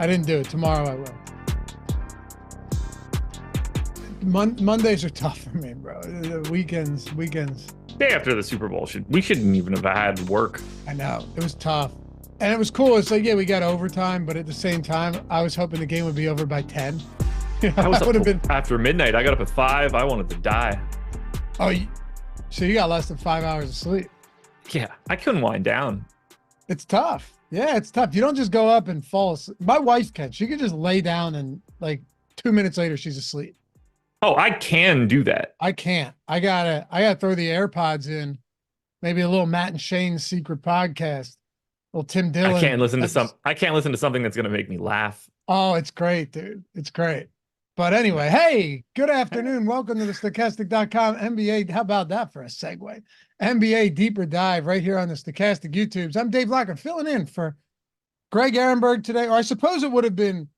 I didn't do it. Tomorrow I will. Mondays are tough for me, bro. The weekends. Day after the Super Bowl, we shouldn't even have had work. I know. It was tough. And it was cool. It's like, yeah, we got overtime, but at the same time, I was hoping the game would be over by 10. I would have been after midnight. I got up at 5. I wanted to die. Oh, so you got less than 5 hours of sleep. Yeah, I couldn't wind down. It's tough. Yeah, it's tough. You don't just go up and fall asleep. My wife can. She can just lay down and like 2 minutes later, she's asleep. Oh, I can do that. I can't. I gotta throw the AirPods in. Maybe a little Matt and Shane's secret podcast. Little Tim Dillon. I can't listen to something that's gonna make me laugh. Oh, it's great, dude. It's great. But anyway, hey, good afternoon. Welcome to the Stokastic.com NBA. How about that for a segue? NBA Deeper Dive right here on the Stokastic YouTubes. I'm Dave Loughran, filling in for Greg Ehrenberg today. Or I suppose it would have been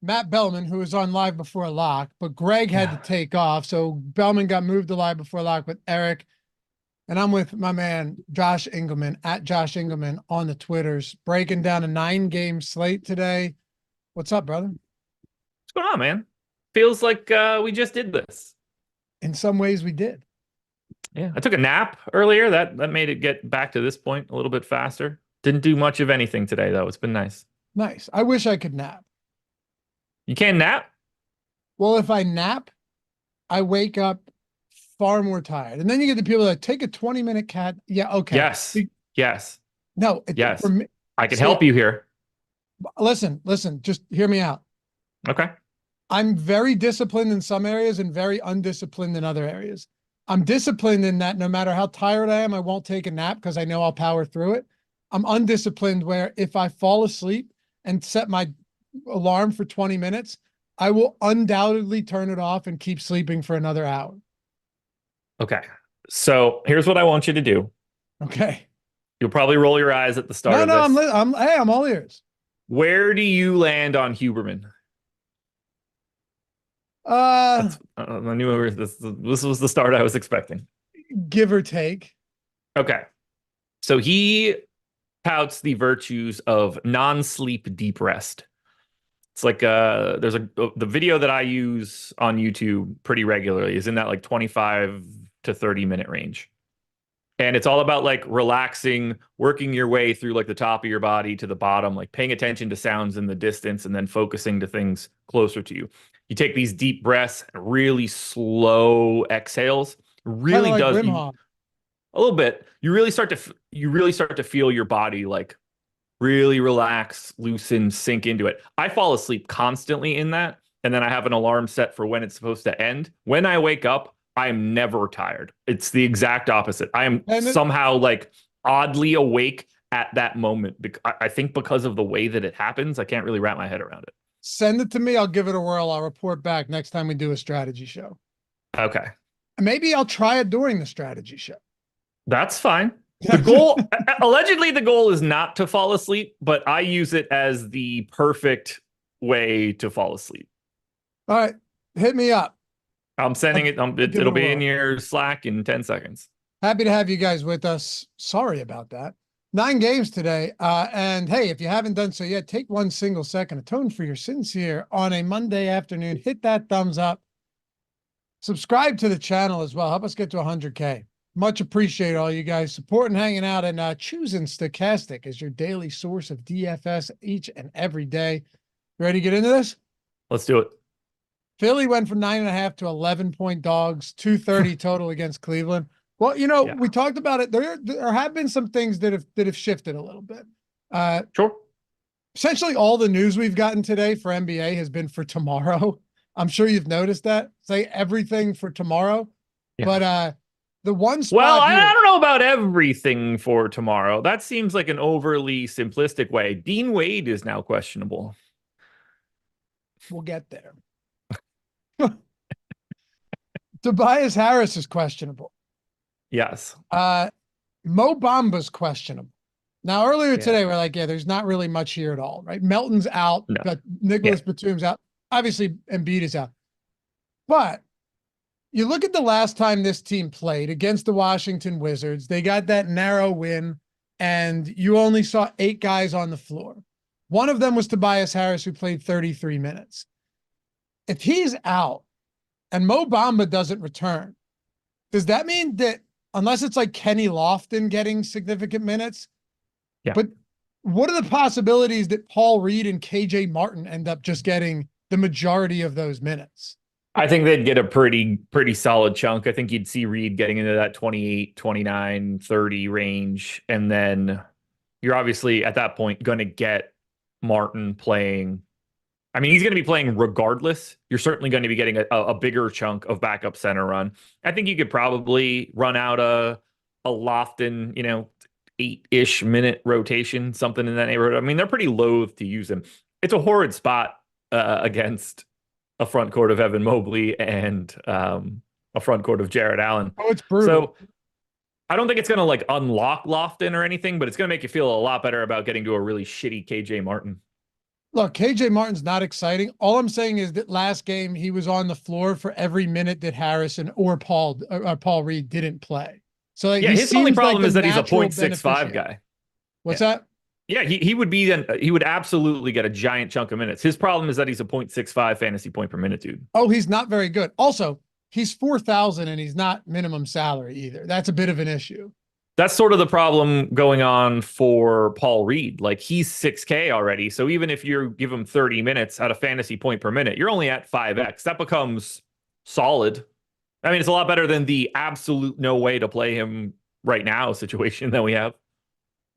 Matt Belman, who was on Live Before Lock, but Greg had to take off. So Belman got moved to Live Before Lock with Eric. And I'm with my man, Josh Engleman, at Josh Engleman on the Twitters, breaking down a 9-game slate today. What's up, brother? What's going on, man? Feels like we just did this. In some ways, we did. Yeah, I took a nap earlier. That made it get back to this point a little bit faster. Didn't do much of anything today, though. It's been nice. Nice. I wish I could nap. You can't nap? Well, if I nap, I wake up far more tired. And then you get the people that take a 20-minute cat. Yeah, okay. Yes. No. Yes. I can help you here. Listen. Just hear me out. Okay. I'm very disciplined in some areas and very undisciplined in other areas. I'm disciplined in that no matter how tired I am, I won't take a nap because I know I'll power through it. I'm undisciplined where if I fall asleep and set my alarm for 20 minutes, I will undoubtedly turn it off and keep sleeping for another hour. Okay. So here's what I want you to do. Okay. You'll probably roll your eyes at the start of this. I'm all ears. Where do you land on Huberman? I knew this was the start I was expecting. Give or take. Okay. So he touts the virtues of non-sleep deep rest. It's like the video that I use on YouTube pretty regularly is in that like 25 to 30 minute range. And it's all about like relaxing, working your way through like the top of your body to the bottom, like paying attention to sounds in the distance and then focusing to things closer to you. You take these deep breaths, really slow exhales. Really like does a little bit. You really start to feel your body like really relax, loosen, sink into it. I fall asleep constantly in that, and then I have an alarm set for when it's supposed to end. When I wake up, I am never tired. It's the exact opposite. I am somehow like oddly awake at that moment. I think because of the way that it happens, I can't really wrap my head around it. Send it to me. I'll give it a whirl. I'll report back next time we do a strategy show. Okay. Maybe I'll try it during the strategy show. That's fine. The goal, allegedly the goal is not to fall asleep, but I use it as the perfect way to fall asleep. All right. Hit me up. I'm sending it. It'll be in your Slack in 10 seconds. Happy to have you guys with us. Sorry about that. 9 games today. And hey, if you haven't done so yet, take 1 single second, atone for your sins here on a Monday afternoon. Hit that thumbs up. Subscribe to the channel as well. Help us get to 100K. Much appreciate all you guys supporting, hanging out, and choosing Stokastic as your daily source of DFS each and every day. You ready to get into this? Let's do it. Philly went from 9.5 to 11-point dogs, 230 total against Cleveland. Well, we talked about it. There have been some things that have shifted a little bit. Sure. Essentially, all the news we've gotten today for NBA has been for tomorrow. I'm sure you've noticed that. Say everything for tomorrow. Yeah. But the one spot. Well, I don't know about everything for tomorrow. That seems like an overly simplistic way. Dean Wade is now questionable. We'll get there. Tobias Harris is questionable. Yes. Mo Bamba's questionable. Now, earlier today, we're like, there's not really much here at all, right? Melton's out. No. Got Nicholas Batum's out. Obviously, Embiid is out. But you look at the last time this team played against the Washington Wizards, they got that narrow win, and you only saw 8 guys on the floor. One of them was Tobias Harris, who played 33 minutes. If he's out and Mo Bamba doesn't return, does that mean that unless it's like Kenny Lofton getting significant minutes, but what are the possibilities that Paul Reed and KJ Martin end up just getting the majority of those minutes? I think they'd get a pretty solid chunk. I think you'd see Reed getting into that 28, 29, 30 range. And then you're obviously at that point going to get Martin playing. I mean, he's going to be playing regardless. You're certainly going to be getting a bigger chunk of backup center run. I think you could probably run out a Lofton, 8-ish minute rotation, something in that neighborhood. I mean, they're pretty loath to use him. It's a horrid spot against a front court of Evan Mobley and a front court of Jared Allen. Oh, it's brutal. So I don't think it's going to like unlock Lofton or anything, but it's going to make you feel a lot better about getting to a really shitty KJ Martin. Look, KJ Martin's not exciting. All I'm saying is that last game he was on the floor for every minute that Harrison or Paul Reed didn't play. So like, his only problem is that he's a 0.65 guy. What's that? Yeah, he would absolutely get a giant chunk of minutes. His problem is that he's a 0.65 fantasy point per minute dude. Oh, he's not very good. Also, he's 4,000 and he's not minimum salary either. That's a bit of an issue. That's sort of the problem going on for Paul Reed. Like, he's 6K already. So even if you give him 30 minutes at a fantasy point per minute, you're only at 5X. That becomes solid. I mean, it's a lot better than the absolute no way to play him right now situation that we have.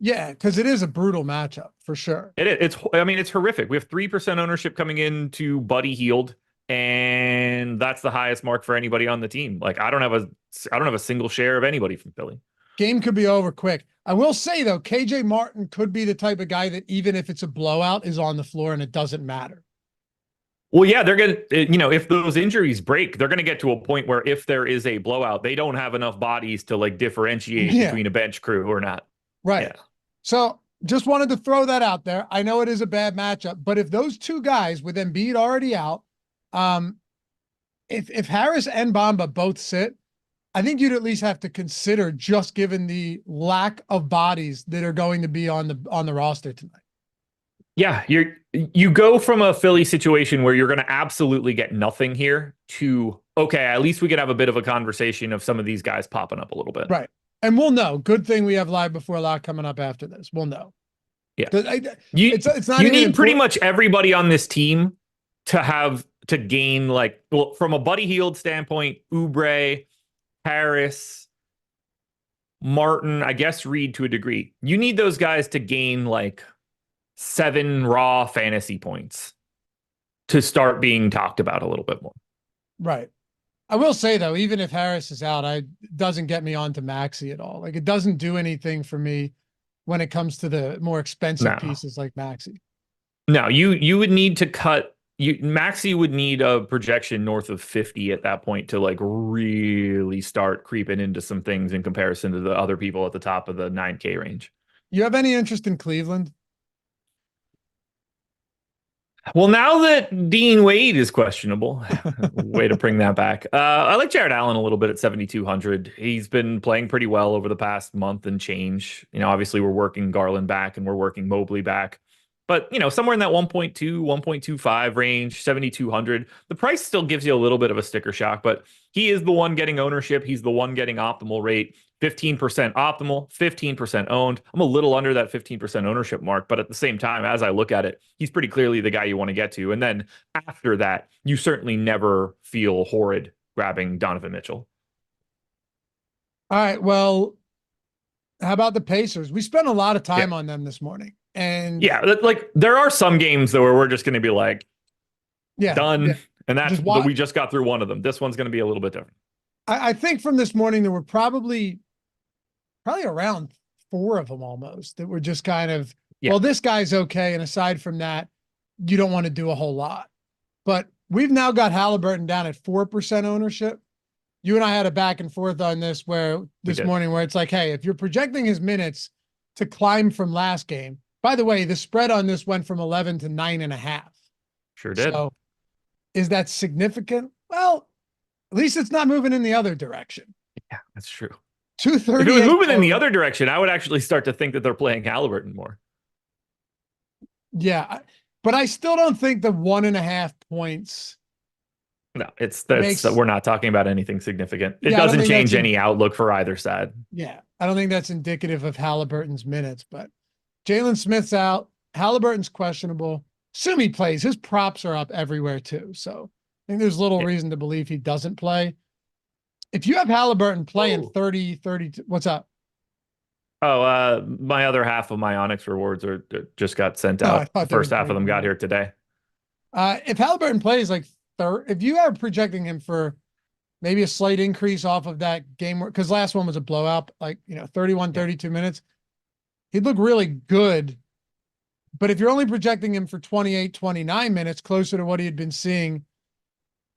Yeah, because it is a brutal matchup for sure. It's horrific. We have 3% ownership coming into Buddy Hield, and that's the highest mark for anybody on the team. Like, I don't have a single share of anybody from Philly. Game could be over quick. I will say though, KJ Martin could be the type of guy that even if it's a blowout is on the floor and it doesn't matter. Well, yeah, they're going to, if those injuries break, they're going to get to a point where if there is a blowout, they don't have enough bodies to like differentiate between a bench crew or not. Right. Yeah. So just wanted to throw that out there. I know it is a bad matchup, but if those two guys with Embiid already out, if Harris and Bamba both sit, I think you'd at least have to consider, just given the lack of bodies that are going to be on the roster tonight. Yeah, you go from a Philly situation where you're going to absolutely get nothing here to, okay, at least we could have a bit of a conversation of some of these guys popping up a little bit. Right. And we'll know. Good thing we have live before a lot coming up after this. We'll know. Yeah. It's not you need pretty much everybody on this team to gain, like, well, from a Buddy Hield standpoint, Oubre, Harris, Martin, I guess Reed to a degree. You need those guys to gain like 7 raw fantasy points to start being talked about a little bit more. Right. I will say though, even if Harris is out, it doesn't get me onto Maxey at all. Like, it doesn't do anything for me when it comes to the more expensive pieces like Maxey. No, you would need to cut. Maxey would need a projection north of 50 at that point to like really start creeping into some things in comparison to the other people at the top of the 9K range. You have any interest in Cleveland? Well, now that Dean Wade is questionable, way to bring that back. I like Jared Allen a little bit at 7,200. He's been playing pretty well over the past month and change. Obviously we're working Garland back and we're working Mobley back. But, somewhere in that 1.2, 1.25 range, 7,200, the price still gives you a little bit of a sticker shock, but he is the one getting ownership. He's the one getting optimal rate, 15% optimal, 15% owned. I'm a little under that 15% ownership mark, but at the same time, as I look at it, he's pretty clearly the guy you want to get to. And then after that, you certainly never feel horrid grabbing Donovan Mitchell. All right. Well, how about the Pacers? We spent a lot of time on them this morning. And yeah, like there are some games though where we're just going to be like, done. Yeah. And that's we just got through one of them. This one's going to be a little bit different. I think from this morning, there were probably around 4 of them almost that were just kind of, well, this guy's okay. And aside from that, you don't want to do a whole lot. But we've now got Halliburton down at 4% ownership. You and I had a back and forth on this this morning where it's like, hey, if you're projecting his minutes to climb from last game. By the way, the spread on this went from 11 to 9.5. Sure did. So is that significant? Well, at least it's not moving in the other direction. Yeah, that's true. 230. If it was moving in the other direction, I would actually start to think that they're playing Halliburton more. Yeah, but I still don't think the 1.5 points No, that's makes. we're not talking about anything significant. It Yeah, I don't doesn't think that's change any outlook for either side. yeah, I don't think that's indicative of Halliburton's minutes. But Jalen Smith's out. Halliburton's questionable. Assume he plays. His props are up everywhere too. So I think there's little Yeah. reason to believe he doesn't play. If you have Halliburton playing Ooh. 30, what's up? Oh, my other half of my Onyx rewards just got sent Oh, I out. thought they First were half of them got green. here today. If Halliburton plays like third, if you are projecting him for maybe a slight increase off of that game, because last one was a blowout, like, 31, Yeah. 32 minutes, he'd look really good. But if you're only projecting him for 28, 29 minutes, closer to what he had been seeing,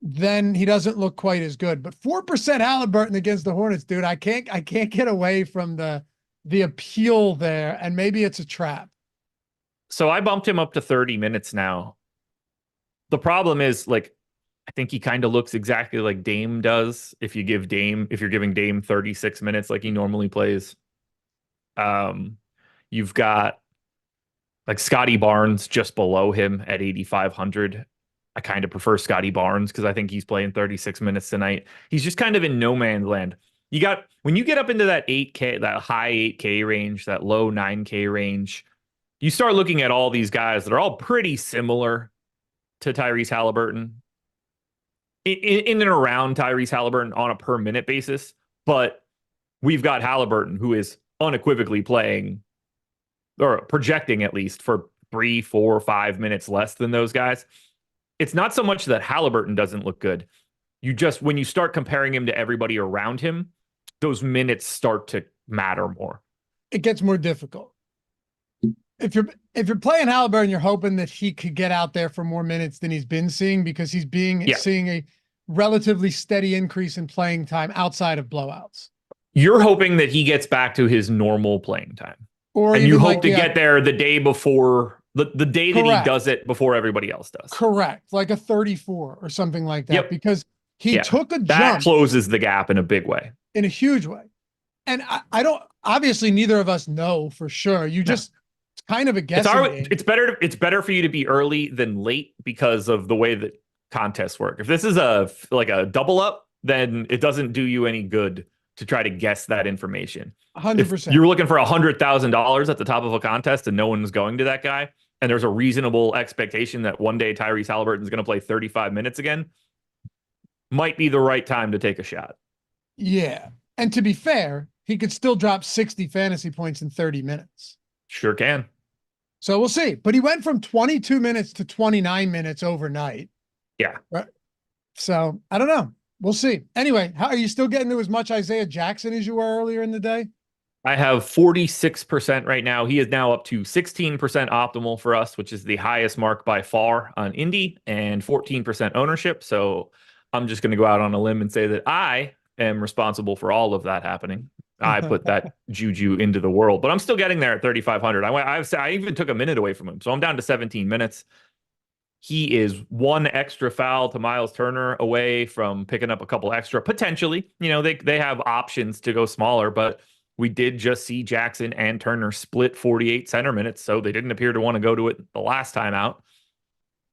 then he doesn't look quite as good. But 4% Halliburton against the Hornets, dude, I can't get away from the appeal there. And maybe it's a trap. So I bumped him up to 30 minutes now. The problem is, like, I think he kind of looks exactly like Dame does. If you're giving Dame 36 minutes like he normally plays. You've got like Scotty Barnes just below him at 8,500. I kind of prefer Scotty Barnes because I think he's playing 36 minutes tonight. He's just kind of in no man's land. When you get up into that 8K, that high 8K range, that low 9K range, you start looking at all these guys that are all pretty similar to Tyrese Halliburton in and around Tyrese Halliburton on a per minute basis. But we've got Halliburton, who is unequivocally playing or projecting at least for 3, 4, 5 minutes less than those guys. It's not so much that Halliburton doesn't look good. When you start comparing him to everybody around him, those minutes start to matter more. It gets more difficult. If you're playing Halliburton, you're hoping that he could get out there for more minutes than he's been seeing, because he's seeing a relatively steady increase in playing time outside of blowouts. You're hoping that he gets back to his normal playing time. Or and even you hope to get there the day before, the day that he does it before everybody else does. Correct. Like a 34 or something like that. Yep. Because he took a that jump. Closes the gap in a big way. In a huge way. And I don't, obviously neither of us know for sure. You just, it's kind of a guessing game. It's better for you to be early than late because of the way that contests work. If this is like a double up, then it doesn't do you any good to try to guess that information. 100%. If you're looking for $100,000 at the top of a contest and no one's going to that guy, and there's a reasonable expectation that one day Tyrese Halliburton is going to play 35 minutes again, might be the right time to take a shot. Yeah. And to be fair, he could still drop 60 fantasy points in 30 minutes. Sure can. So we'll see. But he went from 22 minutes to 29 minutes overnight. Yeah. Right. So I don't know. We'll see. Anyway, how are you still getting to as much Isaiah Jackson as you were earlier in the day? I have 46% right now. He is now up to 16% optimal for us, which is the highest mark by far on Indy, and 14% ownership. So I'm just going to go out on a limb and say that I am responsible for all of that happening. I put that juju into the world, but I'm still getting there at 3,500. I even took a minute away from him. So I'm down to 17 minutes. He is one extra foul to Miles Turner away from picking up a couple extra, potentially. They have options to go smaller, but we did just see Jackson and Turner split 48 center minutes, so they didn't appear to want to go to it the last time out.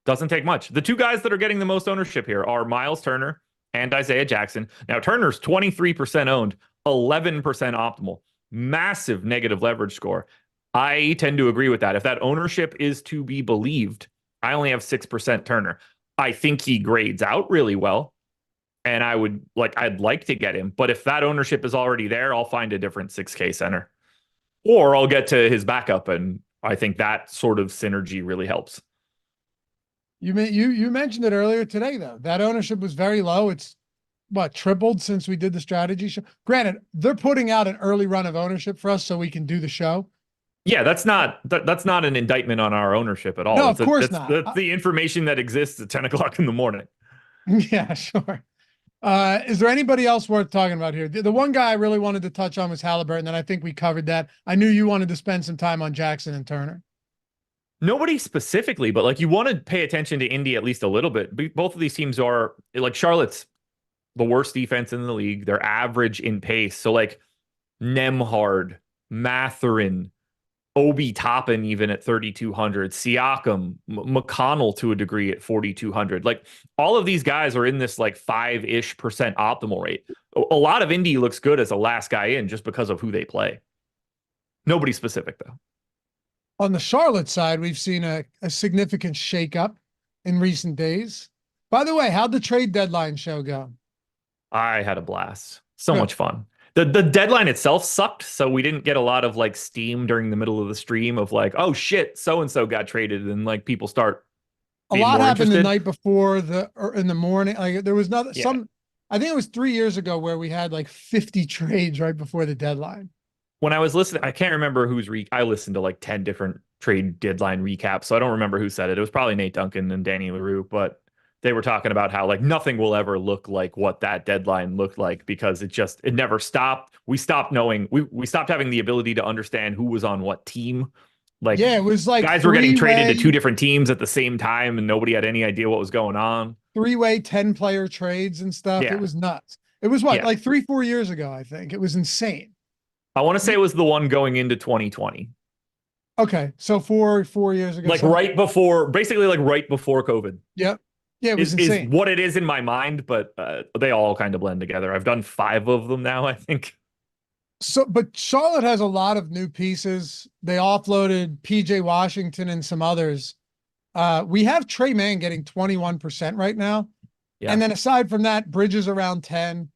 Doesn't take much. The two guys that are getting the most ownership here are Miles Turner and Isaiah Jackson. Now, Turner's 23% owned, 11% optimal, massive negative leverage score. I tend to agree with that. If that ownership is to be believed, I only have 6% Turner. I think he grades out really well, and I'd like to get him. But if that ownership is already there, I'll find a different 6K center, or I'll get to his backup, and I think that sort of synergy really helps. You mentioned it earlier today, though. That ownership was very low. It's tripled since we did the strategy show. Granted, they're putting out an early run of ownership for us so we can do the show. Yeah, that's not an indictment on our ownership at all. No, of course not. That's the information that exists at 10 o'clock in the morning. Yeah, sure. Is there anybody else worth talking about here? The one guy I really wanted to touch on was Halliburton, and I think we covered that. I knew you wanted to spend some time on Jackson and Turner. Nobody specifically, but you want to pay attention to Indy at least a little bit. Both of these teams are Charlotte's the worst defense in the league. They're average in pace. So Nemhard, Mathurin, Obi Toppin even at 3,200, Siakam, McConnell to a degree at 4,200. Like all of these guys are in this like 5-ish% optimal rate. A lot of Indy looks good as a last guy in just because of who they play. Nobody specific though. On the Charlotte side, we've seen a significant shakeup in recent days. By the way, how'd the trade deadline show go? I had a blast. So Good. much fun. The deadline itself sucked, so we didn't get a lot of like steam during the middle of the stream of like, oh shit, so and so got traded, and like people start A being lot more happened the interested. night before or in the morning. Like there was not Yeah. some. I think it was 3 years ago where we had like 50 trades right before the deadline. When I was listening, I can't remember who's I listened to like 10 different trade deadline recaps, so I don't remember who said it. It was probably Nate Duncan and Danny LaRue, but they were talking about how like nothing will ever look like what that deadline looked like because it never stopped. We stopped knowing, we stopped having the ability to understand who was on what team. Like Yeah, it was like guys were getting traded to two different teams at the same time and nobody had any idea what was going on. Three-way 10-player trades and stuff. Yeah. It was nuts. It was what, Yeah. like 3-4 years ago, I think. It was insane. I want to say it was the one going into 2020. Okay, so 4 years ago. Like right before, basically like right before COVID. Yep. Yeah, it was Is insane. what it is in my mind, but they all kind of blend together. I've done 5 of them now, I think. So, but Charlotte has a lot of new pieces. They offloaded PJ Washington and some others. We have Trey Mann getting 21% right now. Yeah. And then aside from that, Bridges around 10.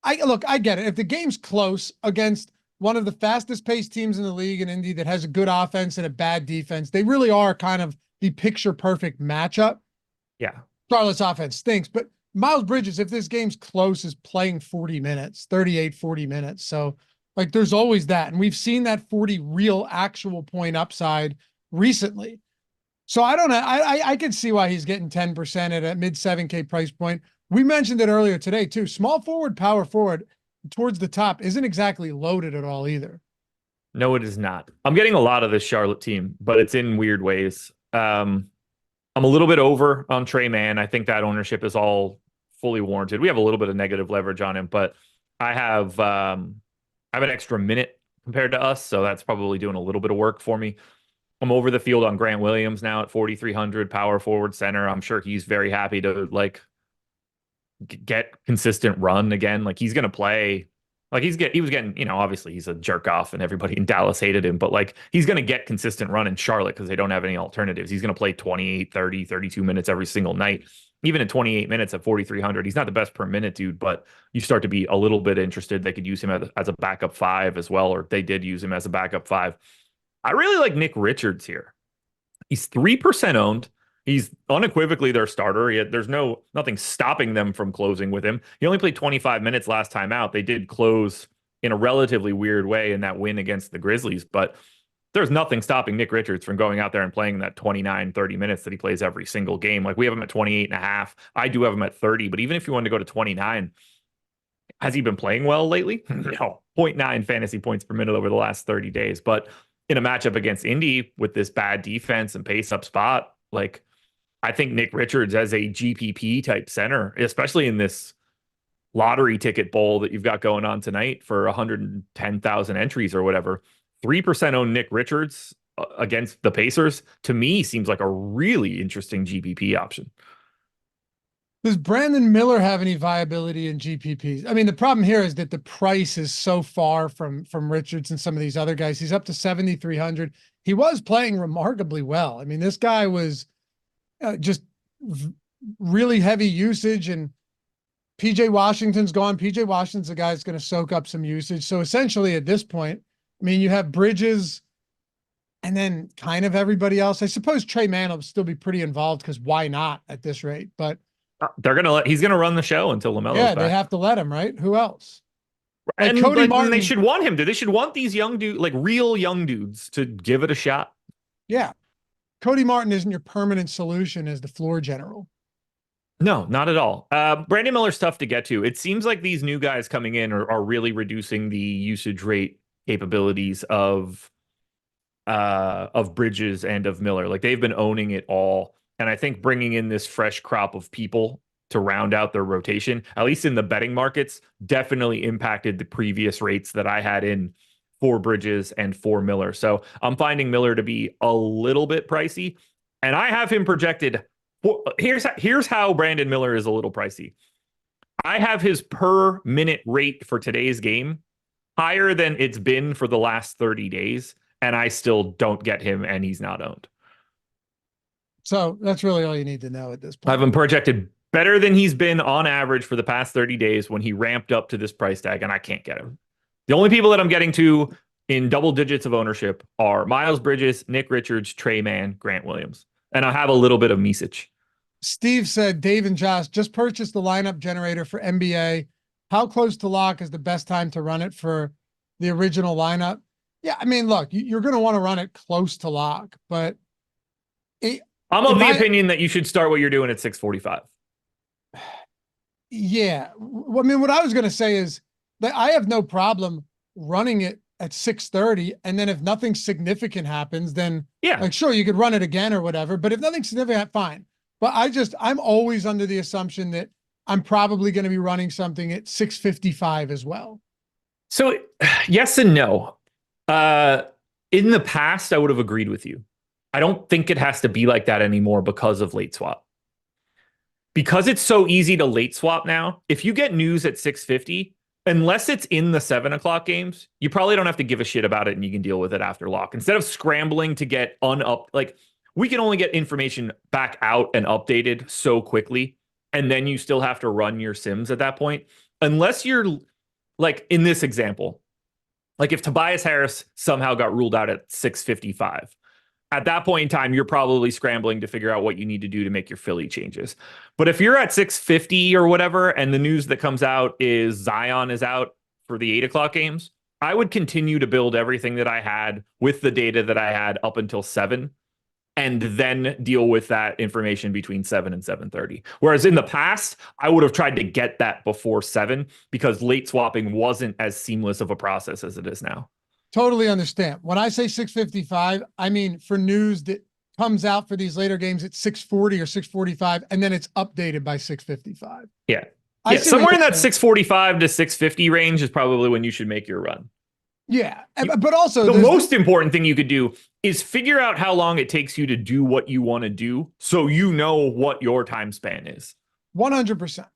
I get it. If the game's close against one of the fastest paced teams in the league in Indy that has a good offense and a bad defense, they really are kind of the picture perfect matchup. Yeah. Charlotte's offense stinks, but Miles Bridges, if this game's close, is playing 40 minutes, 38, 40 minutes. So like there's always that. And we've seen that 40 real actual point upside recently. So I don't know. I can see why he's getting 10% at a mid 7K price point. We mentioned it earlier today too. Small forward, power forward towards the top isn't exactly loaded at all either. No, it is not. I'm getting a lot of this Charlotte team, but it's in weird ways. I'm a little bit over on Trey Mann. I think that ownership is all fully warranted. We have a little bit of negative leverage on him, but I have an extra minute compared to us, so that's probably doing a little bit of work for me. I'm over the field on Grant Williams now at 4,300 power forward center. I'm sure he's very happy to like get consistent run again. Like he's going to play. Like he was getting, you know, obviously he's a jerk off and everybody in Dallas hated him, but like he's going to get consistent run in Charlotte because they don't have any alternatives. He's going to play 28, 30, 32 minutes every single night. Even at 28 minutes at 4,300, he's not the best per minute dude, but you start to be a little bit interested. They could use him as a backup 5 as well, or they did use him as a backup 5. I really like Nick Richards here. He's 3% owned. He's unequivocally their starter. There's nothing stopping them from closing with him. He only played 25 minutes last time out. They did close in a relatively weird way in that win against the Grizzlies, but there's nothing stopping Nick Richards from going out there and playing that 29, 30 minutes that he plays every single game. Like we have him at 28 and a half. I do have him at 30, but even if you wanted to go to 29, has he been playing well lately? No, 0.9 fantasy points per minute over the last 30 days. But in a matchup against Indy with this bad defense and pace up spot, like I think Nick Richards as a GPP type center, especially in this lottery ticket bowl that you've got going on tonight for 110,000 entries or whatever, 3% own Nick Richards against the Pacers, to me, seems like a really interesting GPP option. Does Brandon Miller have any viability in GPPs? I mean, the problem here is that the price is so far from Richards and some of these other guys. He's up to 7,300. He was playing remarkably well. I mean, this guy was just really heavy usage, and PJ Washington's gone. PJ Washington's the guy that's going to soak up some usage. So essentially at this point, I mean, you have Bridges and then kind of everybody else. I suppose Trey Mann will still be pretty involved because why not at this rate? But he's gonna run the show until LaMelo's back. They have to let him, right? Who else? Like and Cody Martin, they should want him to. They should want these young dudes, like real young dudes, to give it a shot. Yeah. Cody Martin isn't your permanent solution as the floor general. No, not at all. Brandon Miller's tough to get to. It seems like these new guys coming in are really reducing the usage rate capabilities of Bridges and of Miller. Like they've been owning it all. And I think bringing in this fresh crop of people to round out their rotation, at least in the betting markets, definitely impacted the previous rates that I had in for Bridges and for Miller. So I'm finding Miller to be a little bit pricey. And I have him projected. Here's how Brandon Miller is a little pricey. I have his per minute rate for today's game higher than it's been for the last 30 days. And I still don't get him, and he's not owned. So that's really all you need to know at this point. I have him projected better than he's been on average for the past 30 days when he ramped up to this price tag, and I can't get him. The only people that I'm getting to in double digits of ownership are Miles Bridges, Nick Richards, Trey Mann, Grant Williams. And I have a little bit of Misic. Steve said, Dave and Josh just purchased the lineup generator for NBA. How close to lock is the best time to run it for the original lineup? Yeah, I mean, look, you're going to want to run it close to lock, but I'm of the opinion that you should start what you're doing at 645. Yeah. I mean, what I was going to say is that I have no problem running it at 630. And then if nothing significant happens, then yeah, like, sure, you could run it again or whatever, but if nothing significant, fine. But I'm always under the assumption that I'm probably going to be running something at 655 as well. So yes and no. In the past, I would have agreed with you. I don't think it has to be like that anymore because of late swap. Because it's so easy to late swap now, if you get news at 650, unless it's in the 7 o'clock games, you probably don't have to give a shit about it and you can deal with it after lock. Instead of scrambling to get like we can only get information back out and updated so quickly. And then you still have to run your sims at that point. Unless you're like in this example, like if Tobias Harris somehow got ruled out at 655, at that point in time, you're probably scrambling to figure out what you need to do to make your Philly changes. But if you're at 650 or whatever, and the news that comes out is Zion is out for the 8 o'clock games, I would continue to build everything that I had with the data that I had up until 7, and then deal with that information between 7 and 7:30. Whereas in the past, I would have tried to get that before 7 because late swapping wasn't as seamless of a process as it is now. Totally understand. When I say 655, I mean for news that comes out for these later games at 640 or 645, and then it's updated by 655. Yeah. Yeah, somewhere in that 645 to 650 range is probably when you should make your run. Yeah, but also the most important thing you could do is figure out how long it takes you to do what you want to do, so you know what your time span is. 100%.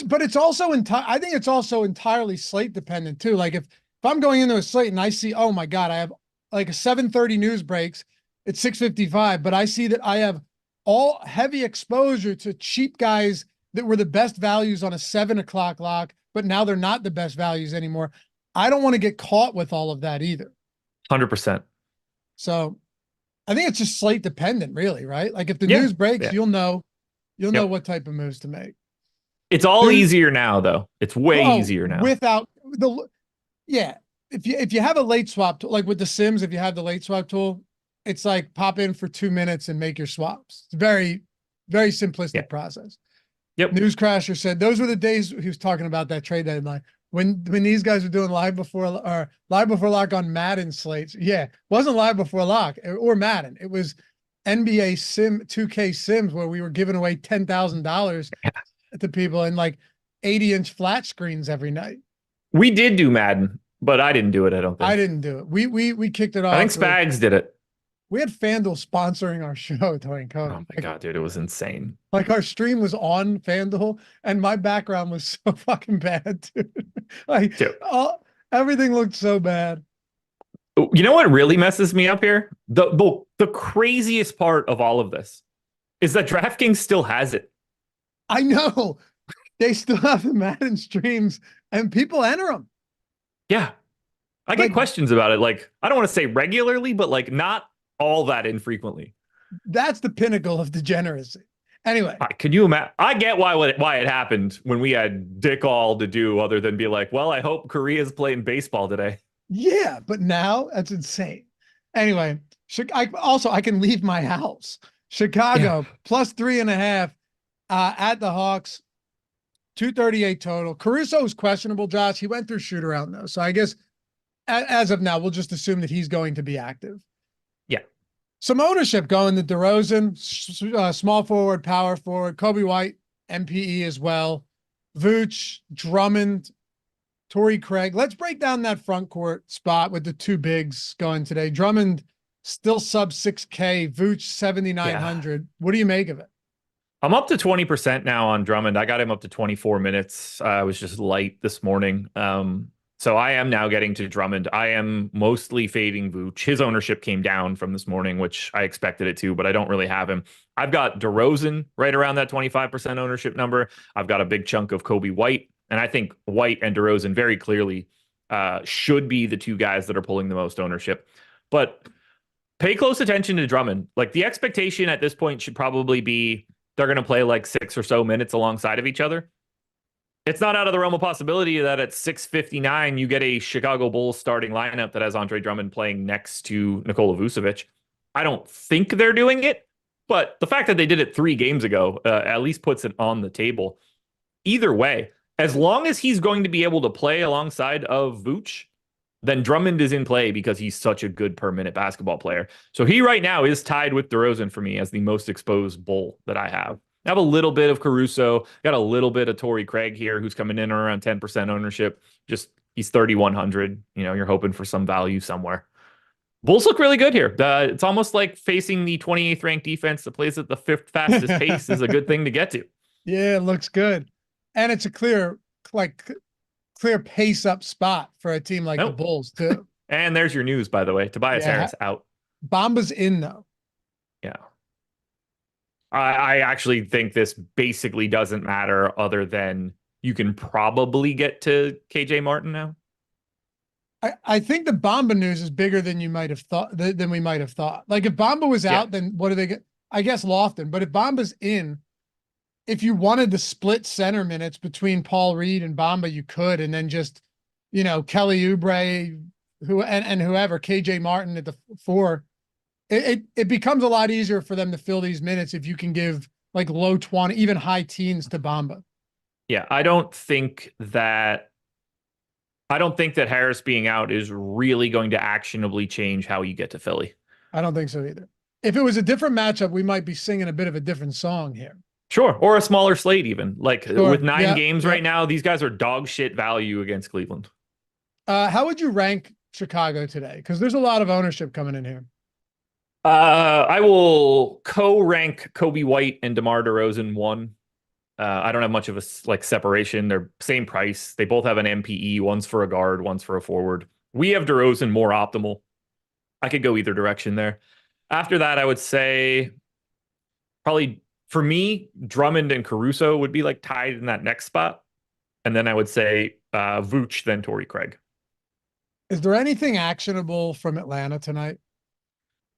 But it's also I think it's also entirely slate dependent too. Like if I'm going into a slate and I see, oh my God, I have like a 7:30 news breaks at 655, but I see that I have all heavy exposure to cheap guys that were the best values on a 7 o'clock lock, but now they're not the best values anymore. I don't want to get caught with all of that either. 100%. So I think it's just slate dependent, really, right? Like if the news breaks, you'll know what type of moves to make. It's all easier now, though. It's way easier now. Without if you have a late swap tool, like with the Sims, if you have the late swap tool, it's like pop in for 2 minutes and make your swaps. It's very, very simplistic process. Yep. Newscrasher said those were the days he was talking about that trade deadline when these guys were doing live before lock on Madden slates. Yeah, wasn't live before lock or Madden. It was NBA Sim 2K Sims where we were giving away $10,000 to people and like 80-inch flat screens every night. We did do Madden, but I didn't do it. I don't think I didn't do it. We kicked it off. I think Spags did it. We had FanDuel sponsoring our show, Tory and Cody. Oh my God, dude, it was insane. Like our stream was on FanDuel and my background was so fucking bad, dude. Like everything looked so bad. You know what really messes me up here? The craziest part of all of this is that DraftKings still has it. I know. They still have the Madden streams and people enter them. Yeah. I get questions about it. Like, I don't want to say regularly, but like not all that infrequently. That's the pinnacle of degeneracy. Anyway. Can you imagine? I get why it happened when we had dick all to do other than be like, well, I hope Korea's playing baseball today. Yeah, but now that's insane. Anyway, I can leave my house. Chicago plus 3.5 at the Hawks. 238 total. Caruso is questionable, Josh. He went through shoot around though. So I guess as of now, we'll just assume that he's going to be active. Yeah. Some ownership going to DeRozan, small forward, power forward, Kobe White, MPE as well. Vooch, Drummond, Tory Craig. Let's break down that front court spot with the two bigs going today. Drummond still sub 6K, Vooch 7,900. What do you make of it? I'm up to 20% now on Drummond. I got him up to 24 minutes. I was just light this morning. So I am now getting to Drummond. I am mostly fading Vooch. His ownership came down from this morning, which I expected it to, but I don't really have him. I've got DeRozan right around that 25% ownership number. I've got a big chunk of Kobe White, and I think White and DeRozan very clearly should be the two guys that are pulling the most ownership. But pay close attention to Drummond. Like, the expectation at this point should probably be they're going to play like 6 or so minutes alongside of each other. It's not out of the realm of possibility that at 6:59 you get a Chicago Bulls starting lineup that has Andre Drummond playing next to Nikola Vucevic. I don't think they're doing it, but the fact that they did it 3 games ago at least puts it on the table. Either way, as long as he's going to be able to play alongside of Vooch, then Drummond is in play because he's such a good per minute basketball player. So he right now is tied with DeRozan for me as the most exposed Bull that I have. I have a little bit of Caruso, got a little bit of Tory Craig here, who's coming in around 10% ownership. Just he's 3,100. You know, you're hoping for some value somewhere. Bulls look really good here. It's almost like facing the 28th ranked defense that plays at the 5th fastest pace is a good thing to get to. Yeah, it looks good, and it's a clear pace up spot for a team like the Bulls too. And there's your news, by the way. Tobias Harris out. Bamba's in though. Yeah. I actually think this basically doesn't matter other than you can probably get to KJ Martin now. I think the Bamba news is bigger than you might have thought, than we might have thought. Like, if Bamba was out, then what do they get? I guess Loughran. But if Bamba's in, if you wanted to split center minutes between Paul Reed and Bamba, you could, and then just, you know, Kelly Oubre, and whoever, KJ Martin at the 4. It becomes a lot easier for them to fill these minutes if you can give like low 20, even high teens to Bamba. Yeah, I don't think that Harris being out is really going to actionably change how you get to Philly. I don't think so either. If it was a different matchup, we might be singing a bit of a different song here. Sure, or a smaller slate even. Like, with 9 games right now, these guys are dog shit value against Cleveland. How would you rank Chicago today? Because there's a lot of ownership coming in here. I will co-rank Kobe White and DeMar DeRozan 1. I don't have much of a separation. They're same price. They both have an MPE. One's for a guard, one's for a forward. We have DeRozan more optimal. I could go either direction there. After that, I would say probably for me, Drummond and Caruso would be like tied in that next spot. And then I would say Vooch, then Tory Craig. Is there anything actionable from Atlanta tonight?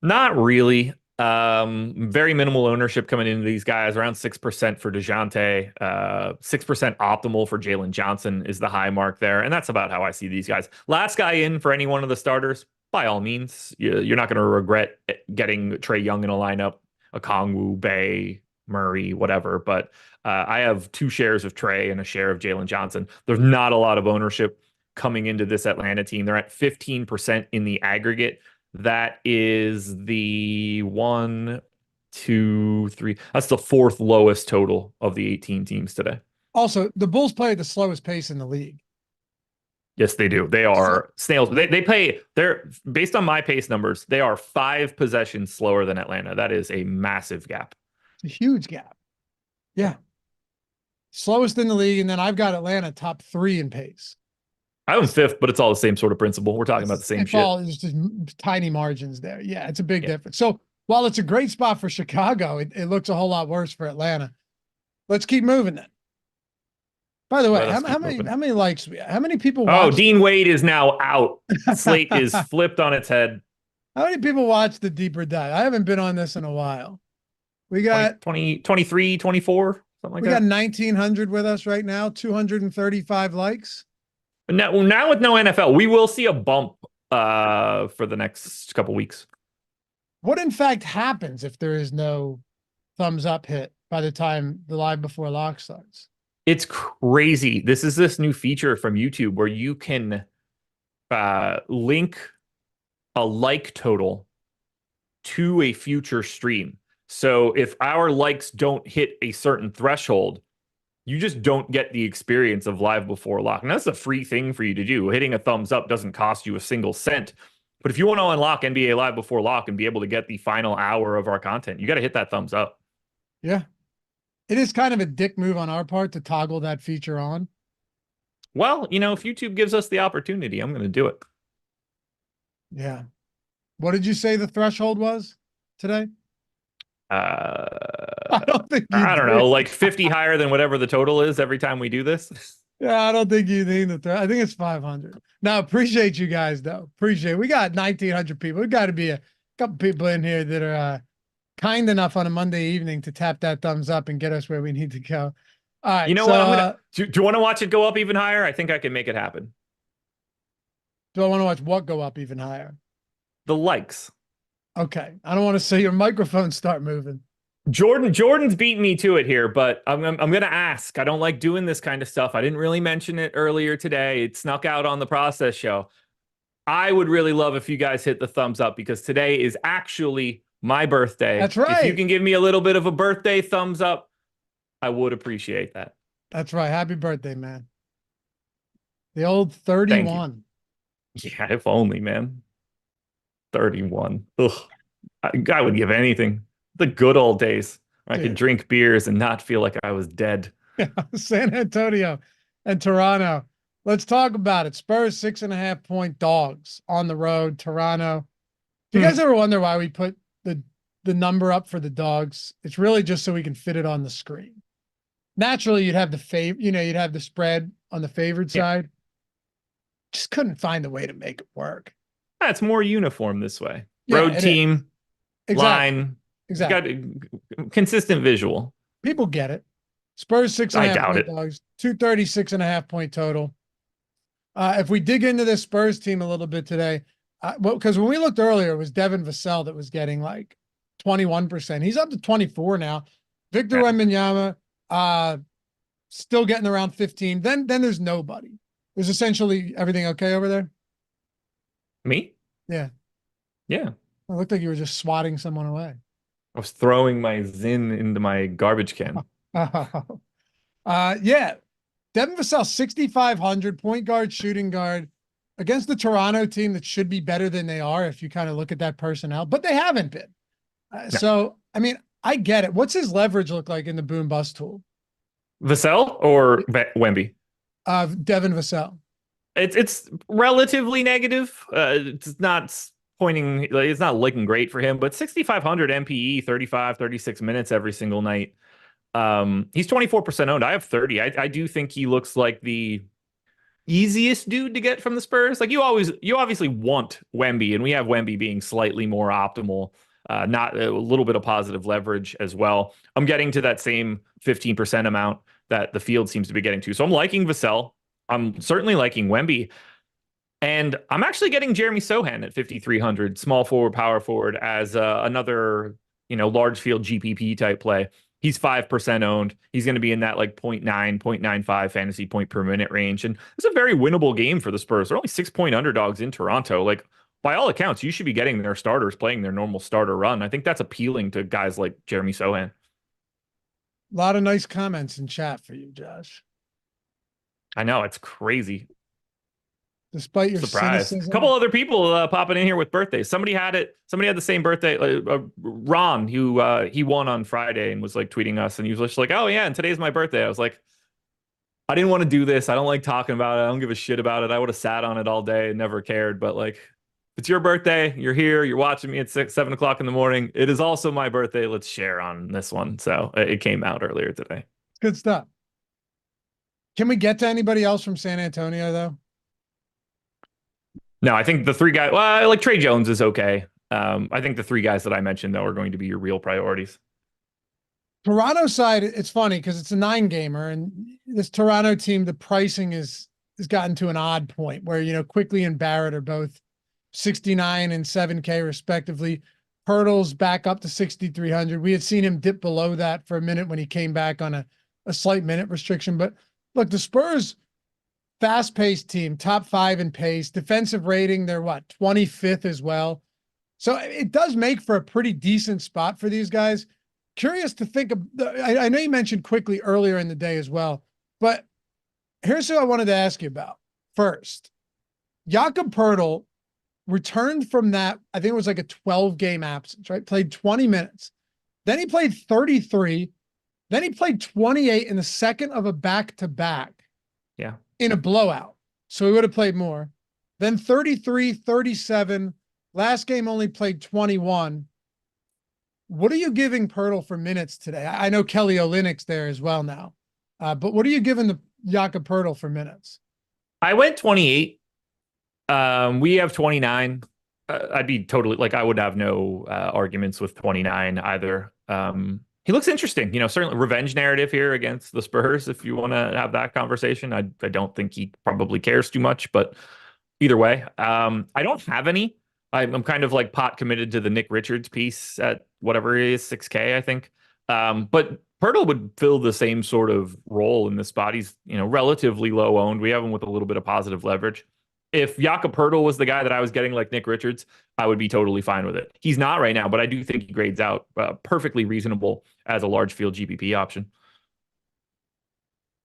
Not really. Very minimal ownership coming into these guys, around 6% for DeJounte, 6% optimal for Jalen Johnson is the high mark there. And that's about how I see these guys. Last guy in for any one of the starters, by all means, you're not going to regret getting Trae Young in a lineup, Okongwu, Bay, Murray, whatever. But I have 2 shares of Trae and a share of Jalen Johnson. There's not a lot of ownership coming into this Atlanta team. They're at 15% in the aggregate. That is the 1, 2, 3. That's the 4th lowest total of the 18 teams today. Also, the Bulls play at the slowest pace in the league. Yes, they do. They are snails. They're based on my pace numbers. They are 5 possessions slower than Atlanta. That is a massive gap. It's a huge gap. Yeah. Slowest in the league. And then I've got Atlanta top 3 in pace. I was 5th, but it's all the same sort of principle. We're talking about the same shit. It's just tiny margins there. Yeah, it's a big difference. So while it's a great spot for Chicago, it looks a whole lot worse for Atlanta. Let's keep moving then. By the way, how many likes do we have? How many people watch? Oh, Dean Wade is now out. Slate is flipped on its head. How many people watch the deeper dive? I haven't been on this in a while. We got 20, 23, 24, something like that. We got 1,900 with us right now, 235 likes. Now with no NFL, we will see a bump for the next couple weeks. What in fact happens if there is no thumbs up hit by the time the live before lock starts? It's crazy. This is this new feature from YouTube where you can link a like total to a future stream. So if our likes don't hit a certain threshold, you just don't get the experience of live before lock. And that's a free thing for you to do. Hitting a thumbs up doesn't cost you a single cent. But if you want to unlock NBA live before lock and be able to get the final hour of our content, you got to hit that thumbs up. Yeah. It is kind of a dick move on our part to toggle that feature on. Well, you know, if YouTube gives us the opportunity, I'm going to do it. Yeah. What did you say the threshold was today? I don't think I don't know, like 50 higher than whatever the total is every time we do this. Yeah, I don't think you need the I think it's 500. Now, appreciate you guys though. Appreciate it. We got 1,900 people. We got to be a couple people in here that are kind enough on a Monday evening to tap that thumbs up and get us where we need to go. All right. You know so, what? I'm gonna. Do you want to watch it go up even higher? I think I can make it happen. Do I want to watch what go up even higher? The likes. Okay. I don't want to see your microphone start moving. Jordan's beating me to it here, but I'm going to ask. I don't like doing this kind of stuff. I didn't really mention it earlier today. It snuck out on the process show. I would really love if you guys hit the thumbs up because today is actually my birthday. That's right. If you can give me a little bit of a birthday thumbs up, I would appreciate that. That's right. Happy birthday, man. The old 31. Yeah, if only, man. 31. Ugh. I would give anything. The good old days. I could drink beers and not feel like I was dead. Yeah, San Antonio and Toronto. Let's talk about it. Spurs 6.5-point dogs on the road. Toronto. Do you guys ever wonder why we put the number up for the dogs? It's really just so we can fit it on the screen. Naturally, you'd have the you'd have the spread on the favored side. Just couldn't find a way to make it work. It's more uniform this way. Yeah, road team, line. Exactly. Got a consistent visual. People get it. Spurs 6.5-point dogs, 236.5-point total. If we dig into this Spurs team a little bit today, because when we looked earlier, it was Devin Vassell that was getting like 21%. He's up to 24 now. Victor Wembanyama, still getting around 15. Then there's nobody. There's essentially everything okay over there? Me? Yeah. Yeah. It looked like you were just swatting someone away. I was throwing my Zin into my garbage can. Yeah. Devin Vassell, 6,500 point guard, shooting guard against the Toronto team that should be better than they are if you kind of look at that personnel, but they haven't been. So, I mean, I get it. What's his leverage look like in the boom bust tool? Vassell or Wemby? Devin Vassell. It's relatively negative. It's not pointing, it's not looking great for him, but 6,500 MPE, 35, 36 minutes every single night. He's 24% owned. I have 30. I do think he looks like the easiest dude to get from the Spurs. Like you obviously want Wemby, and we have Wemby being slightly more optimal, not a little bit of positive leverage as well. I'm getting to that same 15% amount that the field seems to be getting to. So I'm liking Vassell. I'm certainly liking Wemby. And I'm actually getting Jeremy Sohan at 5,300, small forward, power forward, as another, large field GPP type play. He's 5% owned. He's going to be in that like 0.9, 0.95 fantasy point per minute range. And it's a very winnable game for the Spurs. They're only 6-point underdogs in Toronto. Like, by all accounts, you should be getting their starters playing their normal starter run. I think that's appealing to guys like Jeremy Sohan. A lot of nice comments in chat for you, Josh. I know, it's crazy. Despite your surprise, cynicism. a couple other people popping in here with birthdays. Somebody had the same birthday. Ron, who he won on Friday and was like tweeting us, and he was just like, "Oh yeah, and today's my birthday." I was like, I didn't want to do this. I don't like talking about it. I don't give a shit about it. I would have sat on it all day and never cared. But like, it's your birthday. You're here. You're watching me at 7 o'clock in the morning. It is also my birthday. Let's share on this one. So it came out earlier today. Good stuff. Can we get to anybody else from San Antonio though? No, I think the three guys, well, like Trey Jones is okay. I think the three guys that I mentioned, though, are going to be your real priorities. Toronto side, it's funny because it's a 9-gamer, and this Toronto team, the pricing has gotten to an odd point where, Quickly and Barrett are both 69 and 7K respectively. Hurdles back up to 6,300. We had seen him dip below that for a minute when he came back on a slight minute restriction. But look, the Spurs, fast-paced team, top 5 in pace, defensive rating, they're 25th as well. So it does make for a pretty decent spot for these guys. Curious to think of, I know you mentioned Quickly earlier in the day as well. But here's who I wanted to ask you about first. Jakob Poeltl returned from that, I think it was like a 12-game absence, right? Played 20 minutes. Then he played 33. Then he played 28 in the second of a back-to-back. Yeah. In a blowout. So he would have played more. Then 33, 37. Last game only played 21. What are you giving Poeltl for minutes today? I know Kelly Olynyk's there as well now. But what are you giving the Jakob Poeltl for minutes? I went 28. We have 29. I'd be totally like, I would have no arguments with 29 either. He looks interesting, certainly revenge narrative here against the Spurs. If you want to have that conversation, I don't think he probably cares too much, but either way, I don't have any. I'm kind of like pot committed to the Nick Richards piece at whatever it is, 6K, I think. But Poeltl would fill the same sort of role in this spot. He's, relatively low owned. We have him with a little bit of positive leverage. If Jakob Poeltl was the guy that I was getting like Nick Richards, I would be totally fine with it. He's not right now, but I do think he grades out perfectly reasonable as a large field GPP option.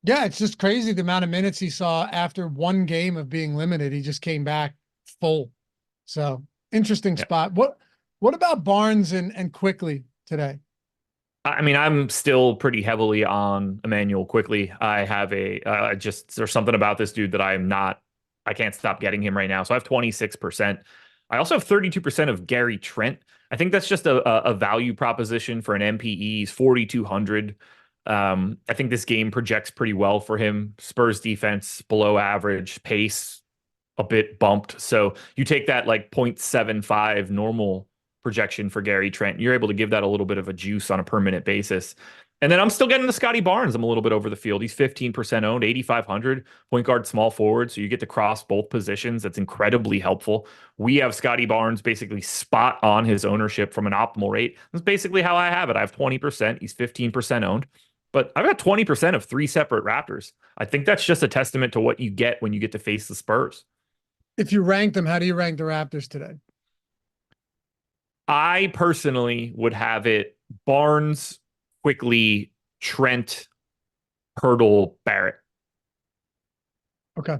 Yeah, it's just crazy the amount of minutes he saw after one game of being limited. He just came back full. So interesting spot. What about Barnes and Quickly today? I mean, I'm still pretty heavily on Emmanuel Quickly. I have there's something about this dude that I can't stop getting him right now. So I have 26%. I also have 32% of Gary Trent. I think that's just a value proposition for an MPE. He's 4,200. I think this game projects pretty well for him. Spurs defense below average, pace a bit bumped. So you take that like 0.75 normal projection for Gary Trent. You're able to give that a little bit of a juice on a per minute basis. And then I'm still getting the Scotty Barnes. I'm a little bit over the field. He's 15% owned, 8,500, point guard, small forward. So you get to cross both positions. That's incredibly helpful. We have Scotty Barnes basically spot on his ownership from an optimal rate. That's basically how I have it. I have 20%. He's 15% owned, but I've got 20% of 3 separate Raptors. I think that's just a testament to what you get when you get to face the Spurs. If you rank them, how do you rank the Raptors today? I personally would have it Barnes, Quickly, Trent, Poeltl, Barrett. Okay.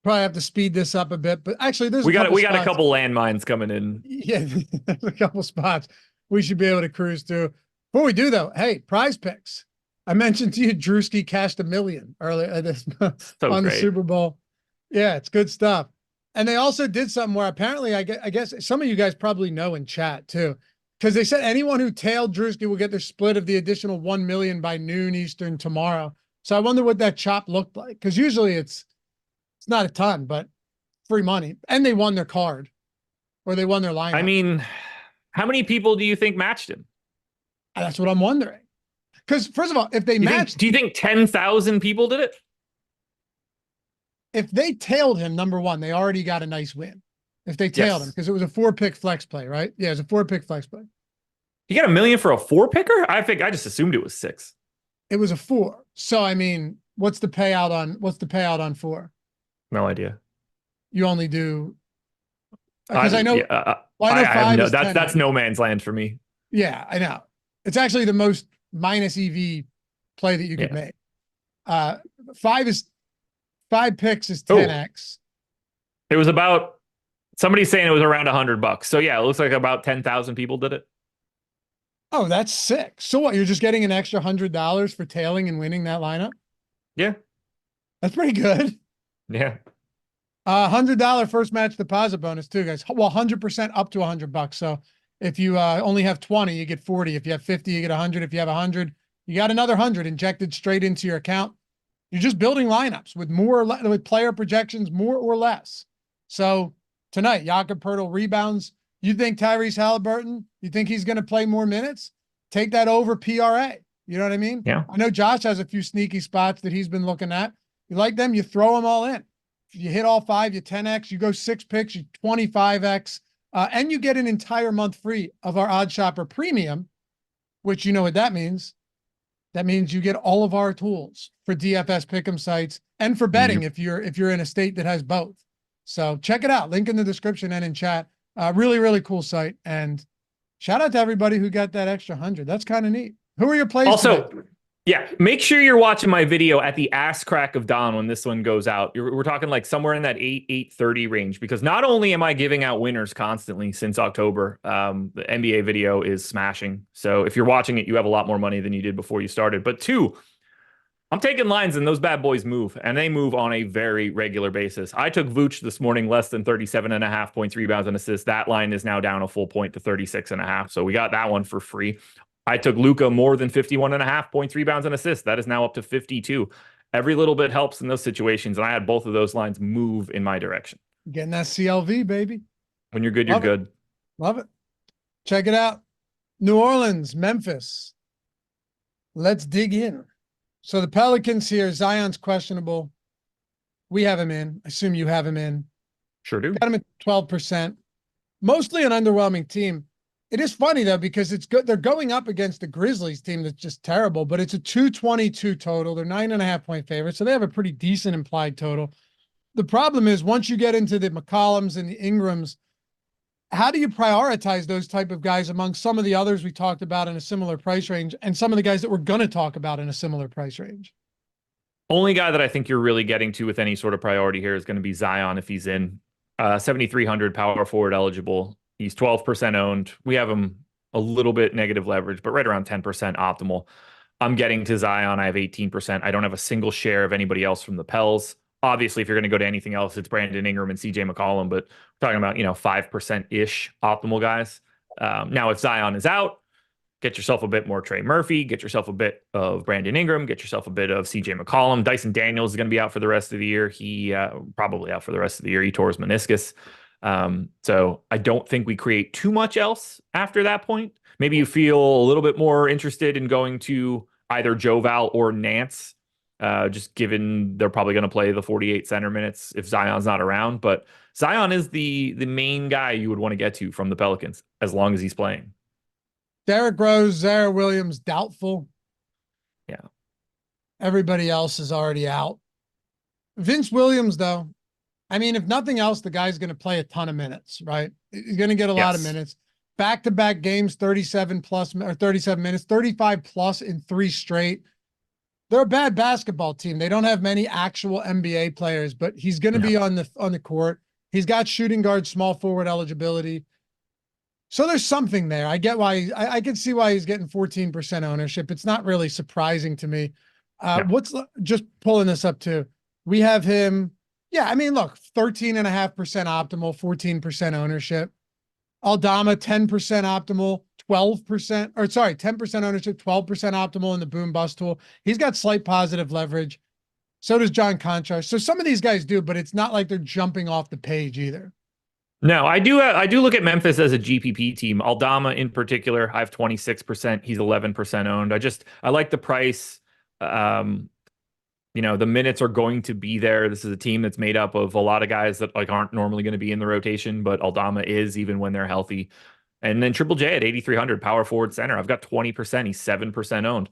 Probably have to speed this up a bit, but actually we got a couple landmines coming in. Yeah, a couple spots we should be able to cruise through. Before we do though, hey, PrizePicks. I mentioned to you Drewski cashed $1 million earlier on the Super Bowl. Yeah, it's good stuff. And they also did something where apparently I guess some of you guys probably know in chat too, because they said anyone who tailed Drewski will get their split of the additional 1 million by noon Eastern tomorrow. So I wonder what that chop looked like, because usually it's not a ton, but free money. And they won their card, or they won their lineup. I mean, how many people do you think matched him? That's what I'm wondering. Because first of all, if they matched, do you think 10,000 people did it? If they tailed him, number one, they already got a nice win. If they tailed him, because it was a 4-pick flex play, right? Yeah, it was a 4-pick flex play. You got $1 million for a 4-picker? I think I just assumed it was 6. It was a 4. So I mean, what's the payout on 4? No idea. You only do because I know. Yeah, well, I know 5 is that's no man's land for me. Yeah, I know. It's actually the most minus EV play that you could make. 5 picks is 10x. It was about, somebody's saying it was around $100. So yeah, it looks like about 10,000 people did it. Oh, that's sick. So what? You're just getting an extra $100 for tailing and winning that lineup? Yeah, that's pretty good. Yeah. $100 first match deposit bonus too, guys. Well, 100% up to $100. So if you only have 20, you get 40. If you have 50, you get 100. If you have 100, you got another 100 injected straight into your account. You're just building lineups with with player projections, more or less. So tonight, Jakob Poeltl rebounds. You think Tyrese Halliburton? You think he's going to play more minutes? Take that over PRA. You know what I mean? Yeah. I know Josh has a few sneaky spots that he's been looking at. You like them, you throw them all in. If you hit all 5, you 10x. You go 6 picks, you 25x. And you get an entire month free of our Odd Shopper Premium, which you know what that means. That means you get all of our tools for DFS pick'em sites and for betting if you're in a state that has both. So check it out. Link in the description and in chat. Really, really cool site. And shout out to everybody who got that extra 100. That's kind of neat. Who are your plays Also, today? Yeah, make sure you're watching my video at the ass crack of dawn when this one goes out. We're talking like somewhere in that 8:30 range, because not only am I giving out winners constantly since October, the NBA video is smashing. So if you're watching it, you have a lot more money than you did before you started. But two, I'm taking lines and those bad boys move, and they move on a very regular basis. I took Vooch this morning, less than 37.5 points, rebounds, and assists. That line is now down a full point to 36.5. So we got that one for free. I took Luka more than 51.5 points, rebounds, and assists. That is now up to 52. Every little bit helps in those situations, and I had both of those lines move in my direction. Getting that CLV, baby. When you're good, you're good. Love it. Check it out. New Orleans, Memphis. Let's dig in. So the Pelicans here, Zion's questionable. We have him in. I assume you have him in. Sure do. Got him at 12%. Mostly an underwhelming team. It is funny though, because it's good. They're going up against the Grizzlies team that's just terrible, but it's a 222 total. They're 9.5-point favorites, so they have a pretty decent implied total. The problem is once you get into the McCollums and the Ingrams, how do you prioritize those type of guys among some of the others we talked about in a similar price range and some of the guys that we're going to talk about in a similar price range? Only guy that I think you're really getting to with any sort of priority here is going to be Zion if he's in. 7,300 power forward eligible. He's 12% owned. We have him a little bit negative leverage, but right around 10% optimal. I'm getting to Zion. I have 18%. I don't have a single share of anybody else from the Pels. Obviously, if you're going to go to anything else, it's Brandon Ingram and CJ McCollum, but we're talking about, 5%-ish optimal guys. Now, if Zion is out, get yourself a bit more Trey Murphy, get yourself a bit of Brandon Ingram, get yourself a bit of CJ McCollum. Dyson Daniels is going to be out for the rest of the year. He probably out for the rest of the year. He tore his meniscus. So I don't think we create too much else after that point. Maybe you feel a little bit more interested in going to either Joval or Nance, just given they're probably going to play the 48 center minutes if Zion's not around. But Zion is the main guy you would want to get to from the Pelicans as long as he's playing. Derrick Rose, Zaire Williams, doubtful. Yeah. Everybody else is already out. Vince Williams, though, I mean, if nothing else, the guy's going to play a ton of minutes, right? He's going to get a lot of minutes. Back-to-back games, 37 plus or 37 minutes, 35 plus in 3 straight. They're a bad basketball team. They don't have many actual NBA players, but he's going to be on the court. He's got shooting guard, small forward eligibility. So there's something there. I get why I can see why he's getting 14% ownership. It's not really surprising to me. What's just pulling this up too? We have him. Yeah, I mean, look, 13.5% optimal, 14% ownership. Aldama, 10% optimal, 12%, or sorry, 10% ownership, 12% optimal in the boom bust tool. He's got slight positive leverage. So does John Conchar. So some of these guys do, but it's not like they're jumping off the page either. No, I do look at Memphis as a GPP team. Aldama in particular, I have 26%. He's 11% owned. I like the price. The minutes are going to be there. This is a team that's made up of a lot of guys that aren't normally going to be in the rotation, but Aldama is even when they're healthy. And then Triple J at 8,300 power forward center. I've got 20%. He's 7% owned.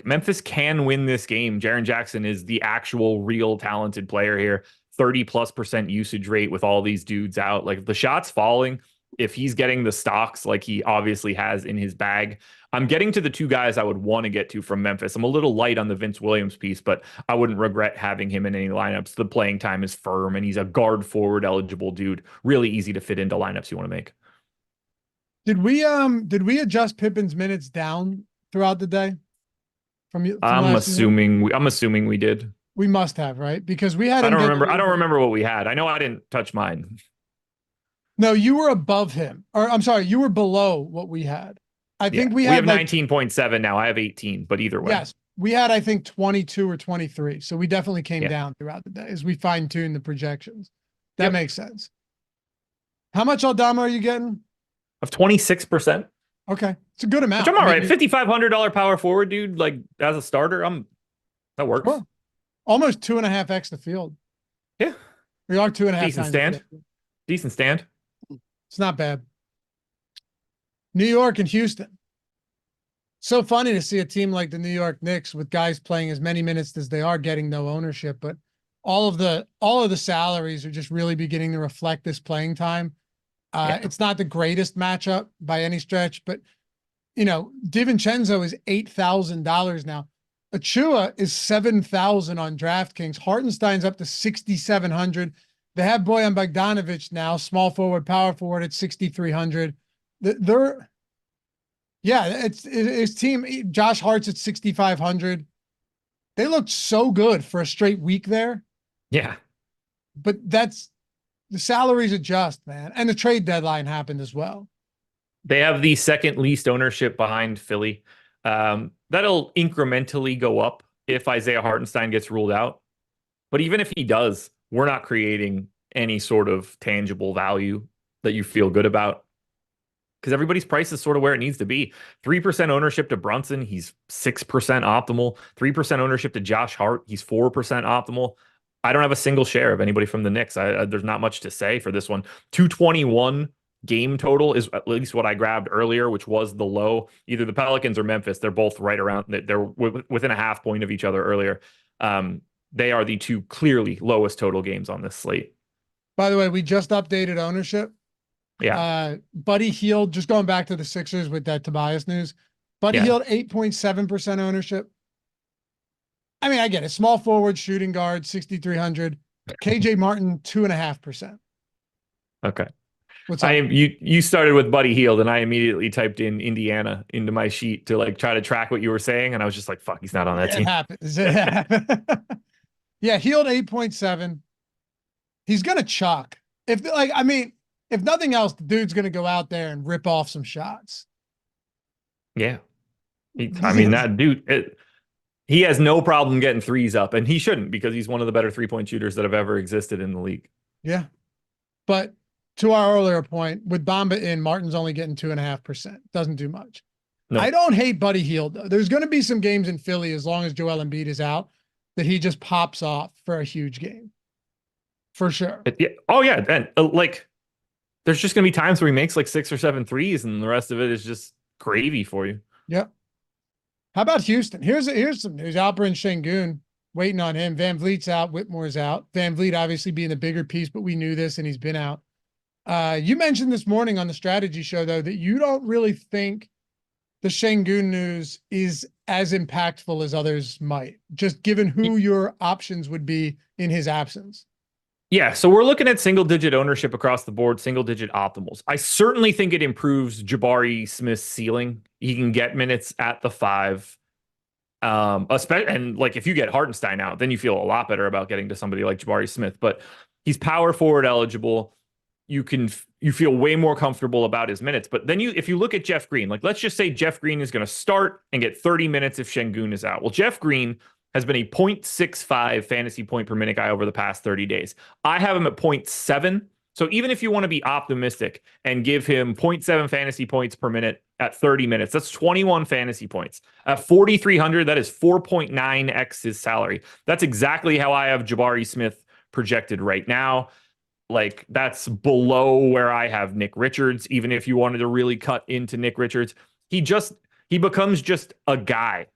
Memphis can win this game. Jaren Jackson is the actual real talented player here. 30+% usage rate with all these dudes out. If the shot's falling, if he's getting the stocks like he obviously has in his bag, I'm getting to the 2 guys I would want to get to from Memphis. I'm a little light on the Vince Williams piece, but I wouldn't regret having him in any lineups. The playing time is firm, and he's a guard forward eligible dude. Really easy to fit into lineups you want to make. Did we adjust Pippen's minutes down throughout the day? I'm assuming we did. We must have, right? Because we had. I don't remember what we had. I know I didn't touch mine. No, you were above him, or I'm sorry, you were below what we had. I think we have 19.7 now. I have 18, but either way. Yes, we had, I think 22 or 23. So we definitely came down throughout the day as we fine tune the projections. That makes sense. How much Aldama are you getting? Of 26%. Okay, it's a good amount. Which I'm all right. $5,500 power forward, dude. As a starter, that works. Well, almost 2.5x the field. Yeah, we are 2.5. Decent stand. It's not bad. New York and Houston. So funny to see a team like the New York Knicks with guys playing as many minutes as they are getting no ownership, but all of the salaries are just really beginning to reflect this playing time. It's not the greatest matchup by any stretch, but DiVincenzo is $8,000 now. Achua is $7,000 on DraftKings. Hartenstein's up to 6,700. They have Bojan Bogdanovic now, small forward, power forward at 6,300. It's his team. Josh Hart's at 6,500. They looked so good for a straight week there. Yeah. But the salaries adjust, man. And the trade deadline happened as well. They have the second least ownership behind Philly. That'll incrementally go up if Isaiah Hartenstein gets ruled out. But even if he does, we're not creating any sort of tangible value that you feel good about, because everybody's price is sort of where it needs to be. 3% ownership to Brunson, he's 6% optimal. 3% ownership to Josh Hart, he's 4% optimal. I don't have a single share of anybody from the Knicks. There's not much to say for this one. 221 game total is at least what I grabbed earlier, which was the low. Either the Pelicans or Memphis, they're both right around, they're within a half point of each other earlier. They are the two clearly lowest total games on this slate. By the way, we just updated ownership. Yeah. Buddy Hield, just going back to the Sixers with that Tobias news. Buddy Hield, 8.7% ownership. I mean, I get it. Small forward, shooting guard, 6,300. KJ Martin, 2.5%. Okay. What's up? You started with Buddy Hield, and I immediately typed in Indiana into my sheet to like try to track what you were saying, and I was just like, "Fuck, he's not on that team." It happens. Yeah, Hield 8.7. He's gonna chalk. If nothing else, the dude's gonna go out there and rip off some shots. Yeah, that dude. He has no problem getting threes up, and he shouldn't, because he's one of the better 3-point shooters that have ever existed in the league. Yeah, but to our earlier point, with Bamba in, Martin's only getting 2.5%. Doesn't do much. No. I don't hate Buddy Hield, though. There's going to be some games in Philly, as long as Joel Embiid is out, that he just pops off for a huge game. For sure. Oh, yeah. And there's just going to be times where he makes like 6 or 7 threes, and the rest of it is just gravy for you. Yep. How about Houston? Here's some news. Alperen Şengün, waiting on him. Van Vliet's out. Whitmore's out. Van Vliet obviously being the bigger piece, but we knew this, and he's been out. You mentioned this morning on the strategy show, though, that you don't really think the Şengün news is as impactful as others might, just given who your options would be in his absence. Yeah, so we're looking at single-digit ownership across the board, single-digit optimals. I certainly think it improves Jabari Smith's ceiling. He can get minutes at the 5. Especially, and like if you get Hartenstein out, then you feel a lot better about getting to somebody like Jabari Smith. But he's power forward eligible. You feel way more comfortable about his minutes. But then if you look at Jeff Green, like let's just say Jeff Green is going to start and get 30 minutes if Şengün is out. Well, Jeff Green has been a 0.65 fantasy point per minute guy over the past 30 days. I have him at 0.7. So even if you want to be optimistic and give him 0.7 fantasy points per minute at 30 minutes, that's 21 fantasy points. At 4,300, that is 4.9x his salary. That's exactly how I have Jabari Smith projected right now. Like, that's below where I have Nick Richards. Even if you wanted to really cut into Nick Richards, he becomes just a guy.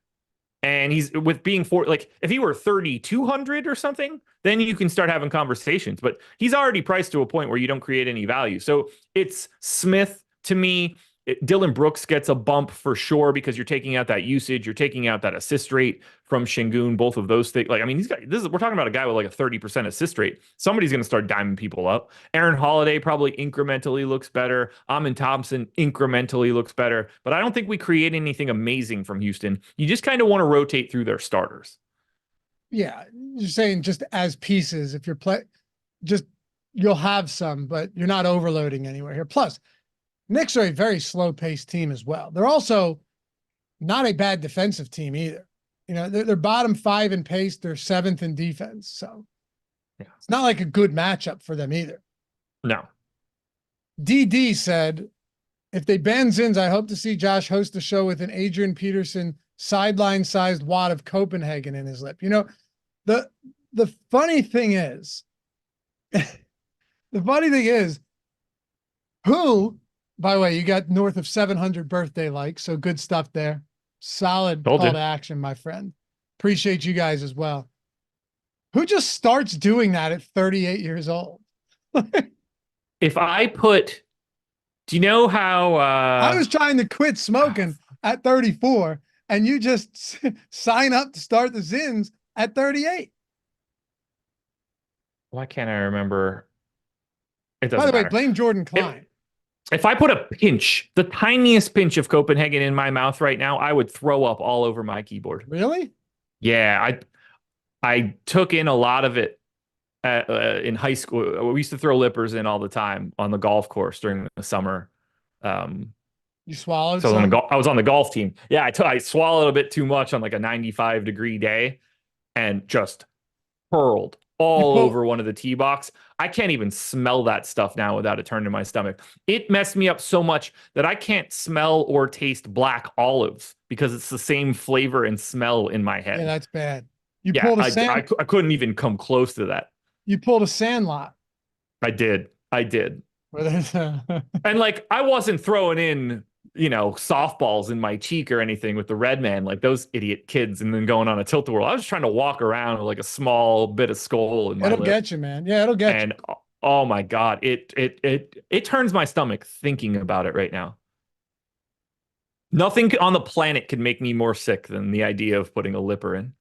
And he's with being if he were 3,200 or something, then you can start having conversations. But he's already priced to a point where you don't create any value. So it's Smith to me. Dylan Brooks gets a bump for sure, because you're taking out that usage, you're taking out that assist rate from Şengün. Both of those things. We're talking about a guy with like a 30% assist rate. Somebody's going to start diming people up. Aaron Holiday probably incrementally looks better. Amin Thompson incrementally looks better. But I don't think we create anything amazing from Houston. You just kind of want to rotate through their starters. Yeah, you're saying just as pieces. If you're you'll have some, but you're not overloading anywhere here. Plus, Knicks are a very slow-paced team as well. They're also not a bad defensive team either. They're bottom 5 in pace. They're 7th in defense. So it's not like a good matchup for them either. No. DD said, if they ban Zins, I hope to see Josh host a show with an Adrian Peterson sideline-sized wad of Copenhagen in his lip. The funny thing is, who... By the way, you got north of 700 birthday likes, so good stuff there. Solid call to action, my friend. Appreciate you guys as well. Who just starts doing that at 38 years old? If I put, do you know how... I was trying to quit smoking at 34, and you just sign up to start the Zins at 38. Why can't I remember? It By doesn't the way, matter. blame Jordan Klein. If I put a pinch, the tiniest pinch of Copenhagen in my mouth right now, I would throw up all over my keyboard. Really? Yeah, I took in a lot of it in high school. We used to throw lippers in all the time on the golf course during the summer. You swallowed So some? I was on the golf team. Yeah, I swallowed a bit too much on like a 95-degree day and just hurled all over one of the tee box. I can't even smell that stuff now without it turning to my stomach. It messed me up so much that I can't smell or taste black olives because it's the same flavor and smell in my head. Yeah, that's bad. You Yeah, pulled a I couldn't even come close to that. You pulled a Sandlot. I did. Where there's And like, I wasn't throwing in, softballs in my cheek or anything with the red man, like those idiot kids, and then going on a tilt-a-whirl. I was trying to walk around with like a small bit of skull in my it'll lip. get you, man. Yeah, it'll get And you. oh my God, it turns my stomach thinking about it right now. Nothing on the planet could make me more sick than the idea of putting a lipper in.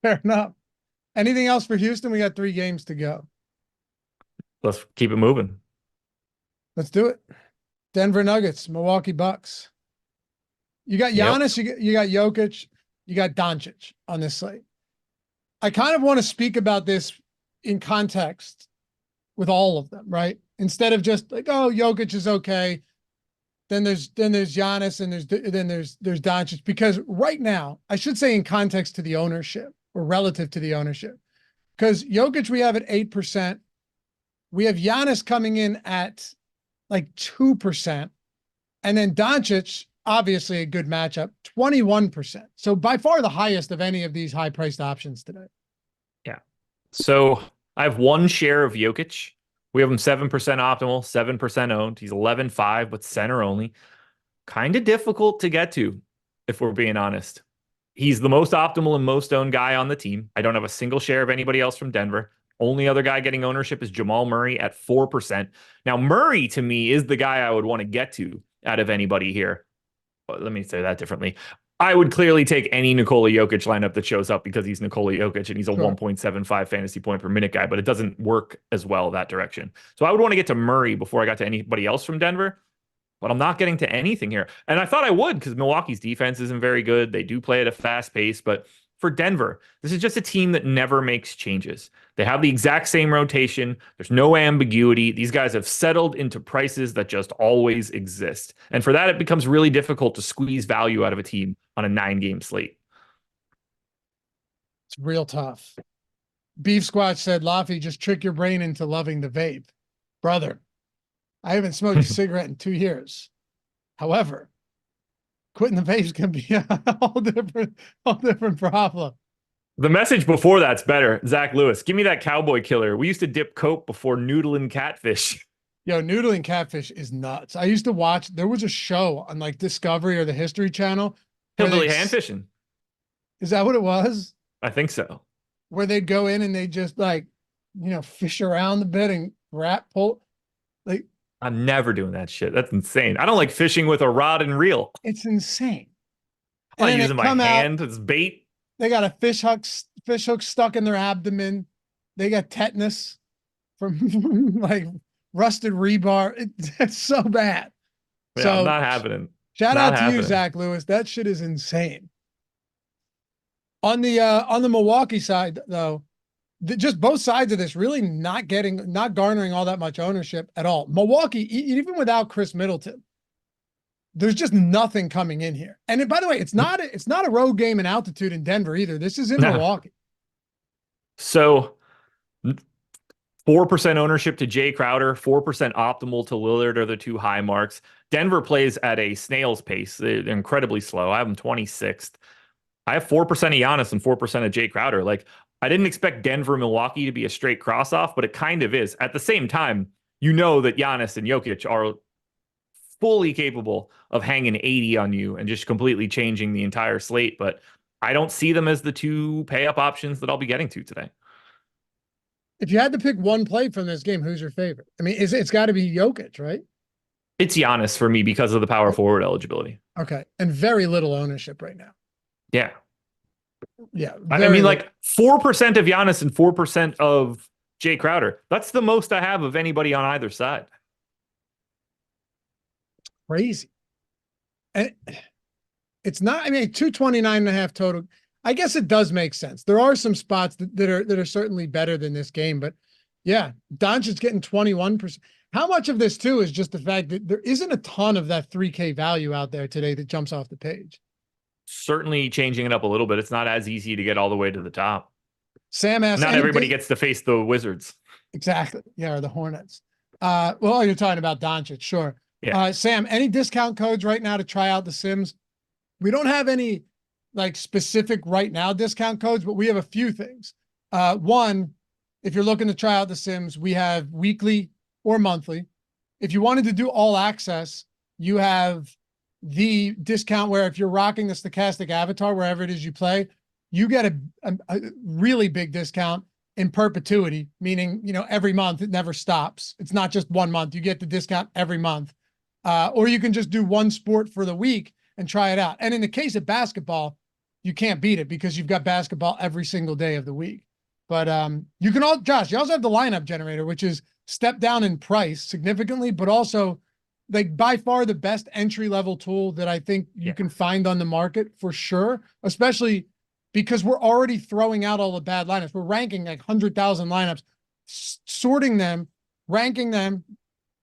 Fair enough. Anything else for Houston? We got 3 games to go. Let's keep it moving. Let's do it. Denver Nuggets, Milwaukee Bucks. You got Giannis, you got Jokic, you got Doncic on this slate. I kind of want to speak about this in context with all of them, right? Instead of just like, oh, Jokic is okay. Then there's Giannis and there's Doncic, because right now, I should say in context to the ownership or relative to the ownership, because Jokic we have at 8%. We have Giannis coming in at like 2%. And then Doncic, obviously a good matchup, 21%. So by far the highest of any of these high priced options today. Yeah. So I have one share of Jokic. We have him 7% optimal, 7% owned. He's 11.5, but center only. Kind of difficult to get to, if we're being honest. He's the most optimal and most owned guy on the team. I don't have a single share of anybody else from Denver. Only other guy getting ownership is Jamal Murray at 4%. Now, Murray, to me, is the guy I would want to get to out of anybody here. Well, let me say that differently. I would clearly take any Nikola Jokic lineup that shows up because he's Nikola Jokic and he's a 1.75 fantasy point per minute guy, but it doesn't work as well that direction. So I would want to get to Murray before I got to anybody else from Denver, but I'm not getting to anything here. And I thought I would, because Milwaukee's defense isn't very good. They do play at a fast pace, but for Denver, this is just a team that never makes changes. They have the exact same rotation. There's no ambiguity. These guys have settled into prices that just always exist. And for that, it becomes really difficult to squeeze value out of a team on a 9-game slate. It's real tough. Beef Squatch said, Laffy, just trick your brain into loving the vape. Brother, I haven't smoked a cigarette in 2 years. However, quitting the vape's going to be a whole different problem. The message before that's better. Zach Lewis, give me that cowboy killer. We used to dip coke before noodling catfish. Yo, noodling catfish is nuts. I used to watch, there was a show on like Discovery or the History Channel. Hillbilly hand fishing. Is that what it was? I think so. Where they'd go in and they just like, fish around the bit and pull. Like, I'm never doing that shit. That's insane. I don't like fishing with a rod and reel. It's insane. I'm not using my hand as bait. They got a fish hook stuck in their abdomen. They got tetanus from like rusted rebar. It's so bad. Yeah, so I'm not happening. Shout out to you, Zach Lewis. That shit is insane. On the Milwaukee side, though, just both sides of this really not garnering all that much ownership at all. Milwaukee, even without Chris Middleton, there's just nothing coming in here. And by the way, it's not a road game in altitude in Denver either. This is in Milwaukee. So 4% ownership to Jay Crowder, 4% optimal to Lillard are the 2 high marks. Denver plays at a snail's pace. They're incredibly slow. I have them 26th. I have 4% of Giannis and 4% of Jay Crowder. Like, I didn't expect Denver Milwaukee to be a straight cross off, but it kind of is. At the same time, you know that Giannis and Jokic are fully capable of hanging 80 on you and just completely changing the entire slate. But I don't see them as the 2 pay up options that I'll be getting to today. If you had to pick one play from this game, who's your favorite? I mean, it's got to be Jokic, right? It's Giannis for me because of the power forward eligibility. Okay. And very little ownership right now. Yeah. Yeah. I mean, like 4% of Giannis and 4% of Jay Crowder. That's the most I have of anybody on either side. Crazy. And it's not, I mean, 229.5 total. I guess it does make sense. There are some spots that are certainly better than this game, but yeah, Doncic's getting 21%. How much of this too is just the fact that there isn't a ton of that 3K value out there today that jumps off the page? Certainly changing it up a little bit. It's not as easy to get all the way to the top. Sam asks, not everybody gets to face the Wizards. Exactly. Yeah, or the Hornets. Well, you're talking about Doncic, sure. Yeah. Sam, any discount codes right now to try out the Sims? We don't have any like specific right now discount codes, but we have a few things. One, if you're looking to try out the Sims, we have weekly or monthly. If you wanted to do all access, you have the discount where if you're rocking the Stokastic avatar, wherever it is you play, you get a really big discount in perpetuity, meaning, you know, every month, it never stops. It's not just 1 month. You get the discount every month. Or you can just do one sport for the week and try it out. And in the case of basketball, you can't beat it because you've got basketball every single day of the week. But you can all, Josh, you also have the lineup generator, which is step down in price significantly, but also like by far the best entry level tool that I think you can find on the market for sure, especially because we're already throwing out all the bad lineups. We're ranking like 100,000 lineups, sorting them, ranking them,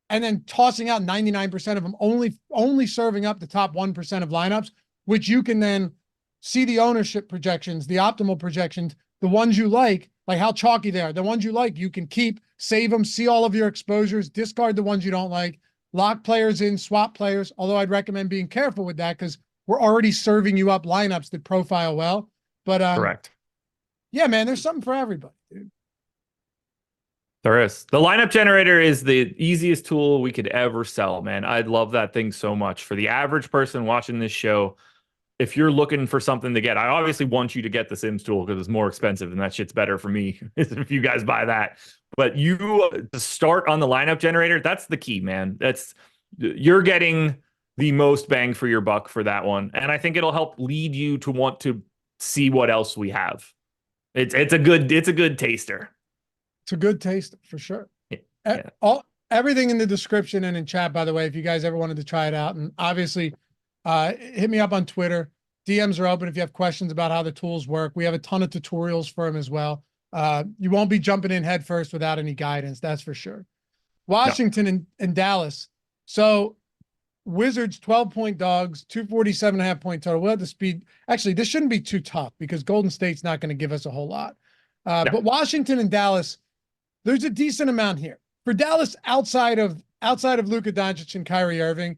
and then tossing out 99% of them, only serving up the top 1% of lineups, which you can then see the ownership projections, the optimal projections, the ones you like how chalky they are. The ones you like, you can keep, save them, see all of your exposures, discard the ones you don't like, lock players in, swap players, although I'd recommend being careful with that because we're already serving you up lineups that profile well. But correct. Yeah, man, there's something for everybody, dude. There is. The lineup generator is the easiest tool we could ever sell, man. I love that thing so much. For the average person watching this show, if you're looking for something to get, I obviously want you to get the Sims tool because it's more expensive and that shit's better for me if you guys buy that. But you to start on the lineup generator, that's the key, man. You're getting the most bang for your buck for that one. And I think it'll help lead you to want to see what else we have. It's a good taster. It's a good taster for sure. Yeah. Everything in the description and in chat, by the way, if you guys ever wanted to try it out. And obviously, hit me up on Twitter. DMs are open if you have questions about how the tools work. We have a ton of tutorials for them as well. You won't be jumping in head first without any guidance, that's for sure. Washington and Dallas. So Wizards 12-point dogs, 247.5 point total. We'll have the speed. Actually, this shouldn't be too tough because Golden State's not going to give us a whole lot. But Washington and Dallas, there's a decent amount here. For Dallas, outside of Luka Doncic and Kyrie Irving,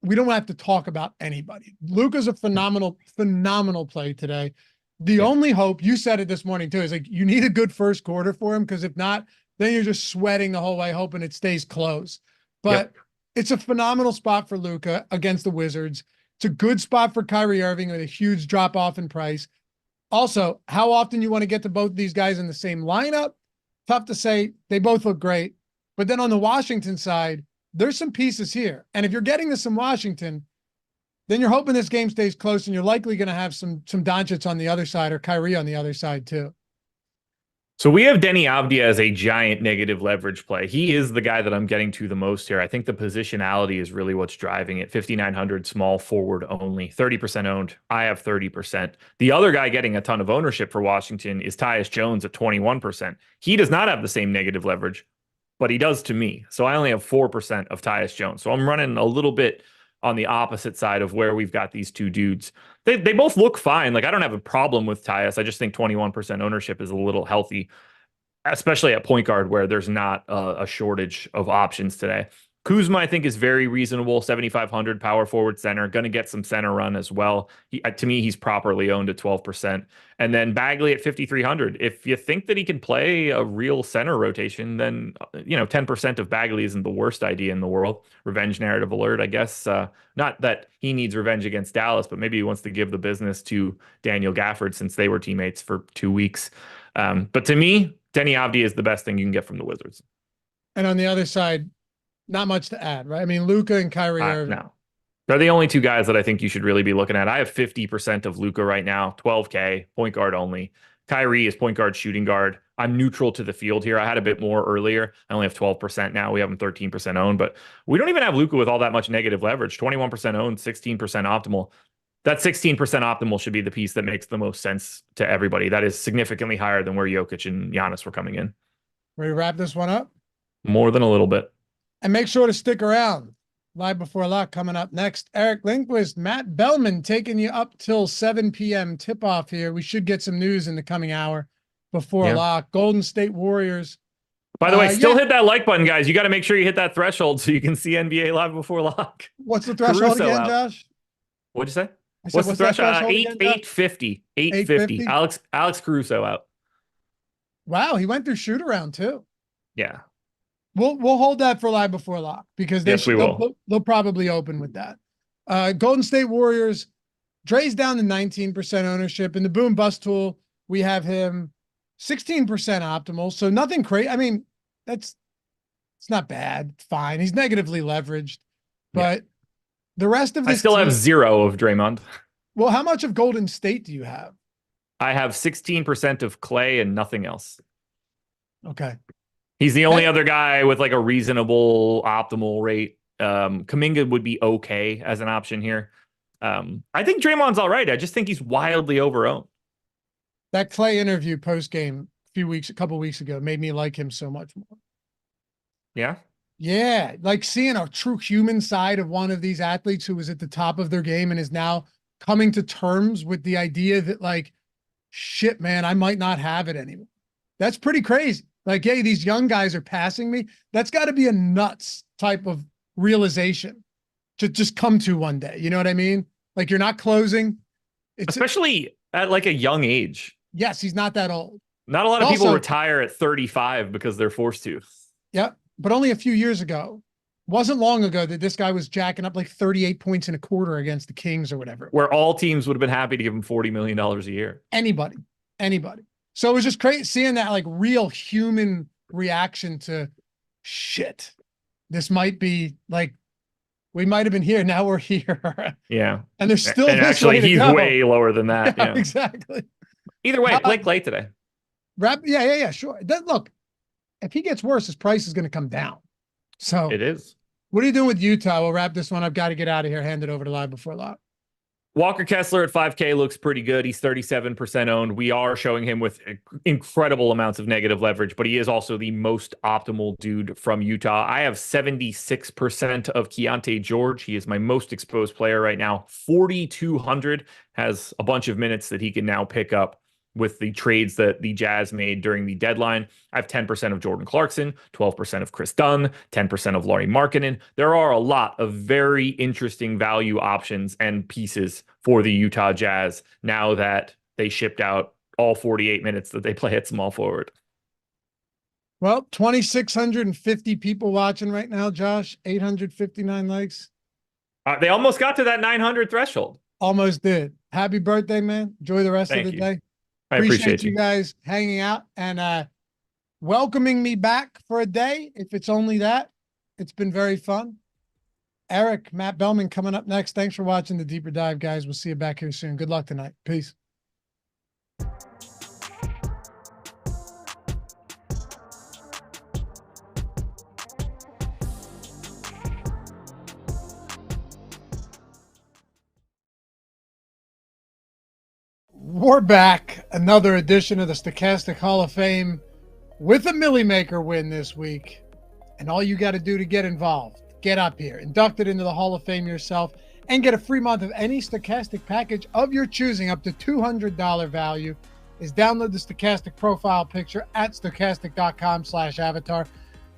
we don't have to talk about anybody. Luka's a phenomenal play today. The only hope, you said it this morning too, is like you need a good first quarter for him because if not, then you're just sweating the whole way, hoping it stays close. But it's a phenomenal spot for Luka against the Wizards. It's a good spot for Kyrie Irving with a huge drop off in price. Also, how often you want to get to both these guys in the same lineup? Tough to say. They both look great. But then on the Washington side, there's some pieces here. And if you're getting this in Washington, then you're hoping this game stays close and you're likely going to have some Doncic on the other side or Kyrie on the other side too. So we have Denny Avdia as a giant negative leverage play. He is the guy that I'm getting to the most here. I think the positionality is really what's driving it. 5,900 small forward only, 30% owned. I have 30%. The other guy getting a ton of ownership for Washington is Tyus Jones at 21%. He does not have the same negative leverage, but he does to me. So I only have 4% of Tyus Jones. So I'm running a little bit on the opposite side of where we've got these two dudes. They both look fine. Like I don't have a problem with Tyus. I just think 21% ownership is a little healthy, especially at point guard where there's not a shortage of options today. Kuzma, I think, is very reasonable. 7,500 power forward center, going to get some center run as well. To me, he's properly owned at 12%. And then Bagley at 5,300. If you think that he can play a real center rotation, then 10% of Bagley isn't the worst idea in the world. Revenge narrative alert, I guess. Not that he needs revenge against Dallas, but maybe he wants to give the business to Daniel Gafford since they were teammates for 2 weeks. But to me, Denny Avdia is the best thing you can get from the Wizards. And on the other side, Not much to add, right? I mean, Luka and Kyrie are No. They're the only two guys that I think you should really be looking at. I have 50% of Luka right now, 12K, point guard only. Kyrie is point guard, shooting guard. I'm neutral to the field here. I had a bit more earlier. I only have 12% now. We have him 13% owned, but we don't even have Luka with all that much negative leverage. 21% owned, 16% optimal. That 16% optimal should be the piece that makes the most sense to everybody. That is significantly higher than where Jokic and Giannis were coming in. ready to wrap this one up. More than a little bit. And make sure to stick around. Live Before Lock coming up next. Eric Lindquist, Matt Belman taking you up till 7 p.m. tip-off here. We should get some news in the coming hour before lock. Golden State Warriors. By the way, still hit that like button, guys. You got to make sure you hit that threshold so you can see NBA Live Before Lock. What's the threshold again, Josh? What'd you say? What's the threshold? 850. 850. Alex Caruso out. Wow, he went through shoot around too. Yeah. We'll hold that for Live Before Lock because they'll probably open with that. Golden State Warriors, Dre's down to 19% ownership. In the boom bust tool, we have him 16% optimal. So nothing crazy. I mean, it's not bad. It's fine. He's negatively leveraged, but the rest of this I still have 0 of Draymond. Well, how much of Golden State do you have? I have 16% of Clay and nothing else. Okay. He's the only other guy with like a reasonable optimal rate. Kuminga would be okay as an option here. I think Draymond's all right. I just think he's wildly overowned. That Clay interview post game a couple weeks ago made me like him so much more. Yeah. Yeah. Like seeing a true human side of one of these athletes who was at the top of their game and is now coming to terms with the idea that like, shit, man, I might not have it anymore. That's pretty crazy. Like, hey, these young guys are passing me. That's got to be a nuts type of realization to just come to one day. You know what I mean? Like you're not closing. Especially at like a young age. Yes, he's not that old. Not a lot of people retire at 35 because they're forced to. Yep. But only a few years ago. Wasn't long ago that this guy was jacking up like 38 points in a quarter against the Kings or whatever. Where all teams would have been happy to give him $40 million a year. Anybody. So it was just crazy seeing that like real human reaction to shit. This might be like, we might have been here. Now we're here. Yeah. And there's still and actually he's way lower than that. Yeah. Exactly. Either way, play Clay today. Yeah, sure. Look, if he gets worse, his price is going to come down. So it is. What are you doing with Utah? We'll wrap this one. I've got to get out of here. Hand it over to Live Before Lock. Walker Kessler at 5K looks pretty good. He's 37% owned. We are showing him with incredible amounts of negative leverage, but he is also the most optimal dude from Utah. I have 76% of Keontae George. He is my most exposed player right now. 4,200, has a bunch of minutes that he can now pick up with the trades that the Jazz made during the deadline. I have 10% of Jordan Clarkson, 12% of Chris Dunn, 10% of Lauri Markkanen. There are a lot of very interesting value options and pieces for the Utah Jazz now that they shipped out all 48 minutes that they play at small forward. Well, 2,650 people watching right now, Josh. 859 likes. They almost got to that 900 threshold. Almost did. Happy birthday, man. Enjoy the rest of the day. I appreciate you guys hanging out and welcoming me back for a day. If it's only that, it's been very fun. Eric, Matt Belman coming up next. Thanks for watching the Deeper Dive, guys. We'll see you back here soon. Good luck tonight. Peace. We're back. Another edition of the Stokastic Hall of Fame with a Millie Maker win this week. And all you got to do to get involved, get up here, inducted into the Hall of Fame yourself, and get a free month of any Stokastic package of your choosing up to $200 value is download the Stokastic profile picture at stokastic.com/avatar.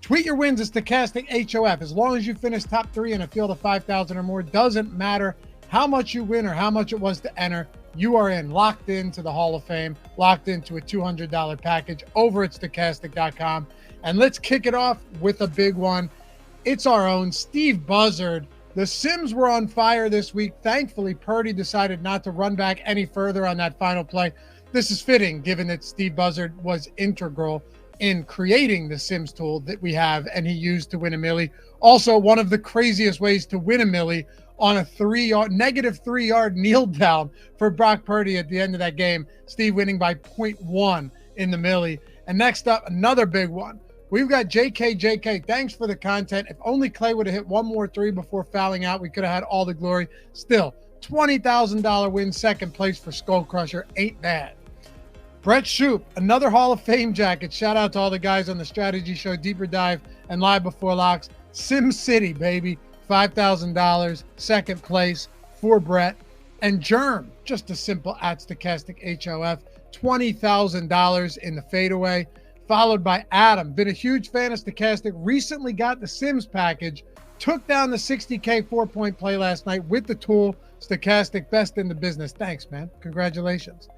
Tweet your wins at Stokastic HOF. As long as you finish top 3 in a field of 5,000 or more, doesn't matter how much you win or how much it was to enter. You are locked into the Hall of Fame, locked into a $200 package over at Stokastic.com. And let's kick it off with a big one. It's our own Steve Buzzard. The Sims were on fire this week. Thankfully, Purdy decided not to run back any further on that final play. This is fitting, given that Steve Buzzard was integral in creating the Sims tool that we have and he used to win a milli. Also, one of the craziest ways to win a milli on a negative 3-yard kneel down for Brock Purdy at the end of that game. Steve winning by 0.1 in the milli. And next up, another big one. We've got JK. Thanks for the content. If only Clay would have hit one more 3 before fouling out, we could have had all the glory. Still, $20,000 win, second place for Skull Crusher. Ain't bad. Brett Shoup, another Hall of Fame jacket. Shout out to all the guys on the Strategy Show, Deeper Dive, and Live Before Locks. Sim City, baby. $5,000, second place for Brett. And Germ, just a simple at Stokastic HOF, $20,000 in the fadeaway. Followed by Adam, been a huge fan of Stokastic, recently got the Sims package, took down the 60K 4-point play last night with the tool. Stokastic, best in the business. Thanks, man. Congratulations.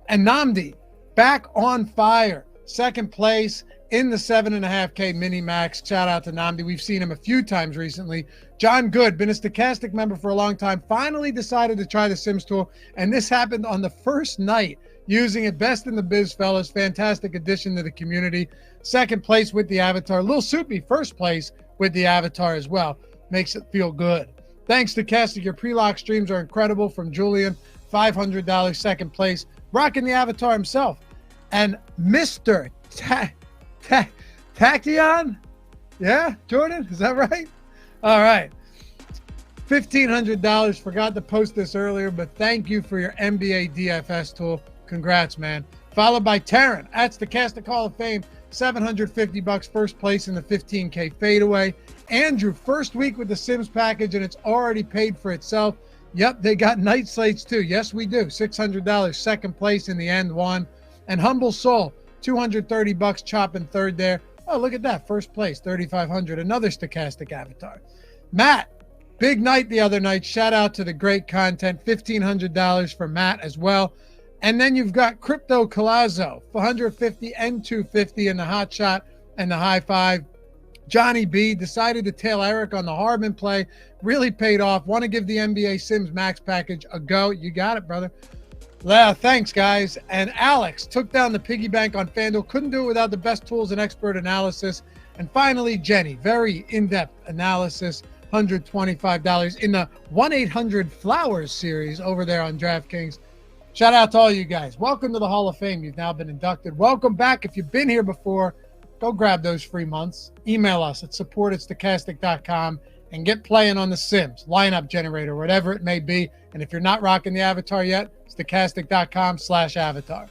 And Namdi, back on fire. Second place in the 7.5K mini max. Shout out to Namdi. We've seen him a few times recently. John Good, been a Stokastic member for a long time, finally decided to try the Sims tool. And this happened on the first night using it. Best in the biz, fellas. Fantastic addition to the community. Second place with the avatar. Lil Soupy, first place with the avatar as well. Makes it feel good. Thanks to Stokastic. Your pre-lock streams are incredible. From Julian, $500, second place. Rocking the avatar himself. And Mr. Tachyon? Yeah, Jordan? Is that right? All right. $1,500. Forgot to post this earlier, but thank you for your NBA DFS tool. Congrats, man. Followed by Taryn at Stokastic Hall of Fame, $750, first place in the 15K fadeaway. Andrew, first week with the Sims package, and it's already paid for itself. Yep, they got night slates too. Yes, we do. $600, second place in the end one. And Humble Soul, $230, chopping third there. Oh, look at that. First place, $3,500. Another Stokastic avatar. Matt, big night the other night. Shout out to the great content. $1,500 for Matt as well. And then you've got Crypto Colazzo, $150 and $250 in the hot shot and the high five. Johnny B decided to tail Eric on the Hardman play. Really paid off. Want to give the NBA Sims Max package a go. You got it, brother. Yeah, thanks, guys. And Alex took down the piggy bank on FanDuel. Couldn't do it without the best tools and expert analysis. And finally, Jenny, very in-depth analysis, $125 in the 1-800-Flowers series over there on DraftKings. Shout out to all you guys. Welcome to the Hall of Fame. You've now been inducted. Welcome back. If you've been here before, go grab those free months. Email us at support@stokastic.com and get playing on the Sims, lineup generator, whatever it may be. And if you're not rocking the avatar yet, stokastic.com/avatar.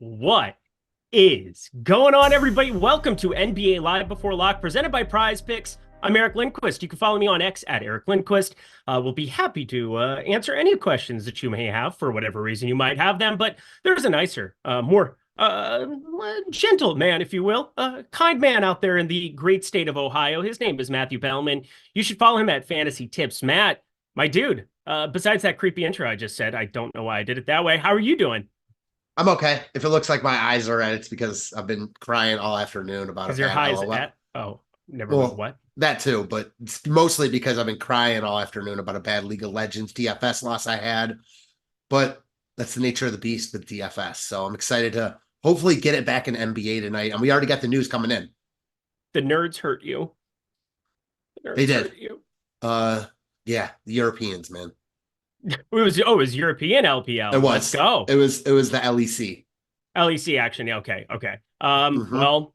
What is going on, everybody? Welcome to NBA Live Before Lock, presented by PrizePicks. I'm Eric Lindquist. You can follow me on X at Eric Lindquist. We'll be happy to answer any questions that you may have for whatever reason you might have them. But there's a nicer, more gentle man, if you will, kind man out there in the great state of Ohio. His name is Matthew Belman. You should follow him at Fantasy Tips. Matt, my dude, besides that creepy intro I just said, I don't know why I did it that way. How are you doing? I'm okay. If it looks like my eyes are red, it's because I've been crying all afternoon about it. Because your high is at? Oh, never mind. What? That too, but it's mostly because I've been crying all afternoon about a bad League of Legends DFS loss I had. But that's the nature of the beast with DFS. So I'm excited to hopefully get it back in NBA tonight. And we already got the news coming in. The nerds hurt you. They did. Hurt you. Yeah, the Europeans, man. It was European LPL. It was. Let's go. It was the LEC. LEC action. Okay. Well,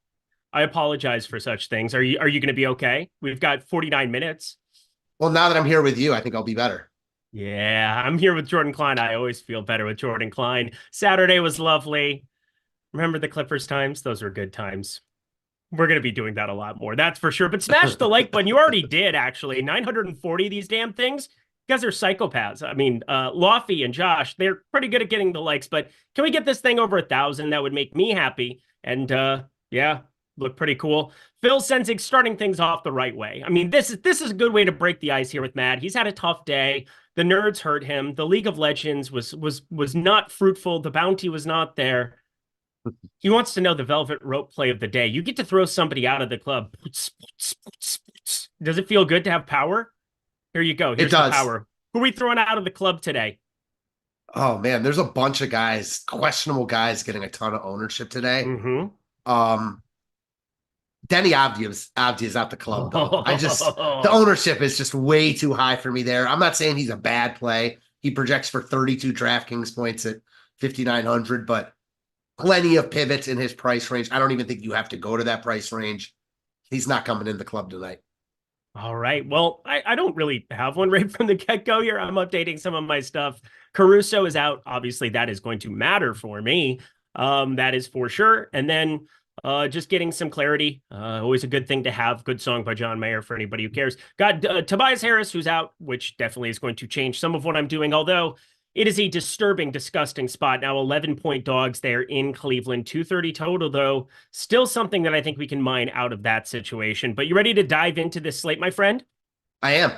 I apologize for such things. Are you going to be okay? We've got 49 minutes. Well, now that I'm here with you, I think I'll be better. Yeah, I'm here with Jordan Klein. I always feel better with Jordan Klein. Saturday was lovely. Remember the Clippers times? Those were good times. We're going to be doing that a lot more, that's for sure. But smash the like button. You already did, actually. 940 of these damn things. You guys are psychopaths. I mean, Lofty and Josh, they're pretty good at getting the likes, but can we get this thing over 1,000? That would make me happy. And yeah, look pretty cool. Phil Sensing starting things off the right way. I mean, this is a good way to break the ice here with Matt. He's had a tough day. The nerds hurt him. The League of Legends was not fruitful. The bounty was not there. He wants to know the velvet rope play of the day. You get to throw somebody out of the club. Does it feel good to have power? Here you go. Here's the power. Who are we throwing out of the club today? Oh man, there's a bunch of guys, questionable guys, getting a ton of ownership today. Denny Avdia is out the club though. The ownership is just way too high for me there. I'm not saying he's a bad play. He projects for 32 DraftKings points at 5,900, but plenty of pivots in his price range. I don't even think you have to go to that price range. He's not coming in the club tonight. All right. Well, I don't really have one right from the get-go here. I'm updating some of my stuff. Caruso is out. Obviously, that is going to matter for me. That is for sure. And then just getting some clarity. Always a good thing to have. Good song by John Mayer for anybody who cares. Got Tobias Harris, who's out, which definitely is going to change some of what I'm doing, although it is a disturbing, disgusting spot. Now 11-point dogs there in Cleveland. 230 total, though. Still something that I think we can mine out of that situation. But you ready to dive into this slate, my friend? I am.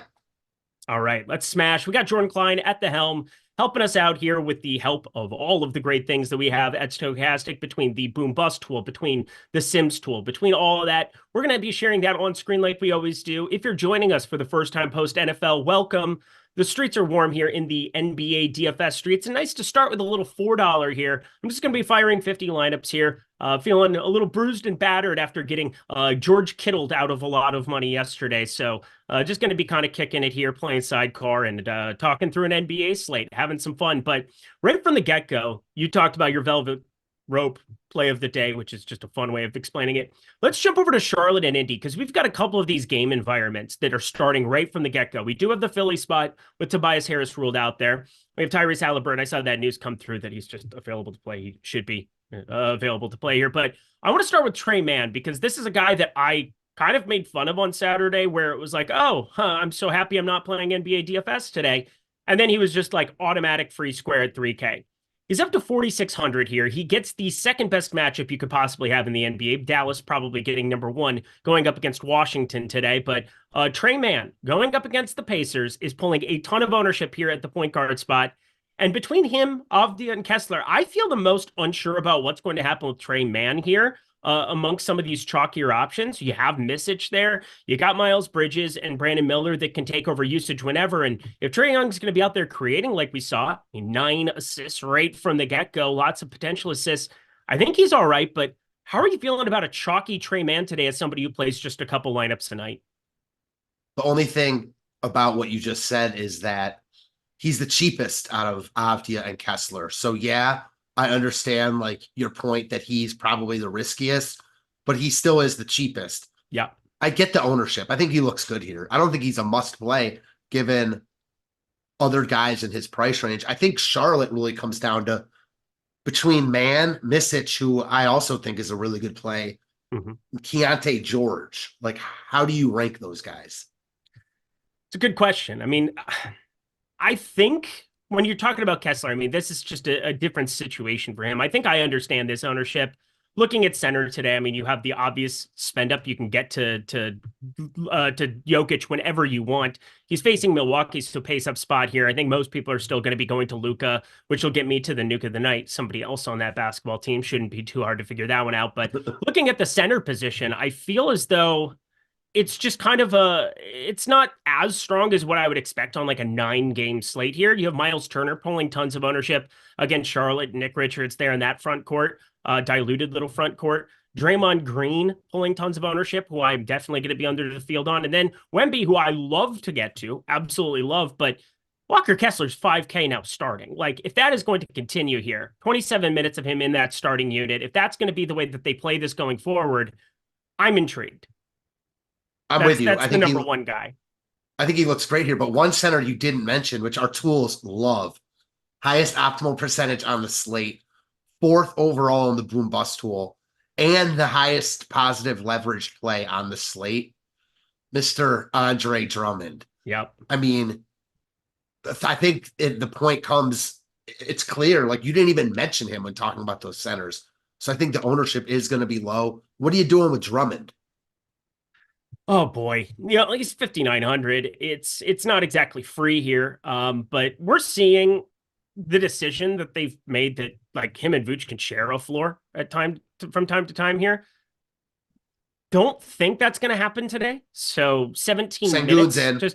All right, let's smash. We got Jordan Klein at the helm, helping us out here with the help of all of the great things that we have at Stokastic, between the Boom Bust tool, between the Sims tool, between all of that. We're going to be sharing that on screen like we always do. If you're joining us for the first time post-NFL, welcome. The streets are warm here in the NBA DFS streets, and nice to start with a little $4 here. I'm just going to be firing 50 lineups here. Feeling a little bruised and battered after getting George Kittled out of a lot of money yesterday. So just going to be kind of kicking it here, playing sidecar and talking through an NBA slate, having some fun. But right from the get-go, you talked about your velvet rope play of the day, which is just a fun way of explaining it. Let's jump over to Charlotte and Indy, because we've got a couple of these game environments that are starting right from the get-go. We do have the Philly spot with Tobias Harris ruled out there. We have Tyrese Halliburton. I saw that news come through that he's just available to play. He should be available to play here. But I want to start with Trey Mann, because this is a guy that I kind of made fun of on Saturday, where it was like, I'm so happy I'm not playing NBA DFS today. And then he was just like automatic free square at 3K. He's up to 4,600 here. He gets the second best matchup you could possibly have in the NBA. Dallas probably getting number one, going up against Washington today. But Trey Mann, going up against the Pacers, is pulling a ton of ownership here at the point guard spot. And between him, Avdia, and Kessler, I feel the most unsure about what's going to happen with Trey Mann here. Amongst some of these chalkier options, you have Misic there. You got Miles Bridges and Brandon Miller that can take over usage whenever. And if Trae Young's going to be out there creating like we saw, 9 assists right from the get-go, lots of potential assists, I think he's all right. But how are you feeling about a chalky Trey Mann today as somebody who plays just a couple lineups tonight? The only thing about what you just said is that he's the cheapest out of Avdia and Kessler. So yeah, I understand like your point that he's probably the riskiest, but he still is the cheapest. Yeah. I get the ownership. I think he looks good here. I don't think he's a must play given other guys in his price range. I think Charlotte really comes down to between Mann, Misic, who I also think is a really good play, Keontae George. Like, how do you rank those guys? It's a good question. I mean, I think when you're talking about Kessler, I mean, this is just a different situation for him. I think I understand this ownership. Looking at center today, I mean, you have the obvious spend up. You can get to Jokic whenever you want. He's facing Milwaukee, so pace up spot here. I think most people are still going to be going to Luka, which will get me to the Nuke of the night. Somebody else on that basketball team. Shouldn't be too hard to figure that one out. But looking at the center position, I feel as though it's just kind of it's not as strong as what I would expect on like a 9-game slate here. You have Miles Turner pulling tons of ownership against Charlotte, Nick Richards there in that front court, diluted little front court. Draymond Green pulling tons of ownership, who I'm definitely going to be under the field on. And then Wemby, who I love to get to, absolutely love, but Walker Kessler's 5K now starting. Like, if that is going to continue here, 27 minutes of him in that starting unit, if that's going to be the way that they play this going forward, I'm intrigued. I'm with you. That's I the think number one guy. I think he looks great here, but one center you didn't mention, which our tools love, highest optimal percentage on the slate, 4th overall in the boom bust tool, and the highest positive leverage play on the slate, Mr. Andre Drummond. Yep. I mean, I think the point comes, it's clear, like you didn't even mention him when talking about those centers. So I think the ownership is going to be low. What are you doing with Drummond? Oh boy, he's 5,900. It's not exactly free here, but we're seeing the decision that they've made that like him and Vooch can share a floor from time to time here. Don't think that's going to happen today. So 17 Sengun's minutes.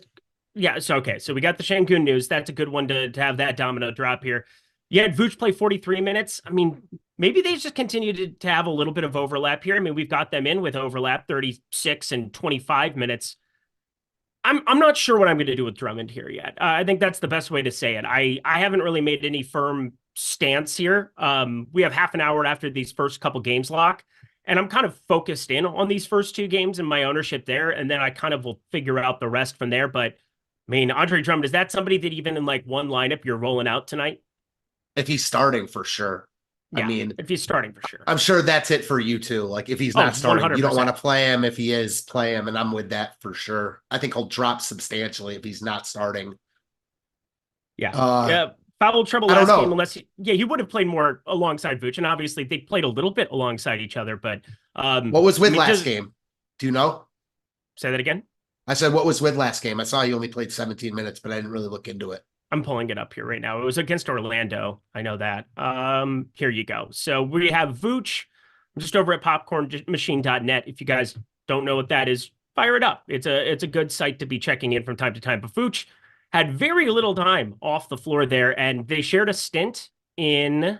in. So we got the Sengun news. That's a good one to have that domino drop here. You had Vooch play 43 minutes. I mean, maybe they just continue to have a little bit of overlap here. I mean, we've got them in with overlap 36 and 25 minutes. I'm not sure what I'm going to do with Drummond here yet. I think that's the best way to say it. I haven't really made any firm stance here. We have half an hour after these first couple games lock, and I'm kind of focused in on these first 2 games and my ownership there, and then I kind of will figure out the rest from there. But I mean, Andre Drummond, is that somebody that even in like one lineup you're rolling out tonight? If he's starting, for sure. Yeah, I mean, if he's starting, for sure. I'm sure that's it for you too. Like if he's not starting, 100%. you don't want to play him. If he is, play him. And I'm with that for sure. I think he'll drop substantially if he's not starting. Yeah. Foul trouble I don't last know. game, unless he would have played more alongside Vooch. And obviously they played a little bit alongside each other, but What was with last game? Do you know? Say that again? I said, what was with last game? I saw you only played 17 minutes, but I didn't really look into it. I'm pulling it up here right now. It was against Orlando. I know that. Here you go. So we have Vooch just over at popcornmachine.net. If you guys don't know what that is, fire it up. It's a good site to be checking in from time to time. But Vooch had very little time off the floor there, and they shared a stint in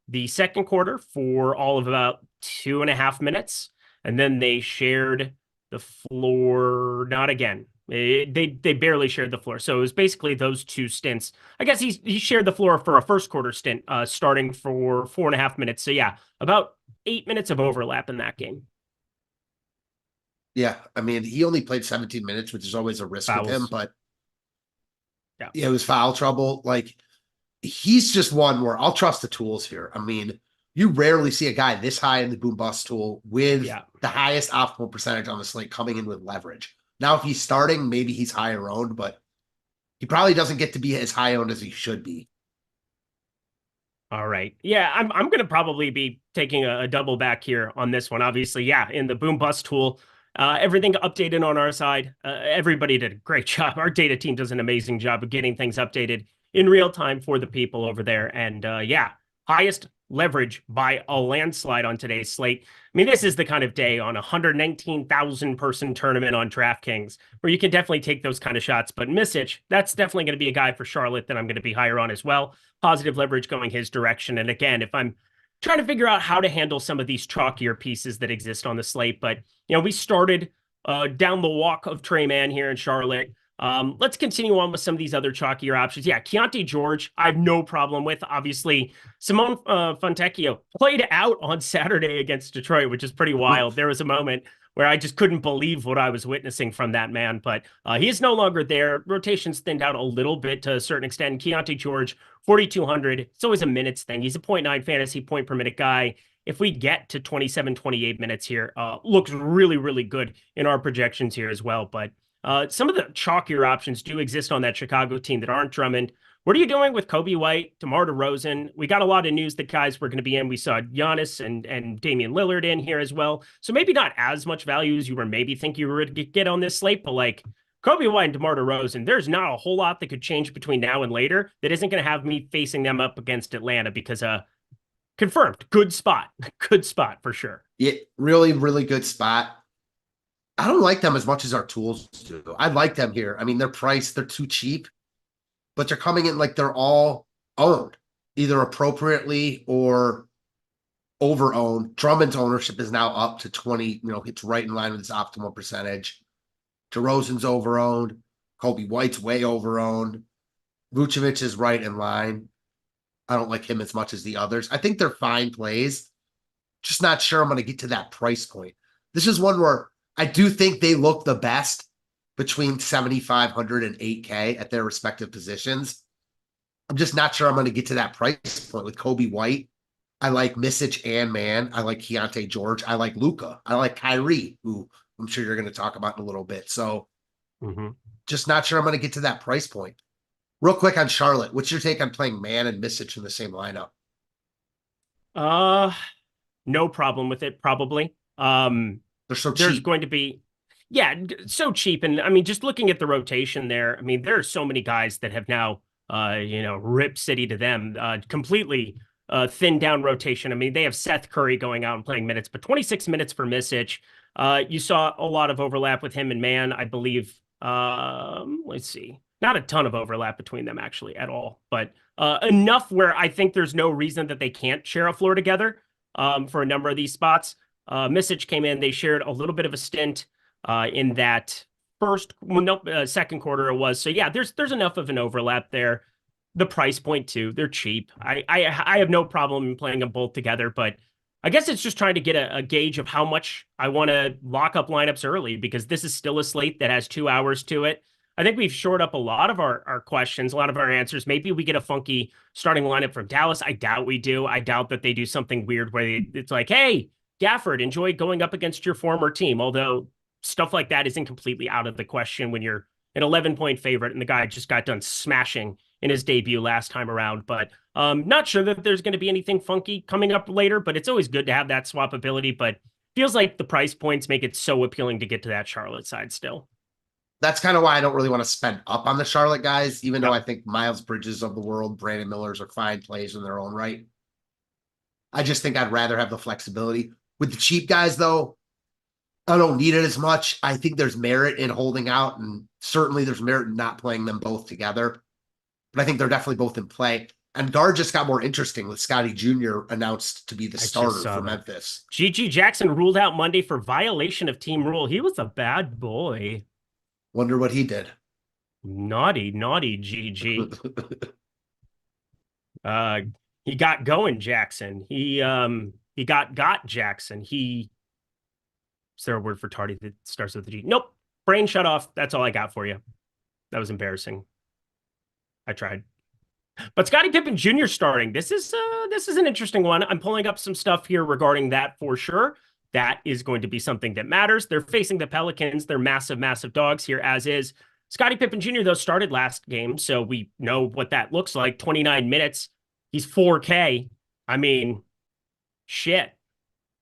the second quarter for all of about 2.5 minutes. And then they shared the floor, not again. They barely shared the floor. So it was basically those 2 stints. I guess he shared the floor for a first quarter stint, starting for 4.5 minutes. So yeah, about 8 minutes of overlap in that game. Yeah. I mean, he only played 17 minutes, which is always a risk with him, but yeah, it was foul trouble. Like he's just one where I'll trust the tools here. I mean, you rarely see a guy this high in the boom bust tool with the highest optimal percentage on the slate coming in with leverage. Now, if he's starting, maybe he's higher owned, but he probably doesn't get to be as high owned as he should be. All right. Yeah, I'm going to probably be taking a double back here on this one. Obviously, yeah, in the boom bust tool, everything updated on our side. Everybody did a great job. Our data team does an amazing job of getting things updated in real time for the people over there. And yeah, highest leverage by a landslide on today's slate. I mean, this is the kind of day on a 119,000 person tournament on DraftKings where you can definitely take those kind of shots. But Misic, that's definitely going to be a guy for Charlotte that I'm going to be higher on as well. Positive leverage going his direction. And again, if I'm trying to figure out how to handle some of these chalkier pieces that exist on the slate, but we started down the walk of Trey Mann here in Charlotte. Let's continue on with some of these other chalkier options. Yeah, Keontae George, I have no problem with. Obviously, Simone Fontecchio played out on Saturday against Detroit, which is pretty wild. There was a moment where I just couldn't believe what I was witnessing from that man, but he is no longer there. Rotation's thinned out a little bit to a certain extent. Keontae George, 4,200. It's always a minutes thing. He's a 0.9 fantasy point per minute guy. If we get to 27, 28 minutes here, looks really, really good in our projections here as well. But some of the chalkier options do exist on that Chicago team that aren't Drummond. What are you doing with Kobe White, DeMar DeRozan? We got a lot of news that guys were going to be in. We saw Giannis and Damian Lillard in here as well. So maybe not as much value as you were maybe think you were to get on this slate, but like Kobe White and DeMar DeRozan, there's not a whole lot that could change between now and later that isn't going to have me facing them up against Atlanta because confirmed, good spot for sure. Yeah, really, really good spot. I don't like them as much as our tools do. I like them here. I mean, they're priced, they're too cheap, but they're coming in like they're all owned, either appropriately or over-owned. Drummond's ownership is now up to 20, it's right in line with his optimal percentage. DeRozan's over-owned. Kobe White's way over-owned. Vucevic is right in line. I don't like him as much as the others. I think they're fine plays. Just not sure I'm going to get to that price point. this is one where I do think they look the best between 7,500 and 8K at their respective positions. I'm just not sure I'm going to get to that price point with Kobe White. I like Misic and Man. I like Keontae George. I like Luka. I like Kyrie, who I'm sure you're going to talk about in a little bit. So just not sure I'm going to get to that price point. Real quick on Charlotte, what's your take on playing Man and Misic in the same lineup? No problem with it, probably. They're so cheap. There's going to be, yeah, so cheap. And I mean, just looking at the rotation there, I mean, there are so many guys that have now, Rip City to them, completely thinned down rotation. I mean, they have Seth Curry going out and playing minutes, but 26 minutes for Misic. You saw a lot of overlap with him and Man, I believe. Let's see. Not a ton of overlap between them, actually, at all. But enough where I think there's no reason that they can't share a floor together for a number of these spots. Misic came in. They shared a little bit of a stint in that second quarter it was. So, yeah, there's enough of an overlap there. The price point, too. They're cheap. I have no problem in playing them both together, but I guess it's just trying to get a gauge of how much I want to lock up lineups early, because this is still a slate that has 2 hours to it. I think we've shored up a lot of our questions, a lot of our answers. Maybe we get a funky starting lineup from Dallas. I doubt we do. I doubt that they do something weird where it's like, hey, Gafford, enjoy going up against your former team. Although stuff like that isn't completely out of the question when you're an 11-point favorite and the guy just got done smashing in his debut last time around. But not sure that there's going to be anything funky coming up later, but it's always good to have that swap ability. But feels like the price points make it so appealing to get to that Charlotte side still. That's kind of why I don't really want to spend up on the Charlotte guys, even though I think Miles Bridges of the world, Brandon Millers are fine plays in their own right. I just think I'd rather have the flexibility. With the cheap guys, though, I don't need it as much. I think there's merit in holding out, and certainly there's merit in not playing them both together. But I think they're definitely both in play. And guard just got more interesting with Scotty Jr. announced to be the starter for Memphis. G.G. Jackson ruled out Monday for violation of team rule. He was a bad boy. Wonder what he did. Naughty GG. He got going, Jackson. He got Jackson. Is there a word for tardy that starts with a G? Nope. Brain shut off. That's all I got for you. That was embarrassing. I tried. But Scottie Pippen Jr. starting. This is an interesting one. I'm pulling up some stuff here regarding that for sure. That is going to be something that matters. They're facing the Pelicans. They're massive, massive dogs here, as is. Scottie Pippen Jr., though, started last game, so we know what that looks like. 29 minutes. He's 4K. I mean, shit.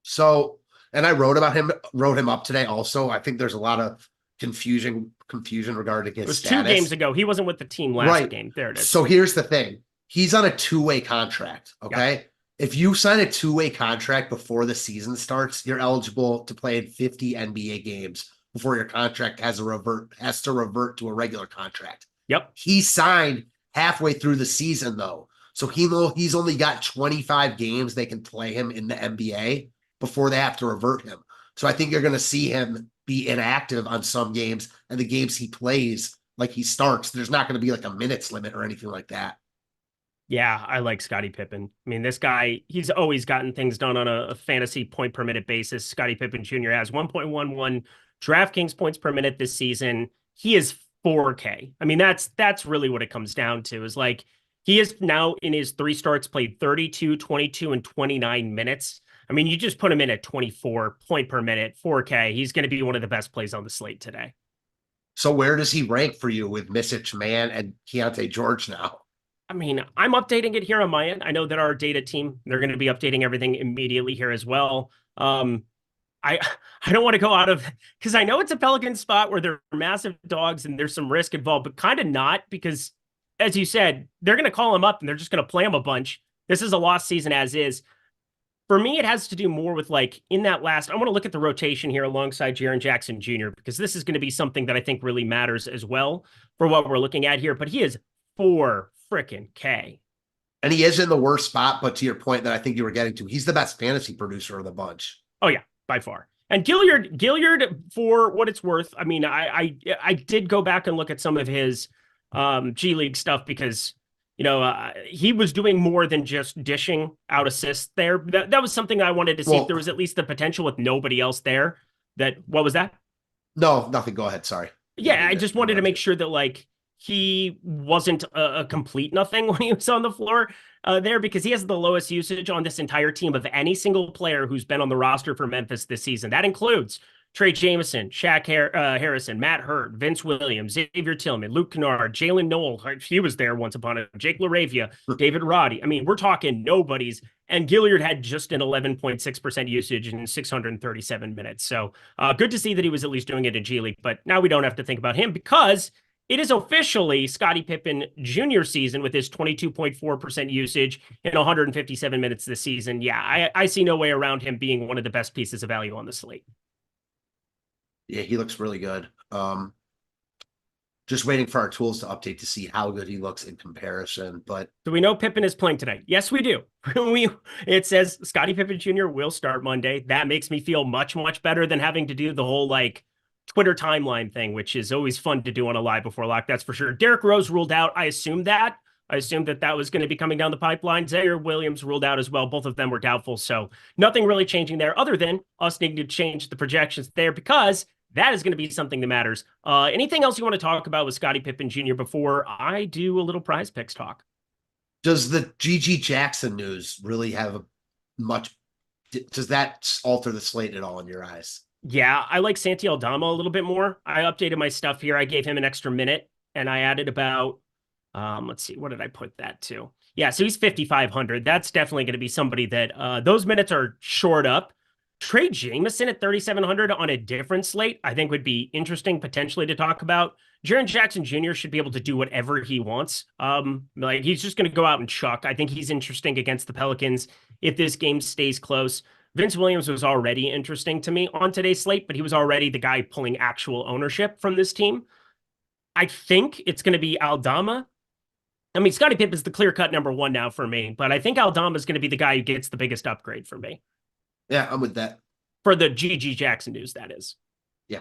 So, and I wrote him up today also. I think there's a lot of confusion regarding his status. It was 2 games ago. He wasn't with the team last game. There it is. So here's the thing. He's on a 2-way contract, okay? Yeah. If you sign a 2-way contract before the season starts, you're eligible to play in 50 NBA games before your contract has to revert to a regular contract. Yep. He signed halfway through the season, though. So he's only got 25 games they can play him in the NBA before they have to revert him. So I think you're going to see him be inactive on some games, and the games he plays, like he starts, there's not going to be like a minutes limit or anything like that. Yeah, I like Scottie Pippen. I mean, this guy, he's always gotten things done on a fantasy point per minute basis. Scottie Pippen Jr. has 1.11 DraftKings points per minute this season. He is 4K. I mean, that's really what it comes down to, is like he is now in his 3 starts played 32, 22, and 29 minutes. I mean, you just put him in at 24 point per minute, 4K. He's going to be one of the best plays on the slate today. So where does he rank for you with Misic, Man, and Keontae George now? I mean, I'm updating it here on my end. I know that our data team, they're going to be updating everything immediately here as well. I don't want to go out of, because I know it's a Pelican spot where they're massive dogs and there's some risk involved, but kind of not, because as you said, they're going to call him up and they're just going to play him a bunch. This is a lost season as is. For me, it has to do more with like in that last, I want to look at the rotation here alongside Jaren Jackson Jr., because this is going to be something that I think really matters as well for what we're looking at here. But he is 4 freaking K. And he is in the worst spot, but to your point that I think you were getting to, he's the best fantasy producer of the bunch. Oh yeah, by far. And Gilliard, for what it's worth, I mean, I did go back and look at some of his G League stuff, because he was doing more than just dishing out assists there. That was something I wanted to see if there was at least the potential with nobody else there. what was that? No, nothing. Go ahead. Sorry. Yeah, I just wanted to make sure that like he wasn't a complete nothing when he was on the floor there, because he has the lowest usage on this entire team of any single player who's been on the roster for Memphis this season. That includes Trey Jameson, Shaq Harrison, Matt Hurt, Vince Williams, Xavier Tillman, Luke Kennard, Jalen Noel. He was there once upon a time. Jake LaRavia, David Roddy. I mean, we're talking nobodies. And Gilliard had just an 11.6% usage in 637 minutes. So good to see that he was at least doing it in G League. But now we don't have to think about him because it is officially Scottie Pippen Jr. season with his 22.4% usage in 157 minutes this season. Yeah, I see no way around him being one of the best pieces of value on the slate. Yeah, he looks really good. Just waiting for our tools to update to see how good he looks in comparison. But do we know Pippen is playing tonight? Yes, we do. It says Scottie Pippen Jr. will start Monday. That makes me feel much, much better than having to do the whole like Twitter timeline thing, which is always fun to do on a live before lock. That's for sure. Derrick Rose ruled out. I assumed that was going to be coming down the pipeline. Zaire Williams ruled out as well. Both of them were doubtful. So nothing really changing there other than us needing to change the projections there because that is going to be something that matters. Anything else you want to talk about with Scottie Pippen Jr. before I do a little prize picks talk? Does the GG Jackson news really have does that alter the slate at all in your eyes? Yeah, I like Santi Aldama a little bit more. I updated my stuff here. I gave him an extra minute and I added about, let's see, what did I put that to? Yeah, so he's 5,500. That's definitely going to be somebody that those minutes are shored up. Trey Jameson at 3,700 on a different slate, I think would be interesting potentially to talk about. Jaren Jackson Jr. should be able to do whatever he wants. Like he's just going to go out and chuck. I think he's interesting against the Pelicans if this game stays close. Vince Williams was already interesting to me on today's slate, but he was already the guy pulling actual ownership from this team. I think it's going to be Aldama. I mean, Scottie Pippen is the clear-cut number one now for me, but I think Aldama is going to be the guy who gets the biggest upgrade for me. Yeah, I'm with that. For the GG Jackson news, that is. Yeah.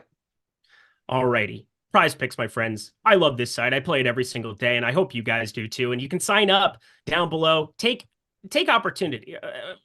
Alrighty. PrizePicks, my friends. I love this site. I play it every single day, and I hope you guys do too. And you can sign up down below. Take opportunity.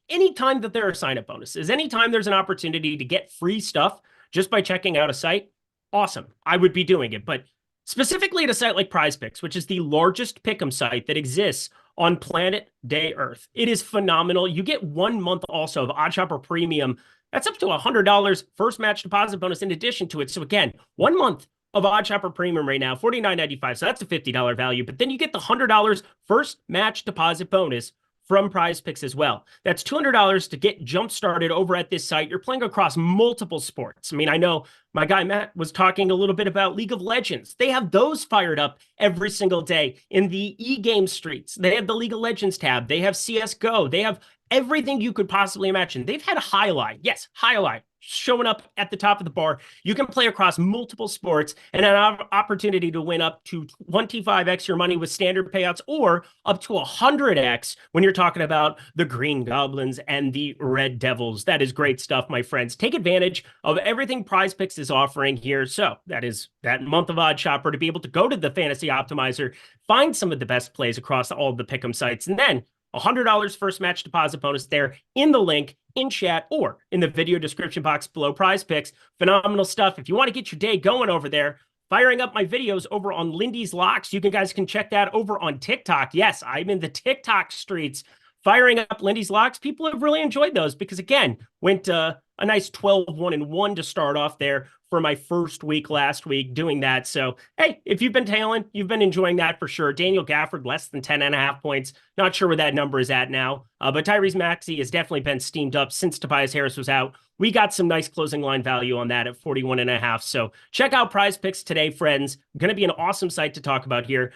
Anytime that there are sign-up bonuses, anytime there's an opportunity to get free stuff just by checking out a site, awesome. I would be doing it. But specifically at a site like PrizePicks, which is the largest pick'em site that exists on planet day Earth. It is phenomenal. You get 1 month also of OddsShopper Premium. That's up to $100 first match deposit bonus in addition to it. So again, 1 month of OddsShopper Premium right now, $49.95. So that's a $50 value. But then you get the $100 first match deposit bonus from PrizePicks as well. That's $200 to get jump started over at this site. You're playing across multiple sports. I mean, I know my guy Matt was talking a little bit about League of Legends. They have those fired up every single day in the e-game streets. They have the League of Legends tab. They have CSGO. They have everything you could possibly imagine. They've had Highlight. Yes, Highlight showing up at the top of the bar. You can play across multiple sports and an opportunity to win up to 25x your money with standard payouts or up to 100x when you're talking about the Green Goblins and the Red Devils. That is great stuff, my friends. Take advantage of everything PrizePicks is offering here. So that is that month of OddsShopper to be able to go to the Fantasy Optimizer, find some of the best plays across all of the pick'em sites, and then $100 first match deposit bonus there in the link in chat or in the video description box below. PrizePicks, phenomenal stuff. If you want to get your day going over there, firing up my videos over on Lindy's Locks. You guys can check that over on TikTok. Yes, I'm in the TikTok streets firing up Lindy's Locks. People have really enjoyed those because, again, went a nice 12-1-1 to start off there for my first week last week doing that. So, hey, if you've been tailing, you've been enjoying that for sure. Daniel Gafford, less than 10.5 points. Not sure where that number is at now. But Tyrese Maxey has definitely been steamed up since Tobias Harris was out. We got some nice closing line value on that at 41.5. So check out PrizePicks today, friends. Going to be an awesome site to talk about here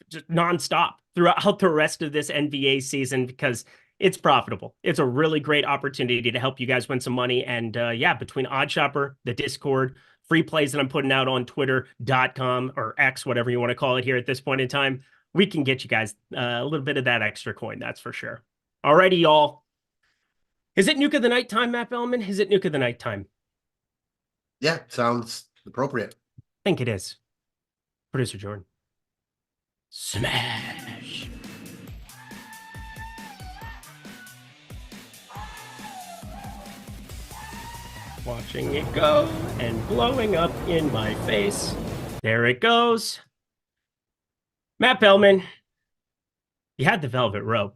just nonstop throughout the rest of this NBA season because it's profitable. It's a really great opportunity to help you guys win some money. And yeah, between OddsShopper, the Discord, free plays that I'm putting out on Twitter.com or X, whatever you want to call it here at this point in time, we can get you guys a little bit of that extra coin. That's for sure. Alrighty, y'all. Is it Nuke of the Night time, Matt Belman? Is it Nuke of the Night time? Yeah, sounds appropriate. I think it is. Producer Jordan. Smash. Watching it go and blowing up in my face. There it goes. Matt Belman, you had the velvet rope.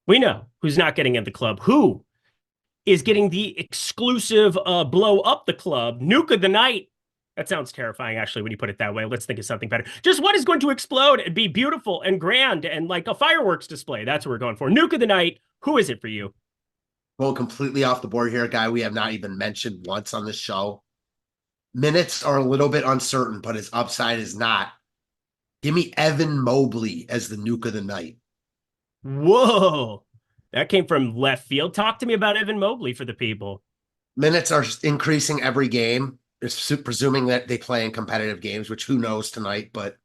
We know who's not getting in the club. Who is getting the exclusive blow up the club? Nuke of the night. That sounds terrifying, actually, when you put it that way. Let's think of something better. Just what is going to explode and be beautiful and grand and like a fireworks display? That's what we're going for. Nuke of the night. Who is it for you? Going completely off the board here, a guy we have not even mentioned once on this show. Minutes are a little bit uncertain, but his upside is not. Give me Evan Mobley as the nuke of the night. Whoa. That came from left field. Talk to me about Evan Mobley for the people. Minutes are increasing every game. It's presuming that they play in competitive games, which who knows tonight, but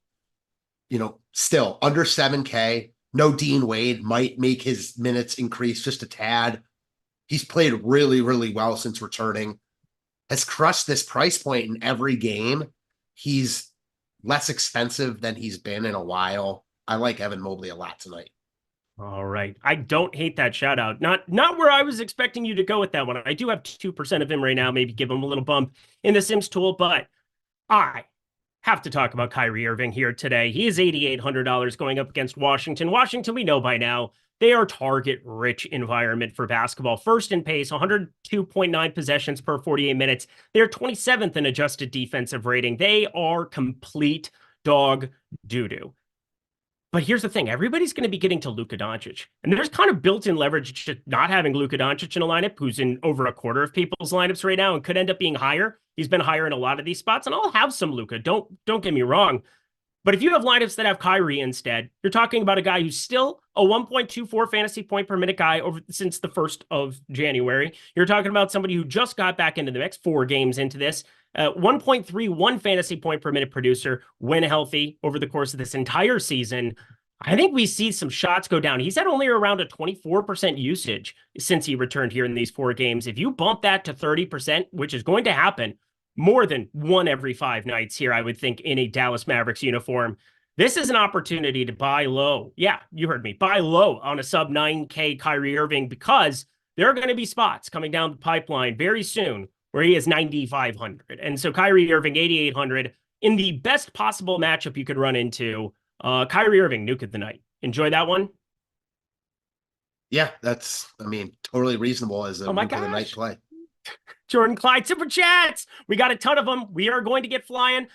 still under 7K. No Dean Wade might make his minutes increase just a tad. He's played really, really well since returning. Has crushed this price point in every game. He's less expensive than he's been in a while. I like Evan Mobley a lot tonight. All right. I don't hate that shout out. Not where I was expecting you to go with that one. I do have 2% of him right now. Maybe give him a little bump in the Sims tool, but I have to talk about Kyrie Irving here today. He is $8,800 going up against Washington. Washington, we know by now, they are target-rich environment for basketball. First in pace, 102.9 possessions per 48 minutes. They're 27th in adjusted defensive rating. They are complete dog doo-doo. But here's the thing. Everybody's going to be getting to Luka Doncic. And there's kind of built-in leverage to not having Luka Doncic in a lineup, who's in over a quarter of people's lineups right now and could end up being higher. He's been higher in a lot of these spots, and I'll have some Luka. Don't get me wrong. But if you have lineups that have Kyrie instead, you're talking about a guy who's still a 1.24 fantasy point per minute guy since the 1st of January. You're talking about somebody who just got back into the mix 4 games into this. 1.31 fantasy point per minute producer when healthy over the course of this entire season. I think we see some shots go down. He's had only around a 24% usage since he returned here in these 4 games. If you bump that to 30%, which is going to happen more than 1 every 5 nights here, I would think, in a Dallas Mavericks uniform, this is an opportunity to buy low. Yeah, you heard me. Buy low on a sub 9K Kyrie Irving, because there are going to be spots coming down the pipeline very soon where he is 9,500. And so Kyrie Irving, 8,800 in the best possible matchup you could run into. Kyrie Irving, nuke of the night. Enjoy that one. Yeah, that's, totally reasonable as a nuke of the night play. Jordan Clyde super chats. We got a ton of them. We are going to get flying.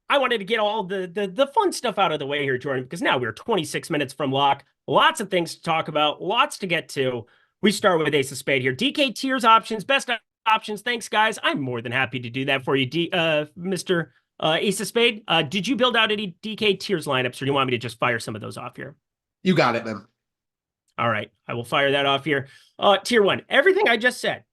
I wanted to get all the fun stuff out of the way here, Jordan, because now we're 26 minutes from lock. Lots of things to talk about, lots to get to. We start with Ace of Spade here. DK tiers options, best options. Thanks, guys. I'm more than happy to do that for you, Mr. Ace of Spade. Did you build out any DK tiers lineups, or do you want me to just fire some of those off here? You got it, man. All right. I will fire that off here. Tier 1, everything I just said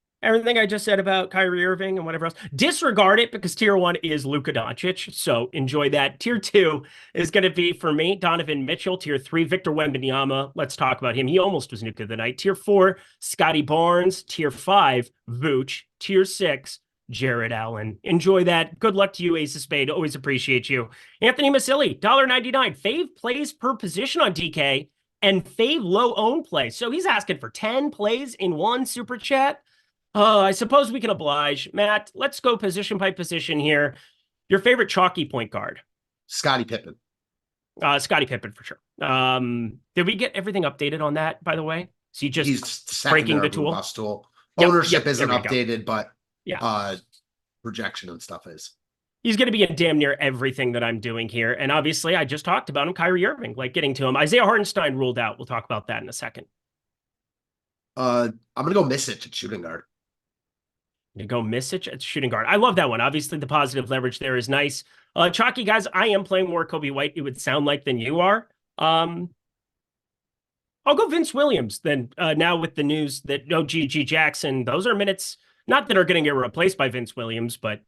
about Kyrie Irving and whatever else, disregard it, because tier 1 is Luka Doncic. So enjoy that. Tier 2 is going to be, for me, Donovan Mitchell. Tier 3, Victor Wembanyama. Let's talk about him. He almost was nuke of the night. Tier 4, Scotty Barnes. Tier 5, Vooch. Tier 6, Jared Allen. Enjoy that. Good luck to you, Ace of Spade. Always appreciate you. Anthony Masilli, $1.99. Fave plays per position on DK and fave low own play. So he's asking for 10 plays in one super chat. I suppose we can oblige. Matt, let's go position by position here. Your favorite chalky point guard? Scotty Pippen. Scotty Pippen for sure. Did we get everything updated on that, by the way? So he's breaking the tool? Ownership isn't updated, but yeah, projection and stuff is. He's going to be in damn near everything that I'm doing here. And obviously, I just talked about him, Kyrie Irving, like getting to him. Isaiah Hartenstein ruled out. We'll talk about that in a second. I'm going to go Misic at shooting guard. You go Misic at shooting guard. I love that one. Obviously, the positive leverage there is nice. Chalky, guys, I am playing more Kobe White, it would sound like, than you are. I'll go Vince Williams then, now with the news that GG Jackson, those are minutes, not that are going to get replaced by Vince Williams, but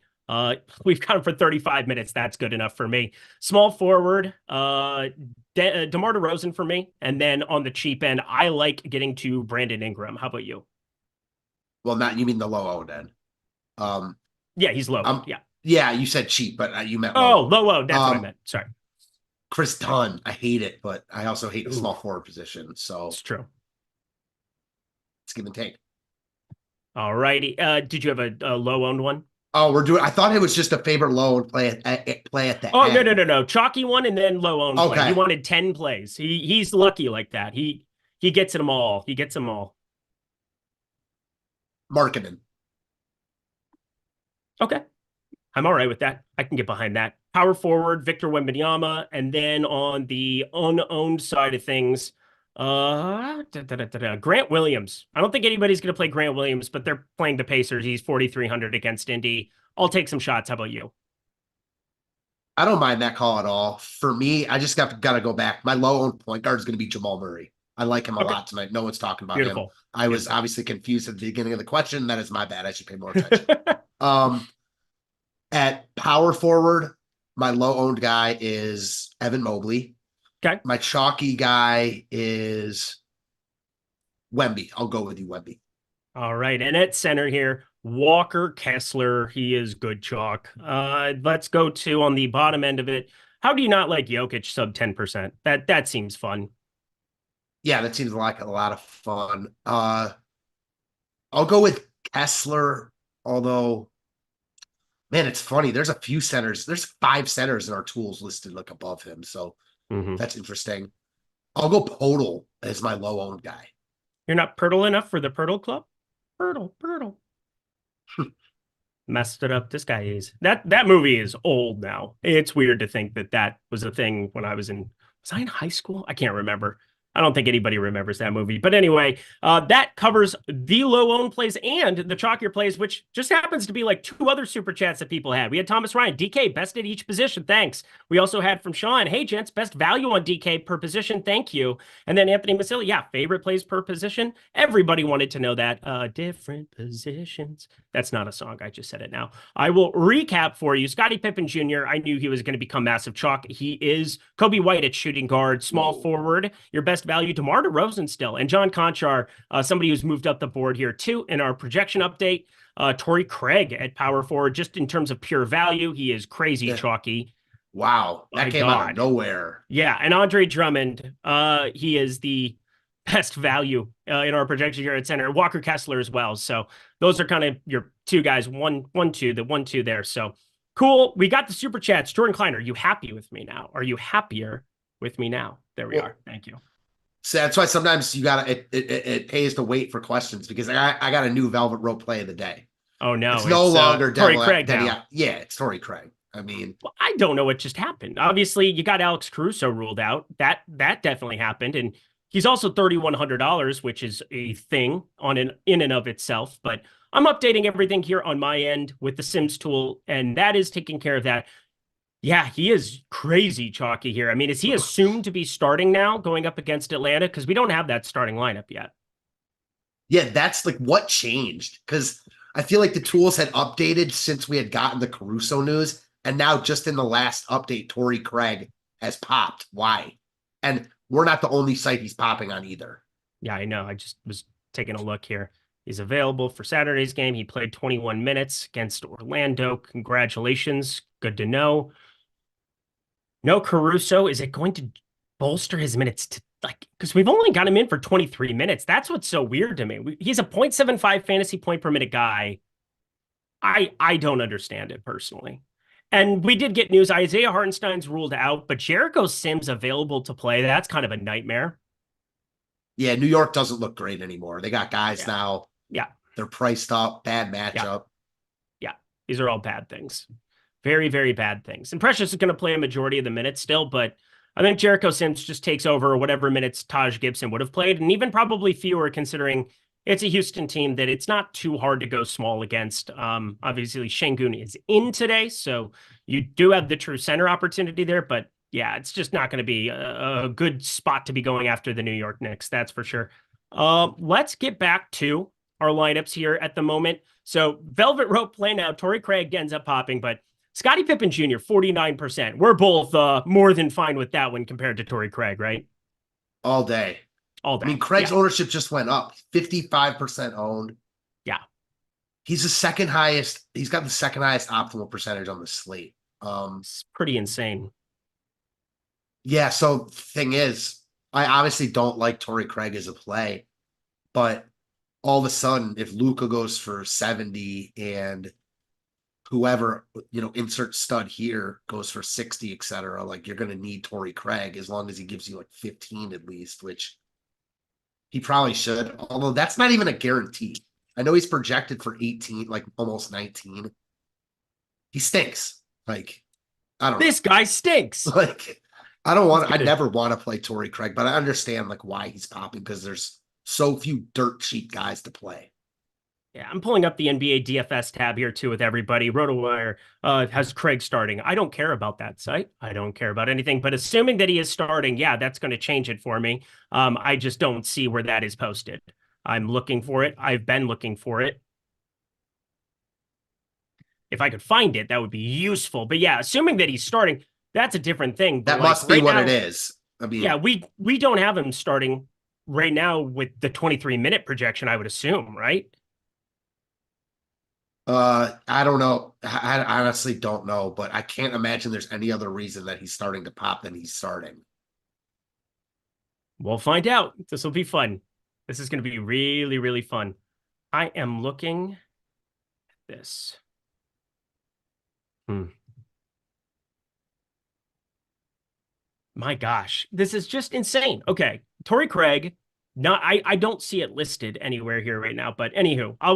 we've got him for 35 minutes. That's good enough for me. Small forward, DeMar DeRozan for me. And then on the cheap end, I like getting to Brandon Ingram. How about you? Well, not, you mean the low owned end. Yeah, he's low. Yeah, you said cheap, but you meant low. Low. That's what I meant. Sorry. Chris Dunn, I hate it, but I also hate the small forward position. So it's true. It's give and take. All righty. Did you have a low owned one? Oh, I thought it was just a favorite low and play at the Oh, end. no. Chalky one and then low owned play. Okay. He wanted 10 plays. He's lucky like that. He gets them all. He gets them all. Marketing. Okay. I'm all right with that. I can get behind that. Power forward, Victor Wembanyama. And then on the unowned side of things, Grant Williams. I don't think anybody's going to play Grant Williams, but they're playing the Pacers. He's 4,300 against Indy. I'll take some shots. How about you? I don't mind that call at all. For me, I just got to go back. My low owned point guard is going to be Jamal Murray. I like him a lot tonight. No one's talking about him. I was obviously confused at the beginning of the question. That is my bad. I should pay more attention. At power forward, my low owned guy is Evan Mobley. Okay. My chalky guy is Wemby. I'll go with you, Wemby. All right. And at center here, Walker Kessler. He is good chalk. Let's go to on the bottom end of it. How do you not like Jokic sub 10%? That seems fun. Yeah, that seems like a lot of fun. I'll go with Kessler, although, man, it's funny. There's a few centers. There's 5 centers in our tools listed like above him. So that's interesting. I'll go Podol as my low owned guy. You're not Pirtle enough for the Pirtle Club? Pirtle. Messed it up. This guy is. That movie is old now. It's weird to think that was a thing when was I in high school? I can't remember. I don't think anybody remembers that movie. But anyway, that covers the low-owned plays and the chalkier plays, which just happens to be like 2 other super chats that people had. We had Thomas Ryan, DK, best at each position, thanks. We also had from Sean, hey, gents, best value on DK per position, thank you. And then Anthony Masili, yeah, favorite plays per position. Everybody wanted to know that. Different positions. That's not a song. I just said it now. I will recap for you. Scotty Pippen Jr., I knew he was going to become massive chalk. He is. Kobe White at shooting guard, small forward, your best value, DeMar DeRozan still. And John Conchar, somebody who's moved up the board here too in our projection update. Tory Craig at power forward, just in terms of pure value, he is crazy chalky. Wow, that came out of nowhere. Yeah, and Andre Drummond, he is the best value in our projection here at center. Walker Kessler as well. So those are kind of your 2 guys, 1, 2, the 1, 2 there. So cool. We got the super chats. Jordan Klein, are you happy with me now? Are you happier with me now? There we are. Thank you. So that's why sometimes you gotta it pays to wait for questions, because I got a new Velvet Rope play of the day. Oh no, it's no longer Tory Craig now. Yeah, it's Tory Craig. I mean, well, I don't know what just happened. Obviously, you got Alex Caruso ruled out. That definitely happened, and he's also $3,100, which is a thing in and of itself. But I'm updating everything here on my end with the Sims tool, and that is taking care of that. Yeah, he is crazy chalky here. I mean, is he assumed to be starting now going up against Atlanta? Because we don't have that starting lineup yet. Yeah, that's like what changed. Because I feel like the tools had updated since we had gotten the Caruso news. And now just in the last update, Tory Craig has popped. Why? And we're not the only site he's popping on either. Yeah, I know. I just was taking a look here. He's available for Saturday's game. He played 21 minutes against Orlando. Congratulations. Good to know. No Caruso. Is it going to bolster his minutes to because we've only got him in for 23 minutes. That's what's so weird to me. He's a 0.75 fantasy point per minute guy. I don't understand it personally. And we did get news. Isaiah Hartenstein's ruled out, but Jericho Sims available to play. That's kind of a nightmare. Yeah, New York doesn't look great anymore. They got guys now. Yeah. They're priced up. Bad matchup. Yeah. These are all bad things. Very, very bad things. And Precious is going to play a majority of the minutes still, but I think Jericho Sims just takes over whatever minutes Taj Gibson would have played, and even probably fewer considering it's a Houston team that it's not too hard to go small against. Obviously, Şengün is in today, so you do have the true center opportunity there, but yeah, it's just not going to be a good spot to be going after the New York Knicks, that's for sure. Let's get back to our lineups here at the moment. So Velvet Rope play now. Tory Craig ends up popping, but Scotty Pippen Jr., 49%. We're both more than fine with that one compared to Tory Craig, right? All day. All day. I mean, Craig's ownership just went up. 55% owned. Yeah. He's the second highest. He's got the second highest optimal percentage on the slate. It's pretty insane. Yeah, so thing is, I obviously don't like Tory Craig as a play, but all of a sudden, if Luka goes for 70 and whoever, insert stud here goes for 60, etc., like you're going to need Tory Craig as long as he gives you like 15 at least, which he probably should. Although that's not even a guarantee. I know he's projected for 18, like almost 19. He stinks. Like, I don't know. This guy stinks. Like, I never want to play Tory Craig, but I understand like why he's popping because there's so few dirt cheap guys to play. Yeah, I'm pulling up the NBA DFS tab here too with everybody. RotoWire has Craig starting. I don't care about that site. I don't care about anything, but assuming that he is starting, yeah, that's going to change it for me. I just don't see where that is posted. I'm looking for it. I've been looking for it. If I could find it, that would be useful. But yeah, assuming that he's starting, that's a different thing. But that must be what it is. I mean, yeah, we don't have him starting right now with the 23-minute projection, I would assume, right? I don't know. I honestly don't know, but I can't imagine there's any other reason that he's starting to pop than he's starting. We'll find out. This will be fun. This is going to be really, really fun. I am looking at this. My gosh, this is just insane. Okay, Tory Craig. I don't see it listed anywhere here right now, but anywho, I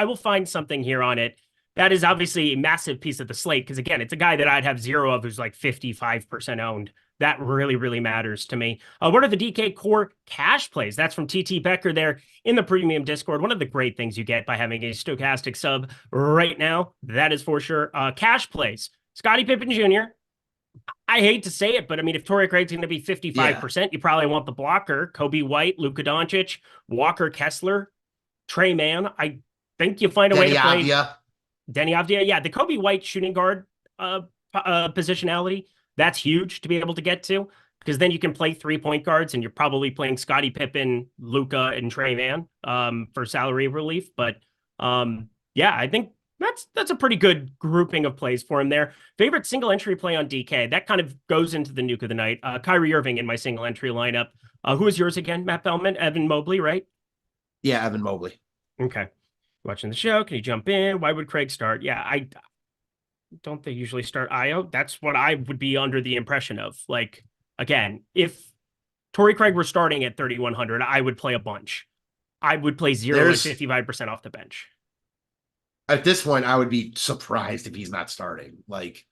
will find something here on it. That is obviously a massive piece of the slate because again, it's a guy that I'd have 0 of who's like 55% owned. That really, really matters to me. What are the DK core cash plays? That's from TT Becker there in the premium Discord. One of the great things you get by having a Stokastic sub right now, that is for sure. Cash plays. Scotty Pippen Jr., I hate to say it, but I mean, if Tory Craig's going to be 55%, you probably want the blocker. Kobe White, Luka Doncic, Walker Kessler, Trey Mann. I think you find a way to play Denny Avdia. Yeah, the Kobe White shooting guard positionality, that's huge to be able to get to because then you can play 3 point guards and you're probably playing Scotty Pippen, Luka, and Trey Mann for salary relief. But yeah, I think that's a pretty good grouping of plays for him there. Favorite single entry play on DK. That kind of goes into the nuke of the night. Kyrie Irving in my single entry lineup. Who is yours again? Matt Belman, Evan Mobley, right? Yeah, Evan Mobley. Okay. Watching the show. Can you jump in? Why would Craig start? Yeah, I don't they usually start IO? That's what I would be under the impression of. Like, again, if Tory Craig were starting at 3,100, I would play a bunch. I would play 0 to 55% off the bench. At this point, I would be surprised if he's not starting. Like,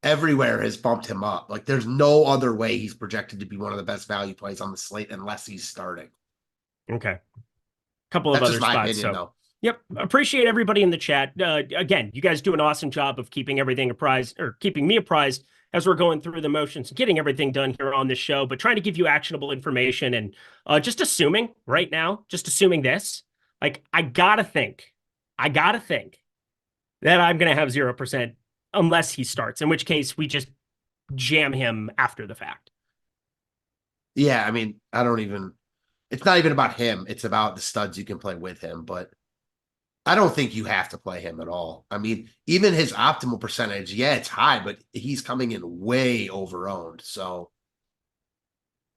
everywhere has bumped him up. Like, there's no other way he's projected to be one of the best value plays on the slate unless he's starting. Okay. Couple of other spots. Though. Yep. Appreciate everybody in the chat. Again, you guys do an awesome job of keeping everything apprised or keeping me apprised as we're going through the motions, getting everything done here on this show, but trying to give you actionable information and just assuming right now, this, like, I gotta think that I'm going to have 0% unless he starts, in which case we just jam him after the fact. Yeah, I mean, it's not even about him. It's about the studs you can play with him, but I don't think you have to play him at all. I mean, even his optimal percentage, yeah, it's high, but he's coming in way over-owned, so.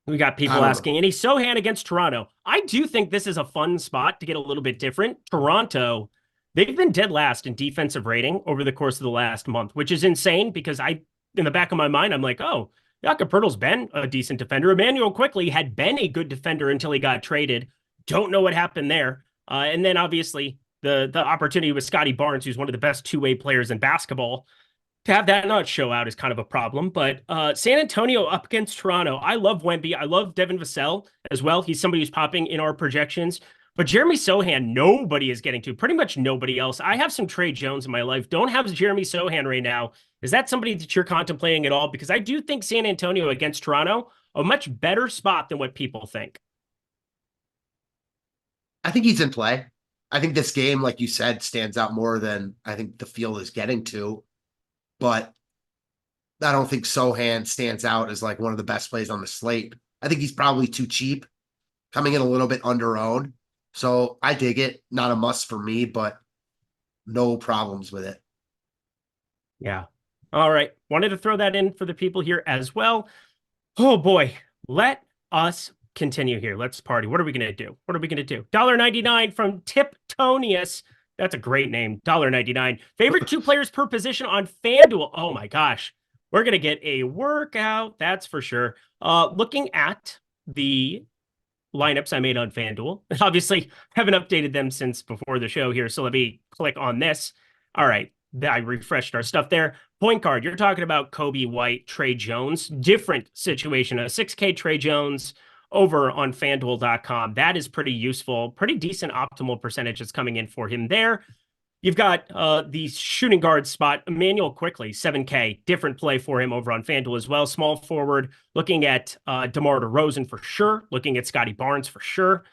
We got people asking, any Sochan against Toronto? I do think this is a fun spot to get a little bit different. Toronto, they've been dead last in defensive rating over the course of the last month, which is insane because in the back of my mind, I'm like, oh, Jakob Poeltl's been a decent defender. Emmanuel Quickley had been a good defender until he got traded. Don't know what happened there. And then obviously the opportunity with Scotty Barnes, who's one of the best two-way players in basketball. To have that not show out is kind of a problem. But San Antonio up against Toronto. I love Wemby. I love Devin Vassell as well. He's somebody who's popping in our projections. But Jeremy Sochan, nobody is getting to. Pretty much nobody else. I have some Trey Jones in my life. Don't have Jeremy Sochan right now. Is that somebody that you're contemplating at all? Because I do think San Antonio against Toronto, a much better spot than what people think. I think he's in play. I think this game, like you said, stands out more than I think the field is getting to. But I don't think Sochan stands out as like one of the best plays on the slate. I think he's probably too cheap, coming in a little bit under-owned. So I dig it. Not a must for me, but no problems with it. Yeah. All right. Wanted to throw that in for the people here as well. Oh boy. Let us continue here. Let's party. What are we going to do? What are we going to do? $1.99 from Tiptonius. That's a great name. $1.99. Favorite 2 players per position on FanDuel. Oh my gosh. We're going to get a workout. That's for sure. Looking at the lineups I made on FanDuel. Obviously, haven't updated them since before the show here. So let me click on this. All right. I refreshed our stuff there. Point guard, you're talking about Kobe White, Trey Jones. Different situation. A 6K Trey Jones over on FanDuel.com. That is pretty useful. Pretty decent optimal percentage that's coming in for him there. You've got the shooting guard spot, Emmanuel Quickly, 7K. Different play for him over on FanDuel as well. Small forward, looking at DeMar DeRozan for sure. Looking at Scotty Barnes for sure.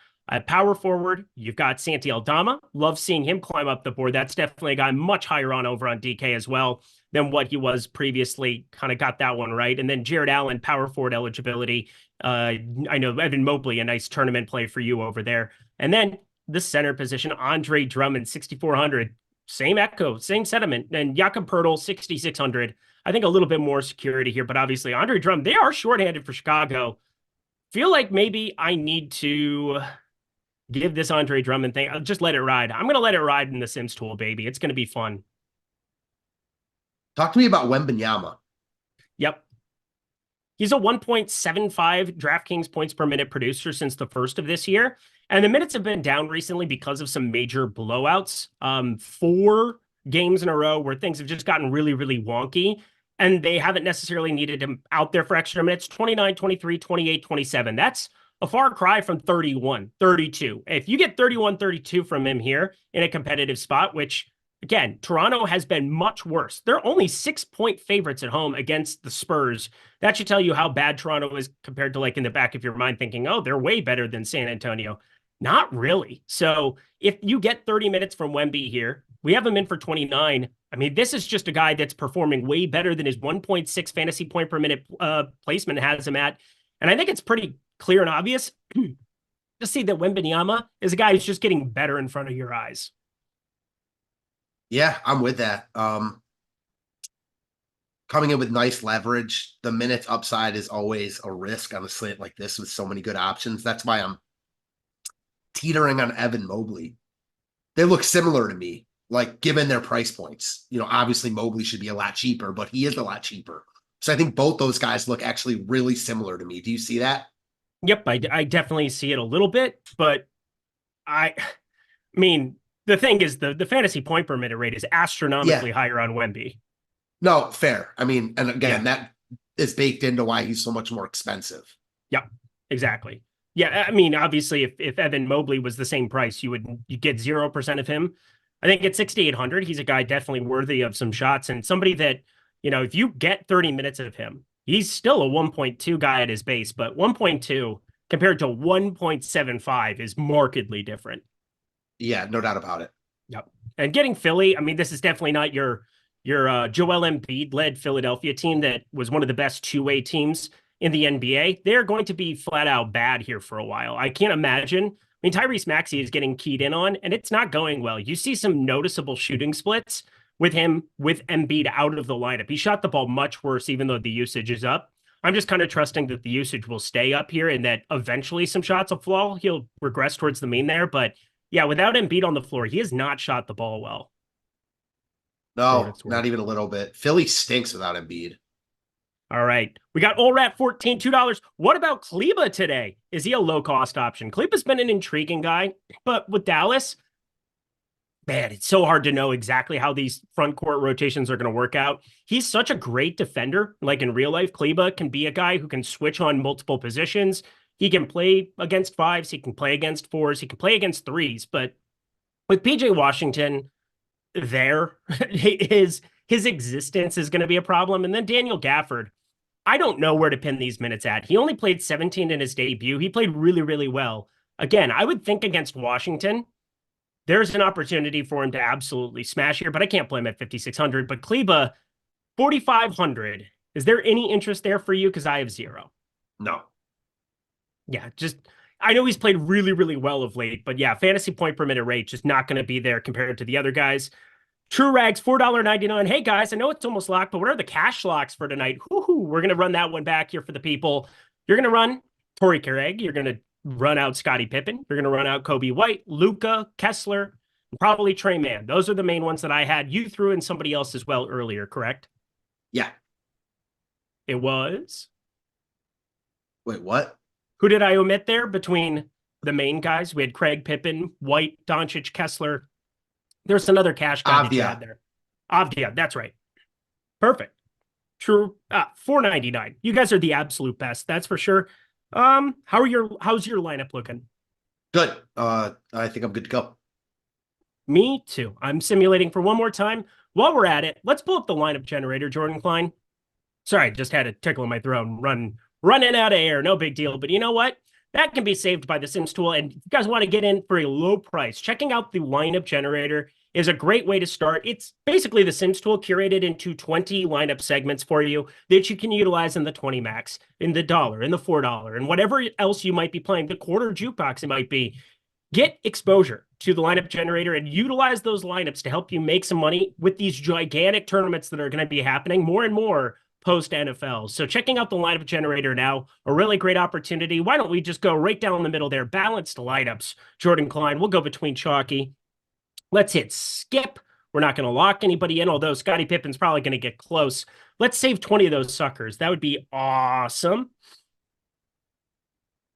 Power forward, you've got Santi Aldama. Love seeing him climb up the board. That's definitely a guy much higher on over on DK as well than what he was previously. Kind of got that one right. And then Jared Allen, power forward eligibility. I know Evan Mobley, a nice tournament play for you over there. And then the center position, Andre Drummond, 6,400. Same echo, same sentiment. And Jakob Poeltl, 6,600. I think a little bit more security here, but obviously Andre Drummond, they are shorthanded for Chicago. Feel like maybe I need to give this Andre Drummond thing. I'll just let it ride. I'm going to let it ride in the Sims tool, baby. It's going to be fun. Talk to me about Wembanyama. Yep. He's a 1.75 DraftKings points per minute producer since the first of this year. And the minutes have been down recently because of some major blowouts. 4 games in a row where things have just gotten really, really wonky. And they haven't necessarily needed him out there for extra minutes. 29, 23, 28, 27. That's a far cry from 31, 32. If you get 31, 32 from him here in a competitive spot, which, again, Toronto has been much worse. They're only 6-point favorites at home against the Spurs. That should tell you how bad Toronto is compared to, like, in the back of your mind thinking, oh, they're way better than San Antonio. Not really. So if you get 30 minutes from Wemby here, we have him in for 29. I mean, this is just a guy that's performing way better than his 1.6 fantasy point per minute placement has him at. And I think it's pretty clear and obvious to see that Wembanyama is a guy who's just getting better in front of your eyes. Yeah, I'm with that. Coming in with nice leverage. The minutes upside is always a risk on a slate like this with so many good options. That's why I'm teetering on Evan Mobley. They look similar to me, like given their price points. You know, obviously Mobley should be a lot cheaper, but he is a lot cheaper. So I think both those guys look actually really similar to me. Do you see that? Yep, I definitely see it a little bit, but I mean, the thing is the fantasy point per minute rate is astronomically higher on Wemby. No, fair. I mean, and again, that is baked into why he's so much more expensive. Yep, exactly. Yeah, I mean, obviously, if Evan Mobley was the same price, you get 0% of him. I think at 6,800, he's a guy definitely worthy of some shots and somebody that, you know, if you get 30 minutes of him, he's still a 1.2 guy at his base, but 1.2 compared to 1.75 is markedly different. Yeah, no doubt about it. Yep. And getting Philly, I mean, this is definitely not your Joel Embiid-led Philadelphia team that was one of the best two-way teams in the NBA. They're going to be flat out bad here for a while. I can't imagine. I mean, Tyrese Maxey is getting keyed in on, and it's not going well. You see some noticeable shooting splits with him, with Embiid out of the lineup. He shot the ball much worse, even though the usage is up. I'm just kind of trusting that the usage will stay up here and that eventually some shots will fall. He'll regress towards the mean there. But yeah, without Embiid on the floor, he has not shot the ball well. No, not even a little bit. Philly stinks without Embiid. All right. We got Olrat 14, $2. What about Kleba today? Is he a low-cost option? Kleba's been an intriguing guy, but with Dallas, man, it's so hard to know exactly how these front court rotations are going to work out. He's such a great defender. Like in real life, Kleba can be a guy who can switch on multiple positions. He can play against fives. He can play against fours. He can play against threes. But with PJ Washington there, his existence is going to be a problem. And then Daniel Gafford, I don't know where to pin these minutes at. He only played 17 in his debut. He played really, really well. Again, I would think against Washington, there's an opportunity for him to absolutely smash here, but I can't play him at 5,600. But Kleba, 4,500. Is there any interest there for you? Because I have zero. No. Yeah, just, I know he's played really, really well of late, but yeah, fantasy point per minute rate just not going to be there compared to the other guys. True Rags, $4.99. Hey guys, I know it's almost locked, but what are the cash locks for tonight? We're going to run that one back here for the people. You're going to run Tory Craig, you're going to run out Scotty Pippen. You're going to run out Kobe White, Luka, Kessler, probably Trey Mann. Those are the main ones that I had. You threw in somebody else as well earlier, correct? Yeah. It was. Wait, what? Who did I omit there between the main guys? We had Craig, Pippen, White, Doncic, Kessler. There's another cash guy that you had there. Avdia, that's right. Perfect. True. $4.99. You guys are the absolute best. That's for sure. How's your lineup looking? Good. I think I'm good to go. Me too. I'm simulating for one more time. While we're at it, let's pull up the lineup generator, Jordan Klein. Sorry, just had a tickle in my throat and running out of air. No big deal. But you know what? That can be saved by the Sims tool. And if you guys want to get in for a low price, checking out the lineup generator is a great way to start. It's basically the Sims tool curated into 20 lineup segments for you that you can utilize in the 20 max, in the $1, in the $4, and whatever else you might be playing, the quarter jukebox it might be. Get exposure to the lineup generator and utilize those lineups to help you make some money with these gigantic tournaments that are going to be happening more and more post NFL. So checking out the lineup generator now, a really great opportunity. Why don't we just go right down the middle there? Balanced lineups. Jordan Klein, we'll go between chalky. Let's hit skip. We're not going to lock anybody in, although Scottie Pippen's probably going to get close. Let's save 20 of those suckers. That would be awesome.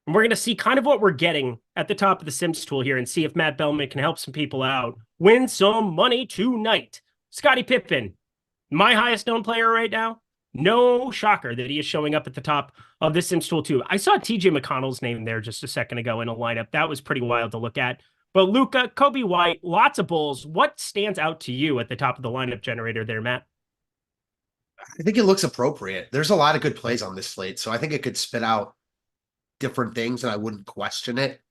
And we're going to see kind of what we're getting at the top of the Sims tool here and see if Matt Belman can help some people out. Win some money tonight. Scottie Pippen, my highest known player right now. No shocker that he is showing up at the top of the Sims tool too. I saw TJ McConnell's name there just a second ago in a lineup. That was pretty wild to look at. But Luka, Kobe White, lots of Bulls. What stands out to you at the top of the lineup generator there, Matt? I think it looks appropriate. There's a lot of good plays on this slate, so I think it could spit out different things and I wouldn't question it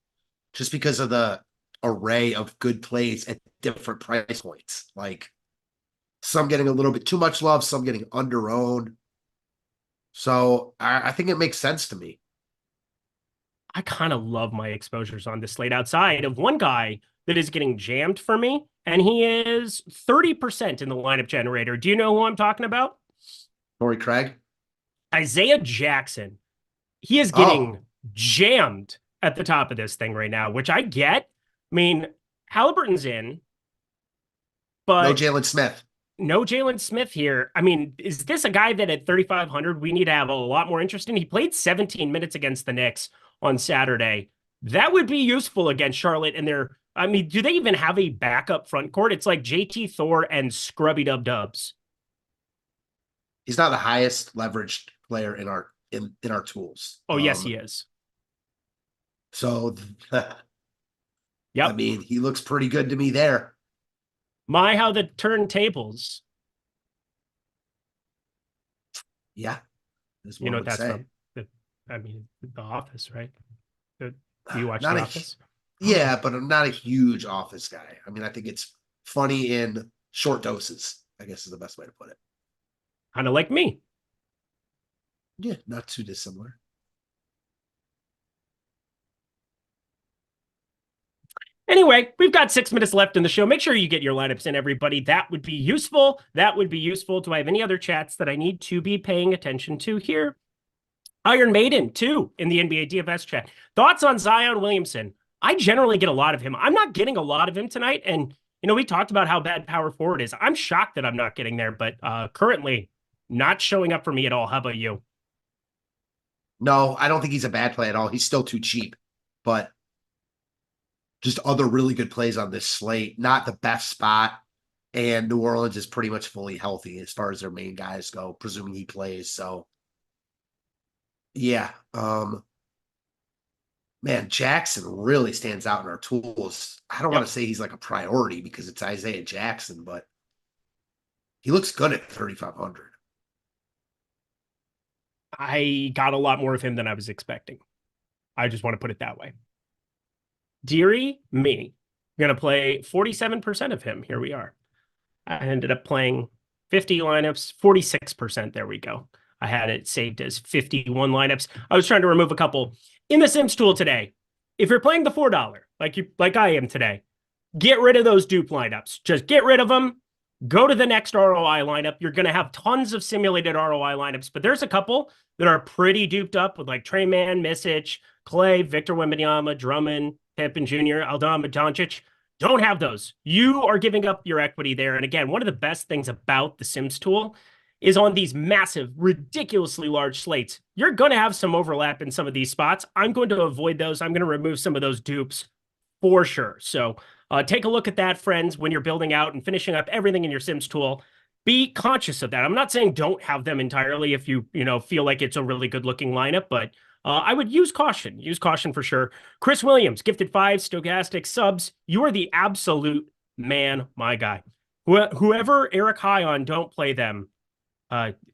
just because of the array of good plays at different price points. Like some getting a little bit too much love, some getting under-owned. So I think it makes sense to me. I kind of love my exposures on this slate outside of one guy that is getting jammed for me, and he is 30% in the lineup generator. Do you know who I'm talking about? Tory Craig? Isaiah Jackson. He is getting jammed at the top of this thing right now, which I get. I mean, Halliburton's in, but no Jalen Smith. No Jalen Smith here. I mean, is this a guy that at 3,500 we need to have a lot more interest in? He played 17 minutes against the Knicks on Saturday. That would be useful against Charlotte and their, I mean, do they even have a backup front court? It's like JT Thor and Scrubby Dub Dubs. He's not the highest leveraged player in our tools. Oh, yes, he is. So, yep. I mean, he looks pretty good to me there. My, how the turntables. Yeah. You know what that's from? The Office, right? Do you watch The Office? Yeah, but I'm not a huge Office guy. I mean, I think it's funny in short doses, I guess is the best way to put it. Kind of like me. Yeah, not too dissimilar. Anyway, we've got 6 minutes left in the show. Make sure you get your lineups in, everybody. That would be useful. That would be useful. Do I have any other chats that I need to be paying attention to here? Iron Maiden, too, in the NBA DFS chat. Thoughts on Zion Williamson? I generally get a lot of him. I'm not getting a lot of him tonight. And, you know, we talked about how bad power forward is. I'm shocked that I'm not getting there, but currently not showing up for me at all. How about you? No, I don't think he's a bad play at all. He's still too cheap, but just other really good plays on this slate. Not the best spot. And New Orleans is pretty much fully healthy as far as their main guys go, presuming he plays. So, yeah. Man, Jackson really stands out in our tools. I don't want to say he's like a priority because it's Isaiah Jackson, but he looks good at 3,500. I got a lot more of him than I was expecting. I just want to put it that way. Deary me. I'm going to play 47% of him. Here we are. I ended up playing 50 lineups, 46%. There we go. I had it saved as 51 lineups. I was trying to remove a couple. In the Sims tool today, if you're playing the $4, like I am today, get rid of those dupe lineups. Just get rid of them. Go to the next ROI lineup. You're going to have tons of simulated ROI lineups, but there's a couple that are pretty duped up with like Trey Mann, Misic, Clay, Victor Wembanyama, Drummond, Pippen Jr., Aldama, Doncic. Don't have those. You are giving up your equity there. And again, one of the best things about the Sims tool is on these massive, ridiculously large slates, you're going to have some overlap in some of these spots. I'm going to avoid those. I'm going to remove some of those dupes for sure. So take a look at that, friends, when you're building out and finishing up everything in your Sims tool. Be conscious of that. I'm not saying don't have them entirely if you feel like it's a really good looking lineup, but I would use caution. Use caution for sure. Chris Williams, gifted 5 Stokastic subs. You are the absolute man, my guy. Whoever Eric High on, don't play them.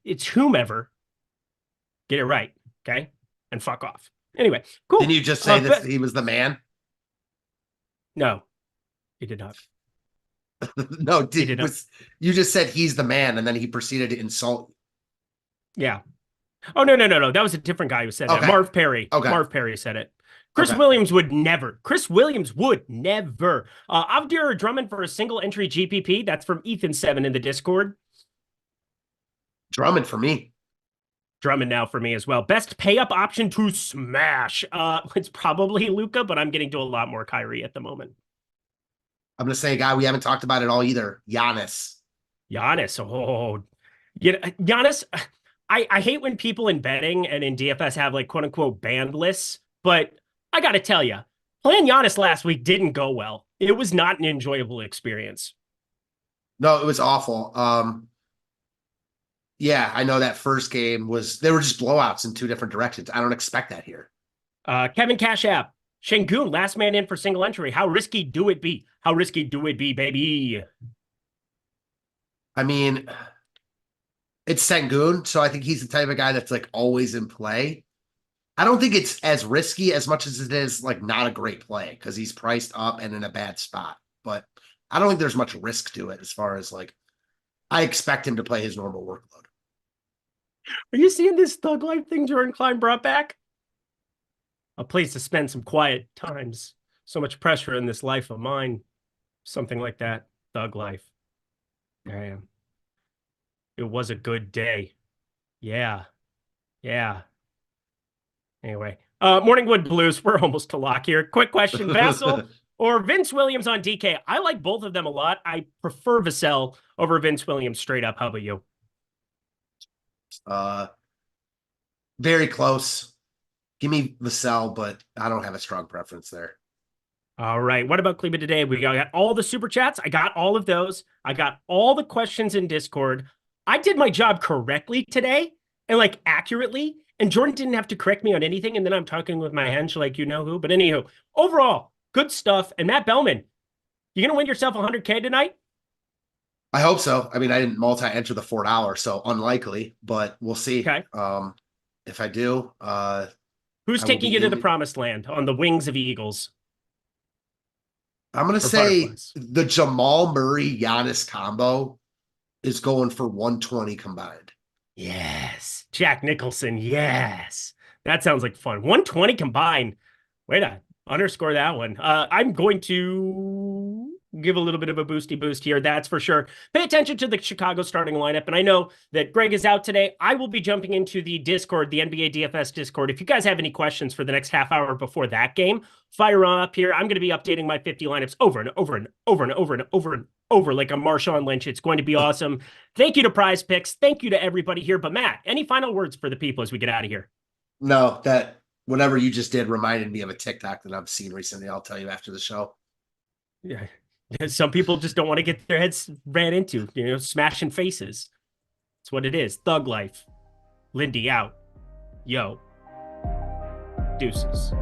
It's whomever. Get it right, okay? And fuck off. Anyway, cool. Didn't you just say that he was the man? No, he did not. No, you just said he's the man, and then he proceeded to insult you. Yeah. Oh, no. That was a different guy who said that. Marv Perry. Okay. Marv Perry said it. Chris Williams would never. Chris Williams would never. Avdir Drummond for a single entry GPP. That's from Ethan7 in the Discord. Drummond for me. Drummond now for me as well. Best pay up option to smash. It's probably Luka, but I'm getting to a lot more Kyrie at the moment. I'm going to say a guy we haven't talked about at all either. Giannis. Oh, yeah, Giannis. I hate when people in betting and in DFS have like quote unquote banned lists, but I got to tell you, playing Giannis last week didn't go well. It was not an enjoyable experience. No, it was awful. Yeah, I know that first game they were just blowouts in 2 different directions. I don't expect that here. Kevin Cash App, Şengün, last man in for single entry. How risky do it be? How risky do it be, baby? I mean, it's Şengün, so I think he's the type of guy that's like always in play. I don't think it's as risky as much as it is like not a great play because he's priced up and in a bad spot. But I don't think there's much risk to it as far as like I expect him to play his normal workload. Are you seeing this Thug Life thing Jordan Klein brought back? A place to spend some quiet times. So much pressure in this life of mine. Something like that. Thug Life. Damn. It was a good day. Yeah. Anyway. Morningwood Blues. We're almost to lock here. Quick question. Vassell or Vince Williams on DK? I like both of them a lot. I prefer Vassell over Vince Williams straight up. How about you? Very close. Give me Vassell, but I don't have a strong preference there. All right. What about Cleveland today? We got all the super chats. I got all of those. I got all the questions in Discord. I did my job correctly today and like accurately. And Jordan didn't have to correct me on anything. And then I'm talking with my hench like you know who. But anywho, overall, good stuff. And Matt Belman, you going to win yourself 100K tonight? I hope so. I mean, I didn't multi-enter the $4, so unlikely, but we'll see. Okay. If I do, who's taking you to the promised land on the wings of eagles? I'm going to say the Jamal Murray Giannis combo is going for 120 combined. Yes. Jack Nicholson. Yes. That sounds like fun. 120 combined. Wait a underscore that one. I'm going to give a little bit of a boosty boost here. That's for sure. Pay attention to the Chicago starting lineup. And I know that Greg is out today. I will be jumping into the Discord, the NBA DFS Discord. If you guys have any questions for the next half hour before that game, fire on up here. I'm going to be updating my 50 lineups over and over and over and over and over and over like a Marshawn Lynch. It's going to be awesome. Thank you to PrizePicks. Thank you to everybody here. But Matt, any final words for the people as we get out of here? No, that whatever you just did reminded me of a TikTok that I've seen recently. I'll tell you after the show. Yeah. Some people just don't want to get their heads ran into, smashing faces. That's what it is. Thug life. Lindy out. Yo. Deuces.